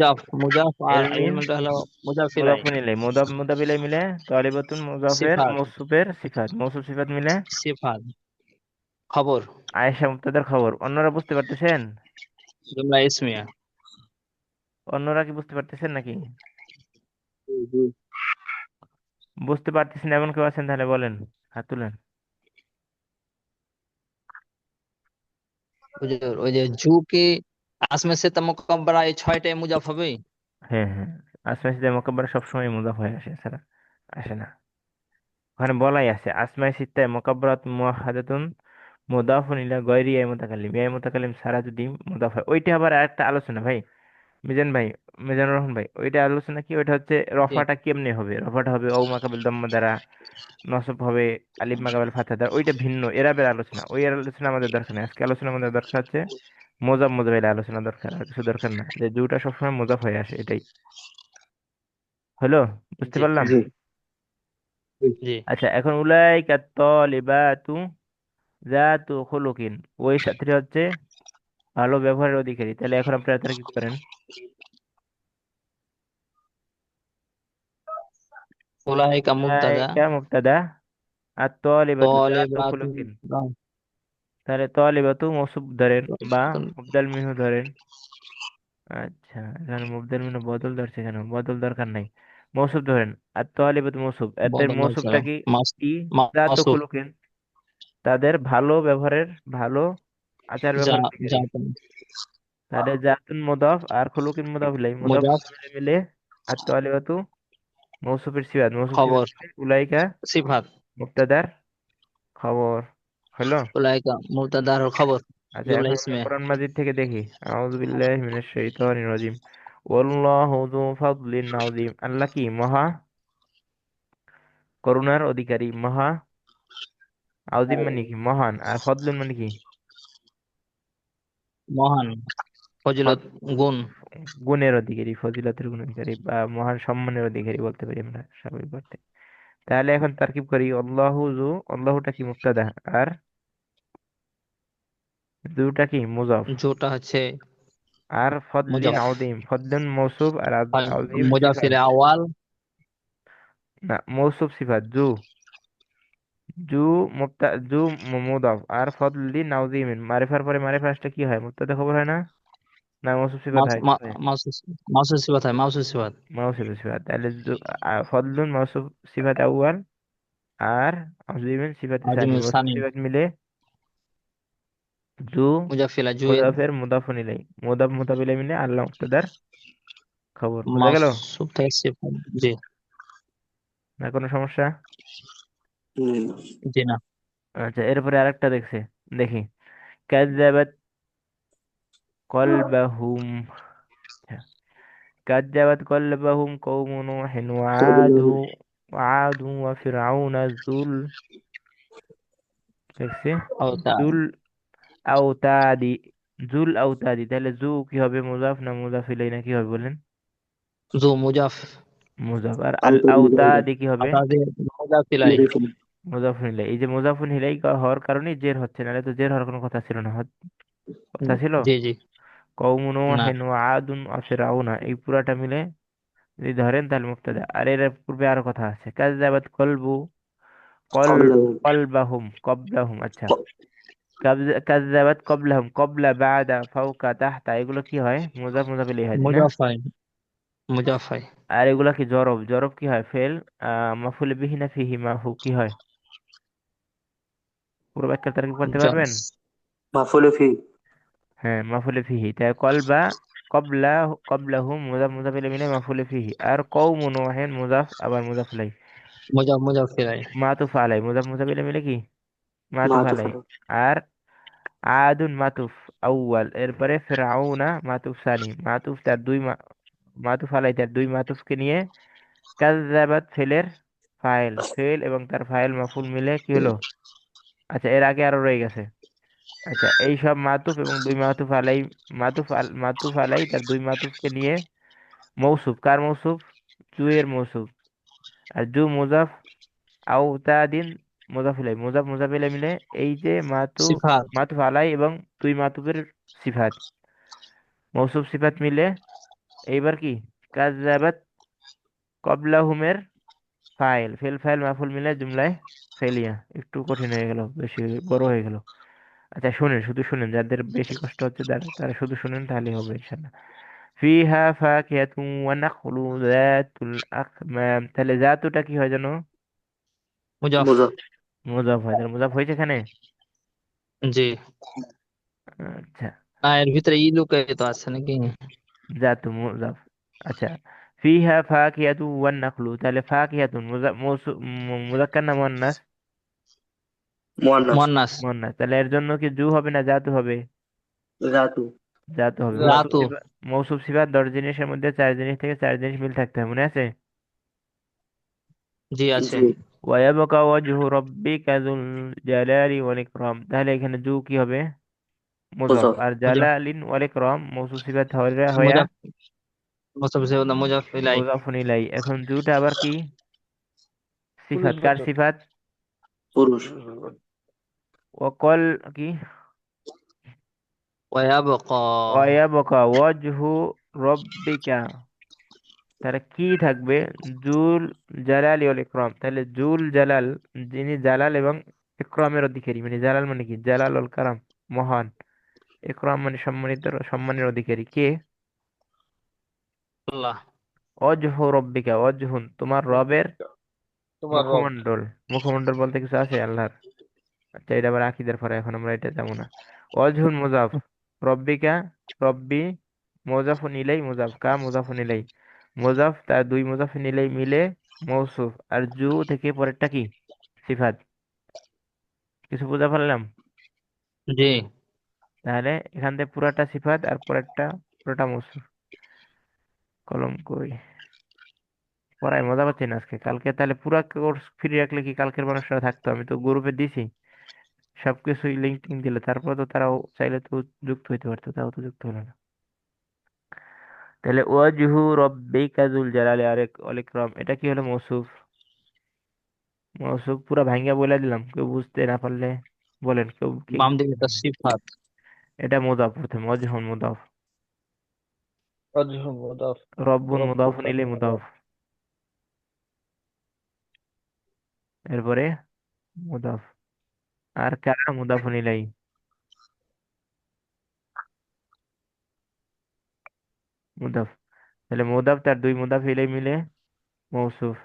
মুজাফ, আর ইলমিন ইলমটা হলো মুজাফিলাই। মুদাফুন ইলাই। মুদাফ ইলাই মিলে তালিবাতুন মুজাফের সিফাত। মৌসুফের সিফাত। মৌসুফ সিফাত মিলে সিফাত খবর। আয়েশা মুবতাদার খবর। অন্যরা বুঝতে পারতেছেন? জুমলা ইসমিয়া। অন্যরা কি বুঝতে পারতেছেন নাকি? জি, জি। বুঝতে পারতেছেন এমন কেউ আছেন? তাহলে বলেন, হাত তুলেন। হুজুর, ওই যে জু কি আসমে সে মুকাব্বারা, এই ছয়টাই মুজাফ হবে। হ্যাঁ হ্যাঁ, আসমাই সিদ্ধায় মোকাব্বার সবসময় মুদাফ হয়ে আসে, ছাড়া আসে না। ওখানে বলাই আছে আসমাই সিদ্ধায় মোকাব্বরাত মুওয়াহাদাতুন মুদাফুন ইলা গয়রি আই মুতাকাল্লিম। আই মুতাকাল্লিম সারা যদি মুদাফ হয়, ওইটা আবার আরেকটা আলোচনা ভাই। মিজান ভাই, মিজানুর রহমান ভাই, ওইটা আলোচনা কি? ওইটা হচ্ছে জি রফাটা কেমনে হবে। রফাটা হবে ও মাকাবিল দম্মা দ্বারা, নসব হবে আলিফ মাকাবিল ফাথা দ্বারা। ওইটা ভিন্ন এরাবের আলোচনা, ওই আলোচনা আমাদের দরকার নেই আজকে। আলোচনা আমাদের দরকার হচ্ছে মোজাব মোজাবিল আলোচনা দরকার, আর কিছু দরকার না। যে দুটা সবসময় মোজাব হয়ে আসে, এটাই হলো। বুঝতে জি পারলাম? জি, জি। জি। আচ্ছা, এখন উলাইকা তলিবাতু জাতু খুলুকিন, ওই ছাত্রী হচ্ছে ভালো ব্যবহারের অধিকারী। তাহলে এখন আপনারা তারা কি করেন? উলাইকা মুবতাদা, উলাইকা মুবতাদা, আর তলিবাতু জাতু তালিবাতু, খুলুকিন। তাহলে তলিবাতু মৌসুফ ধরেন বা মুবদাল মিনহু ধরেন। আচ্ছা, এখানে মুবদাল মিনহু বদল ধরছে, কেন? বদল দরকার নাই, মৌসুফ ধরেন। আর তলিবাতু মৌসুফ, এদের বদল মৌসুফটা কি? কি? জাতু মাসুফ। খুলুকিন, তাদের ভালো ব্যবহারের, ভালো আচার যা ব্যবহার অধিকারী। যা তাহলে জাতুন মুদাফ আর খুলুকিন মুদাফ ইলাই, মুদাফ মুজাফ মুদাফ ইলাই মিলে আর তালিবাতু মৌসুফের সিফাত। মৌসুফ সিফাত খবর, মিলে উলাইকা সিফাত। মুবতাদার খবর। হলো? উলাইকা মুবতাদার খবর। আচ্ছা, জুমলা এখন আমরা ইসমিয়া। কোরআন মাজিদ থেকে দেখি। আউযু বিল্লাহি মিনাশ শাইতানির রাজিম। ওয়াল্লাহু যু ফাদলিন আযীম। আল্লাহ কি মহা করুণার অধিকারী, মহা। আযীম মানে কি? মহান। আর ফদলুন মানে কি? মহান, ফজিলত, ফদ- গুণ। গুণের অধিকারী, ফজিলতের গুণ অধিকারী, বা মহান সম্মানের অধিকারী বলতে পারি আমরা স্বাভাবিক অর্থে। তাহলে এখন তারকিব করি। আল্লাহু যু, আল্লাহুটা কি? মুবতাদা। আর যুটা কি? মুজাফ। যেটা হচ্ছে আর ফদলিন মুজাফ। আযীম, ফদলুন মৌসুফ আর আর আযীম সিফাত। মুজাফির আওয়াল। না, মৌসুফ সিফাত জু। জু জু মুদাফ, আর ফদলি নাউজিমিন মারিফার পরে মারিফা আসলে কি হয়? মুবতাদা খবর হয় না? না মৌসুফ সিফাত হয়, কি হয়? মাসুস সিফাত হয়, মাসুস সিফাত। মৌসুফ সিফাত। তাহলে ফদলুন মৌসুফ সিফাত আউয়াল, আর আযীমিন সিফাত সানি। আজিম মৌসুফ সানি। সিফাত মিলে জু মুজাফিলা জুয়েল। মুদাফের মুদাফুন ইলাই। মুদাফ ইলাই মিলে আল্লাহ মুবতাদার খবর। বোঝা গেল? মাসুব থেকে সিফাত। জি। না কোনো সমস্যা? হুম। জি না। আচ্ছা, এরপরে আরেকটা দেখি। কাযযাবাত কলবাহুম। كذبت قبلهم قوم نوح وعاد وفرعون দেখছি ও তা, জুল আওতাদি। জুল আওতাদি, তাহলে জু কি হবে? মুজাফ না মুজাফ ইলাই না কি হবে বলেন? জু মুজাফ। মুজাফ। আর আল আউতার মুজাহিদা। আওতাদি কি হবে? আতাদের মুজাফিলাই। মুজাহিদা। মুজাফুন ইলাই। এই যে মুজাফুন ইলাই হওয়ার কারণে জের হচ্ছে, নাহলে তো জের হওয়ার কোনো কথা ছিল না। কথা ছিল? জি জি। কওমুন না। ওয়াহিন ওয়া আদুন ওয়া ফিরআউনা, এই পুরাটা মিলে যদি ধরেন তাহলে মুবতাদা। আর এর পূর্বে আরো কথা আছে, কাযযাবাত কলবু কল قبلهم কলবাহুম কবলাহুম। আচ্ছা, ق- কাযযাবাত কবলাহুম, কবলা, বাদা, ফাওকা, তাহতা, এগুলো কি হয়? মুজাফ মুজাফ ইলাইহি হয়, তাই না? মুজাফাই, মুজাফাই। আর এগুলা কি জরব? জরব কি হয়? ফেল মাফুল বিহি না ফিহি মাহু কি হয়? পুরো ব্যাখ্যা তারা কি করতে পারবেন? مفعول فيه হ্যাঁ, মাফুলে ফিহি। তাই কলবা, কবলা, কবলাহুম মুজাফ মুজাফ ইলাইহি মিলে মাফুলে ফিহি। আর কওমু নূহিন মুজাফ আবার মুজাফ ইলাইহি। মুজাফিরাই। মাতুফ আলাই, মুজাফ মুজাফ ইলাইহি মিলে কি? মাতুফ معطوف আলাই। عليه আর আদুন মাতুফ আউয়াল, এরপরে ফিরআউনা মাতুফ সানি। মাতুফ তার মাতুফ আলাই তার দুই মাতুফকে নিয়ে কাযযাবাত ফেলের ফাইল, ফেল এবং তার ফাইল মাফুল মিলে কি হলো? আচ্ছা, এর আগে আরো রয়ে গেছে। আচ্ছা, এই সব মাতুফ এবং দুই মাতুফ আলাই, মাতুফ আলাই তার দুই মাতুফকে নিয়ে মৌসুফ, কার মৌসুফ? জু এর মৌসুফ। আর জু মুজাফ, আও তা দিন মুজাফ ইলাই, মুজাফ মুজাফ ইলাই মিলে এই যে মাতুফ, সিফাত। মাতুফ আলাই এবং দুই মাতুফের সিফাত, মৌসুফ সিফাত মিলে এইবার কি? কাযযাবাত কবলাহুমের ফাইল, ফেল ফাইল মাফুল মিলে জুমলায় ফেলিয়া। একটু কঠিন হয়ে গেল, বেশি বড় হয়ে গেল। আচ্ছা শুনেন, শুধু শুনেন, যাদের বেশি কষ্ট হচ্ছে তারা তারা শুধু শুনেন, তাহলেই হবে ইনশাল্লাহ। ফিহা ফাকিহাতুন ওয়া নাখলু যাতুল আকমাম, তাহলে জাতুটা কি হয় জানো? মুজাফ। مضاف মুজাফ হয়, তাহলে মুজাফ হয়েছে এখানে। জি। আচ্ছা, না, এর ভিতরে ই লুকায়িত আছে নাকি? জাতু মুজাফ। আচ্ছা, ফিহা ফাকিহাতু ওয়ান নাখলু, তাহলে ফাকিহাতুন মুজাক্কার না মুয়ান্নাস? مؤنث মুয়ান্নাস। মুয়ান্নাস, তাহলে এর জন্য কি জু হবে না জাতু হবে? ذاته জাতু হবে। জাতু। রাতু। মৌসুফ সিফাত 10 জিনিসের মধ্যে 4 জিনিস থেকে 4 জিনিস মিল থাকতে হয়, মনে আছে? জি আছে। جي ওয়ায়াবকা ওয়াজহু রাব্বিকা যুল জালালি ওয়াল ইকরাম, তাহলে এখানে জু কি হবে? মুজাফ। مضاف আর মুজাফ। জালালিন ওয়াল ইকরাম মৌসুফ সিফাত হইয়া মুজাফ। মুজাফ সেবনা মুজাফিলাই। মুজাফুন ইলাই। এখন জুটা আবার কি? সিফাত, কার পুরুষবাচক। সিফাত? পুরুষ ওয়াকল কি? ওয়ায়াবকা। ওয়ায়াবকা ওয়াজহু রাব্বিকা, তাহলে কি থাকবে? জুল জালালি ওয়াল ইকরাম, তাহলে জুল জালাল, যিনি জালাল এবং ইকরামের অধিকারী, মানে জালাল মানে কি? জালাল ওয়াল কারাম, মহান। ইকরাম মানে সম্মানিত, সম্মানের অধিকারী কে? আল্লাহ। অজহু রব্বিকা, অজহুন তোমার রবের তোমার রব। মুখমণ্ডল। মুখমণ্ডল বলতে কিছু আছে আল্লাহর? আচ্ছা, এটা আবার আকিদার পরে, এখন আমরা এটা যাবো না। অজহুন মুজাফ, রব্বিকা, রব্বি, মুজাফুন ইলাই, মুজাফ কা মুজাফুন ইলাই, মুজাফ তার দুই মুজাফুন ইলাই মিলে মৌসুফ। আর জু থেকে পরেরটা কি? সিফাত। কিছু বুঝা পারলাম? জি। তাহলে এখান থেকে পুরাটা সিফাত আর পরেরটা পুরোটা মৌসুফ। কলম কই? পড়ায় মজা পাচ্ছি না আজকে। কালকে তাহলে পুরা কোর্স ফ্রি রাখলে কি কালকের মানুষরা থাকতো? আমি তো গ্রুপে দিছি সবকিছুই, লিঙ্ক টিঙ্ক দিলে, তারপর তো তারাও চাইলে তো যুক্ত হইতে পারতো, তাও তো যুক্ত হলো না। তাহলে ওয়াজহু রব্বিকা যুল জালালি ওয়াল ইকরাম, এটা কি হলো? মৌসুফ। মৌসুফ পুরা ভাঙ্গা বলে দিলাম, কেউ বুঝতে না পারলে বলেন, কেউ কি? বাম দিকে একটা সিফাত। এটা মুদাফ, প্রথমে ওয়াজহুন মুদাফ, ওয়াজহু মুদাফ। রব্বুন মুদাফুন রব্বুকা ইলাই মুদাফ, মুদাফ। এরপরে মুদাফ। আর কারা মুদাফুন ইলাই, মুদাফ। তাহলে মুদাফ তার দুই মুদাফ ইলাই মিলে মৌসুফ।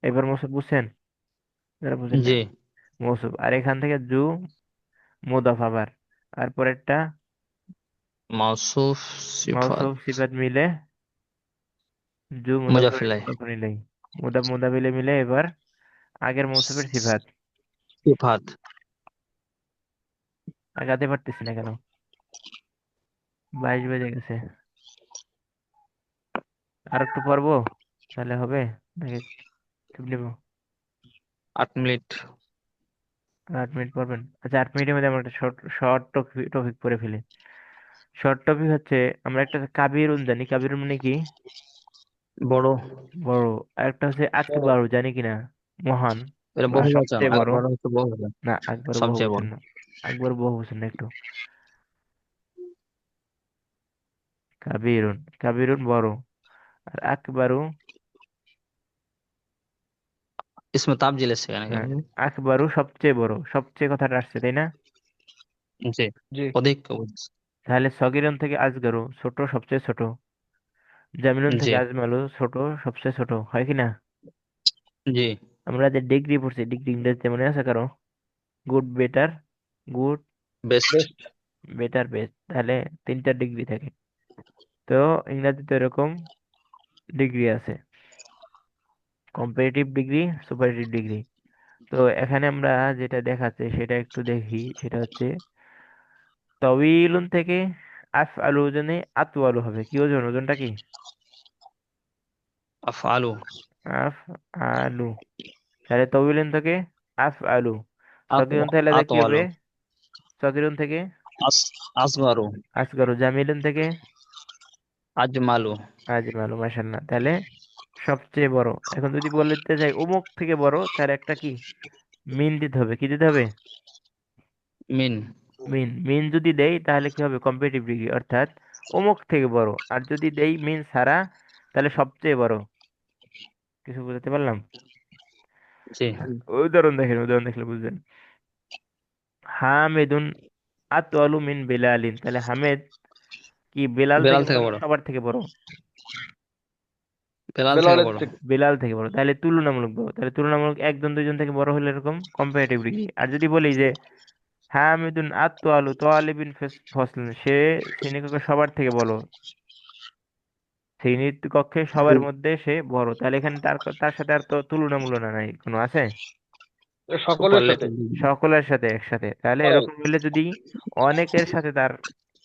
এবার মৌসুফ বুঝছেন? যারা বুঝেন জি। নাই, মৌসুফ। আর এখান থেকে জু মুদাফ আবার, আর পরেরটা মাউসুফ সিফাত মৌসুফ সিফাত মিলে জু মুজাফিলাই। মুদাফ ইলাই, মুদাফ মুদাফ ইলাই মিলে এবার আগের মৌসুফের সিফাত। সিফাত। আগাতে পারতেছি না কেন? 22 বেজে গেছে। আর একটু পড়বো তাহলে হবে নাকি? চুপ নিবো? 8 মিনিট। আর 8 মিনিট পড়বেন? আচ্ছা, 8 মিনিটের মধ্যে আমরা একটা শর্ট শর্ট টপিক পড়ে ফেলি। শর্ট টপিক হচ্ছে, আমরা একটা কাবিরুন জানি, কাবিরুন মানে কি? বড়। বড়। আর একটা হচ্ছে আকবারু, জানি কিনা? মহান এটা বা বহুবচন, সবচেয়ে বড়। আকবর হচ্ছে বহুবচন। না, আকবর বহু সবচেয়ে বচন বড়। না। আকবর বহু বচন না একটু। কাবিরুন, কাবিরুন বড়। আর আকবারু ইসমে তাবজিল এসছে এখানে হ্যাঁ, কেমন? আকবারু সবচেয়ে বড়, সবচেয়ে কথাটা আসছে তাই না? জি, জি। অধিক। তাহলে সগিরুন থেকে আসগারু ছোট, সবচেয়ে ছোট। জামিলুন জি থেকে আজমালু ছোট, সবচেয়ে ছোট, হয় কি না? জি। আমরা যে ডিগ্রি পড়ছি, ডিগ্রি ইংরেজিতে মনে আছে কারো? Good, better, good, best. Best. Better, best. তাহলে তিনটা ডিগ্রি থাকে। তো ইংরেজিতে এরকম ডিগ্রি আছে, কম্পারেটিভ ডিগ্রি, সুপারলেটিভ ডিগ্রি। তো এখানে আমরা যেটা দেখাচ্ছে সেটা একটু দেখি, সেটা হচ্ছে তউইলুন থেকে আফ আলু ওজনে আতওয়ালু হবে। কি ওজন? ওজনটা কি? আফআলু। আফ আলু। তাহলে তউইলুন থেকে আফ আলু। সকিরুন থেকে কি হবে? আতওয়ালু। সকিরুন থেকে আস আসগারু। আসগরু। জামিলুন থেকে আজমালু। আজিমালু। মাশাআল্লাহ। তাহলে সবচেয়ে বড়। এখন যদি বলতে চাই অমুক থেকে বড়, তাহলে একটা কি মিন দিতে হবে। কি দিতে হবে? মিন। মিন। মিন যদি দেই তাহলে কি হবে? কম্পারেটিভ ডিগ্রি, অর্থাৎ অমুক থেকে বড়। আর যদি দেই মিন ছাড়া, তাহলে সবচেয়ে বড়। কিছু বুঝতে পারলাম? জি। উদাহরণ দেখেন, উদাহরণ দেখলে বুঝবেন। হামিদুন আতওয়ালু মিন বেলালিন। তাহলে হামেদ কি বেলাল বেলাল থেকে থেকে বড় না বড়। সবার থেকে বড়? বেলাল থেকে বেলালের বড়। থেকে। বেলাল থেকে বড়। তাহলে তুলনামূলক বড়। তাহলে তুলনামূলক একজন দুইজন থেকে বড় হলে এরকম কম্পারেটিভ ডিগ্রি। আর যদি বলি যে হামিদুন আতওয়ালু তোয়ালিবিন ফসলিন, সে শ্রেণীকক্ষে সবার থেকে বড়, শ্রেণীর কক্ষে সবার মধ্যে সে বড়, তাহলে এখানে তার তার সাথে আর তো তুলনামূলক নাই কোনো আছে? সকলের সাথে। Superlative degree. সকলের সাথে একসাথে। তাহলে সবাই। এরকম হলে যদি অনেকের সাথে তার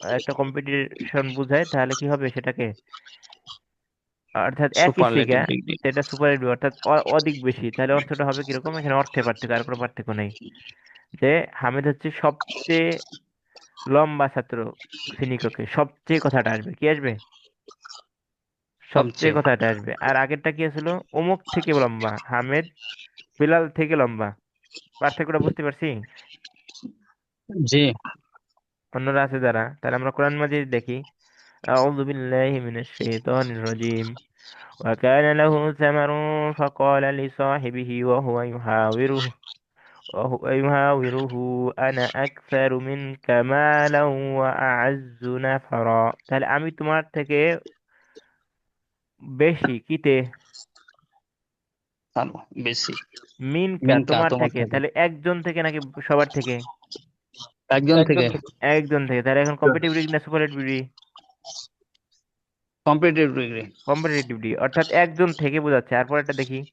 একটা কম্পিটিশন বুঝায়, তাহলে কি হবে সেটাকে? অর্থাৎ একই শিখা, সুপারলেটিভ ডিগ্রি। সেটা সুপারলেটিভ, অর্থাৎ অধিক বেশি। তাহলে অর্থটা হবে কিরকম? এখানে অর্থে পার্থক্য, আর কোনো পার্থক্য নেই। যে হামিদ হচ্ছে সবচেয়ে লম্বা ছাত্র শ্রেণীকক্ষে, সবচেয়ে কথাটা আসবে। কি আসবে? সবচেয়ে সবচেয়ে। কথাটা আসবে। আর আগেরটা কি ছিল? অমুক থেকে লম্বা, হামিদ বিলাল থেকে লম্বা। পার্থক্যটা বুঝতে পারছি? জি। অন্যরা আছে যারা, তাহলে আমরা কোরআন মাজিদ দেখি। أعوذ بالله من الشيطان الرجيم. وكان له ثمر فقال لصاحبه وهو يحاوره أنا أكثر منك مالا وأعز نفرا। তাহলে আমি তোমার থেকে বেশি কিতে? ভালো। বেশি। মিনকা মিনকা তোমার তোমার থেকে। থেকে। তাহলে একজন থেকে নাকি সবার থেকে? একজন একজন থেকে। থেকে। একজন থেকে। তাহলে এখন কম্পিটিটিভ ডিগ্রি না superlative degree? Competitive degree. Competitive degree, অর্থাৎ একজন থেকে বোঝাচ্ছে। আর পরেরটা দেখি।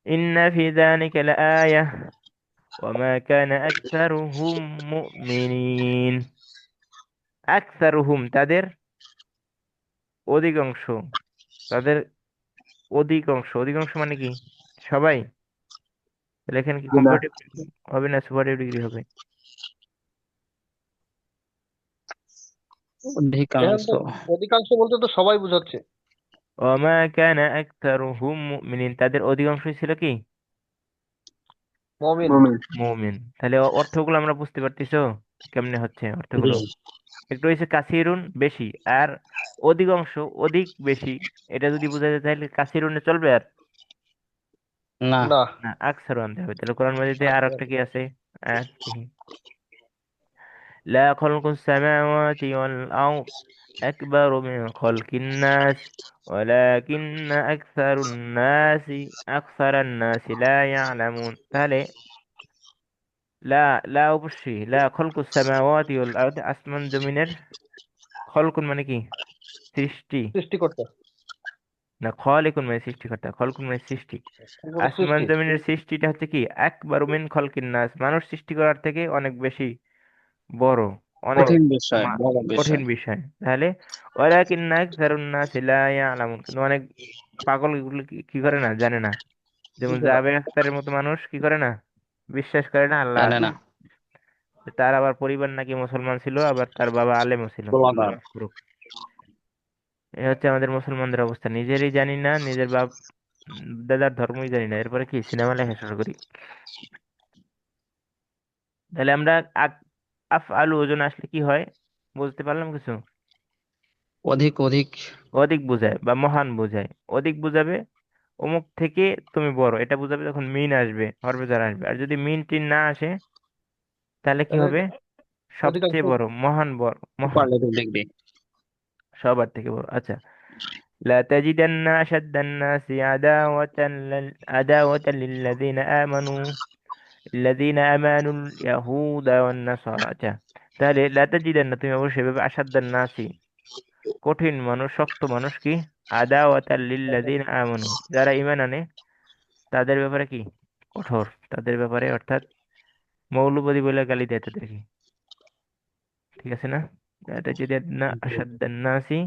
ইন্না ফি যালিকা লাআয়া ওয়ামা কানা আকসারুহুম মুমিনিন। আকসারুহুম তাদের অধিকাংশ, তাদের অধিকাংশ, অধিকাংশ মানে কি? সবাই? তাহলে এখানে কি না, কম্পারেটিভ হবে না সুপারলেটিভ ডিগ্রি হবে? এখানে অধিকাংশ। তো অধিকাংশ বলতে তো সবাই বোঝাচ্ছে। ওয়ামা কানা আকসারুহুম মুমিনিন, তাদের অধিকাংশই ছিল কি? মমিন। মুমিন। মুমিন। তাহলে অর্থগুলো আমরা বুঝতে পারতেছো কেমনে হচ্ছে জি। অর্থগুলো? একটু হয়েছে কাসিরুন বেশি, আর অধিকাংশ অধিক বেশি। এটা যদি বোঝা যায় তাহলে কাসিরুনে চলবে আর? না। না। না, আকসারু আনতে হবে। তাহলে কোরআন মাজিদে আর আচ্ছা। একটা কি আছে? আয়াত দেখি। লা খালকুস সামাওয়াতি ওয়াল আরদ আকবারু মিন খালকিন নাস ওয়ালাকিন্না আকসারান নাসি লা ইয়ালামুন। তাহলে লা, লা অবশ্যই, লা খালকুস সামাওয়াতি ওয়াল আরদ আসমান জমিনের, খলকুন মানে কি? সৃষ্টি। সৃষ্টিকর্তা। না, খলিকুন মানে সৃষ্টিকর্তা, খলকুন মানে সৃষ্টি। আসমান সৃষ্টি। জমিনের সৃষ্টিটা হচ্ছে কি আকবার মিন খলকিন নাস, মানুষ সৃষ্টি করার থেকে অনেক বেশি বড়, অনেক বড়। কঠিন বিষয়, মা- বড় কঠিন বিষয়। বিষয়। তাহলে ওয়ালাকিন্না আকসারুন নাসি লা ইয়ালামুন, কিন্তু অনেক পাগল এগুলো কি কি করে না, জানে না। যেমন বুঝে না। জাবের আখতারের মতো মানুষ কি করে না, বিশ্বাস করে না আল্লাহ জানে না। আছে। তার আবার পরিবার নাকি মুসলমান ছিল, আবার তার বাবা আলেমও ছিল, আল্লাহ গোলাগার। মাফ করুক। এ হচ্ছে আমাদের মুসলমানদের অবস্থা, নিজেরই জানি না, নিজের বাপ দাদার ধর্মই জানি না, এরপরে কি সিনেমা লেখা শুরু করি। তাহলে আমরা আফ আলু ওজন আসলে কি হয়? বুঝতে পারলাম কিছু? অধিক অধিক। অধিক বোঝায় বা মহান বোঝায়। অধিক বুঝাবে, অমুক থেকে তুমি বড়, এটা বোঝাবে যখন মিন আসবে, হরফে জার আসবে। আর যদি মিন টিন না আসে তাহলে কি তাহলে হবে? অধিকাংশ সবচেয়ে বড়, মহান, বড়, মহান, সুপারলেটিভ ডিগ্রি। সবার থেকে বড়। আচ্ছা, لا تجدن أشد الناس عداوة للذين آمنوا اليهود والنصارى। আচ্ছা, তাহলে لا تجدن তুমি অবশ্যই ভাবে أشد الناس কঠিন মানুষ, শক্ত মানুষ কি, আদাওয়াতাল লিল্লাযিনা আমানু যারা ঈমান আনে তাদের ব্যাপারে কি, কঠোর, তাদের ব্যাপারে, অর্থাৎ মৌলবাদী বলে গালি দেয় তাদেরকে, ঠিক আছে না? এটা যদি না আসাদ্দান নাসি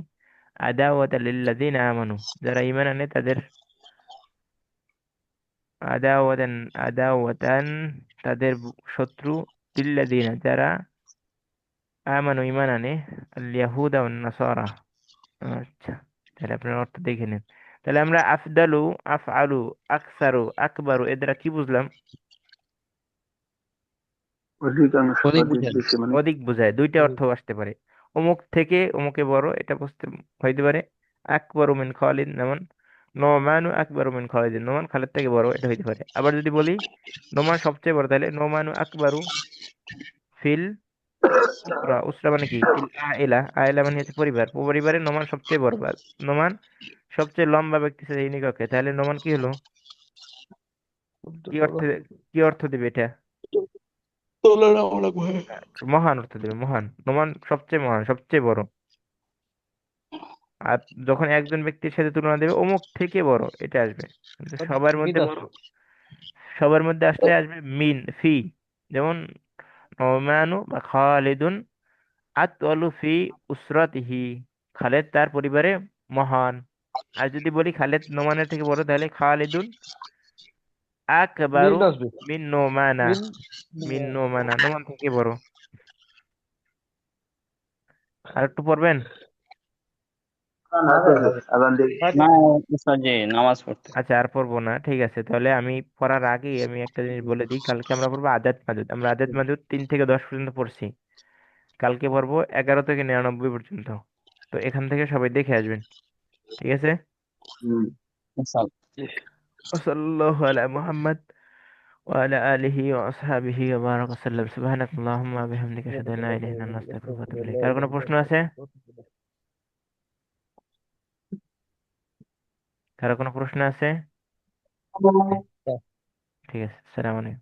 আদাওয়াতাল লিল্লাযিনা আমানু, যারা ঈমান আনে তাদের আদাওয়াতান, আদাওয়াতান তাদের শত্রু, লিল্লাযিনা যারা আমানু ঈমান আনে, আল ইয়াহুদা ওয়ান নাসারা। আচ্ছা, তাহলে আপনার অর্থ দেখে নেন। তাহলে আমরা আফদালু, আফআলু, আকসারু, আকবারু এর দ্বারা কি বুঝলাম? অধিকাংশ, অধিক অধিক বুঝেন। বেশি মানে। অধিক বোঝায়, দুইটা অর্থ আসতে পারে। অমুক থেকে অমুকে বড়, এটা বুঝতে হইতে পারে। আকবরু মিন খালিদ, যেমন নোমানু আকবরু মিন খালিদ, নোমান খালিদ থেকে বড়, এটা হইতে পারে। আবার যদি বলি নোমান সবচেয়ে বড়, তাহলে নোমানু আকবরু ফিল উসরা, উসরা মানে কি, ফিল আইলা, আইলা মানে হচ্ছে পরিবার, পরিবারে নোমান সবচেয়ে বড়, বা নোমান সবচেয়ে লম্বা ব্যক্তি সেই নিককে, তাহলে নোমান কি হলো, কি অর্থ, কি অর্থ দিবে এটা? তুলনামূলক ভাবে। মহান অর্থ দেবে, মহান, নোমান সবচেয়ে মহান, সবচেয়ে বড়। আর যখন একজন ব্যক্তির সাথে তুলনা দেবে অমুক থেকে বড়, এটা আসবে। কিন্তু সবার মধ্যে বড়, বিদাত। সবার মধ্যে আসলে আসবে মিন, ফি। যেমন নোমানু বা খালিদুন আতওয়ালু ফি উসরাতিহি, খালেদ তার পরিবারে মহান। আর যদি বলি খালেদ নোমানের থেকে বড়, তাহলে খালিদুন আকবারু মিন আসবে। মিন নোমানা, মিন মিন নোমানা, নোমান থেকে বড়। আর একটু পড়বেন? আছে, আছে, আজান দিয়ে। না স্যার, জি নামাজ পড়তে। আচ্ছা, আর পড়বো না, ঠিক আছে। তাহলে আমি পড়ার আগেই আমি একটা জিনিস বলে দিই, কালকে আমরা পড়বো আদাত মাদুদ। আমরা আদাত মাদুদ 3 থেকে 10 পর্যন্ত পড়ছি, কালকে পড়বো 11 থেকে 99 পর্যন্ত। তো এখান থেকে সবাই দেখে আসবেন, ঠিক আছে? হুম। স্যার, ওসল্লাল্লাহু আলা মুহাম্মদ ওয়া আলা আলিহি ওয়া আসহাবিহি ওয়া বারাকা সাল্লাম। সুবহানাকাল্লাহুম্মা ওয়া বিহামদিকা আশহাদু আল্লা ইলাহা ইল্লা আনতা আস্তাগফিরুকা ওয়া আতুবু ইলাইক। কার কোনো প্রশ্ন আছে? কারো কোনো প্রশ্ন আছে? ঠিক আছে, আসসালামু আলাইকুম।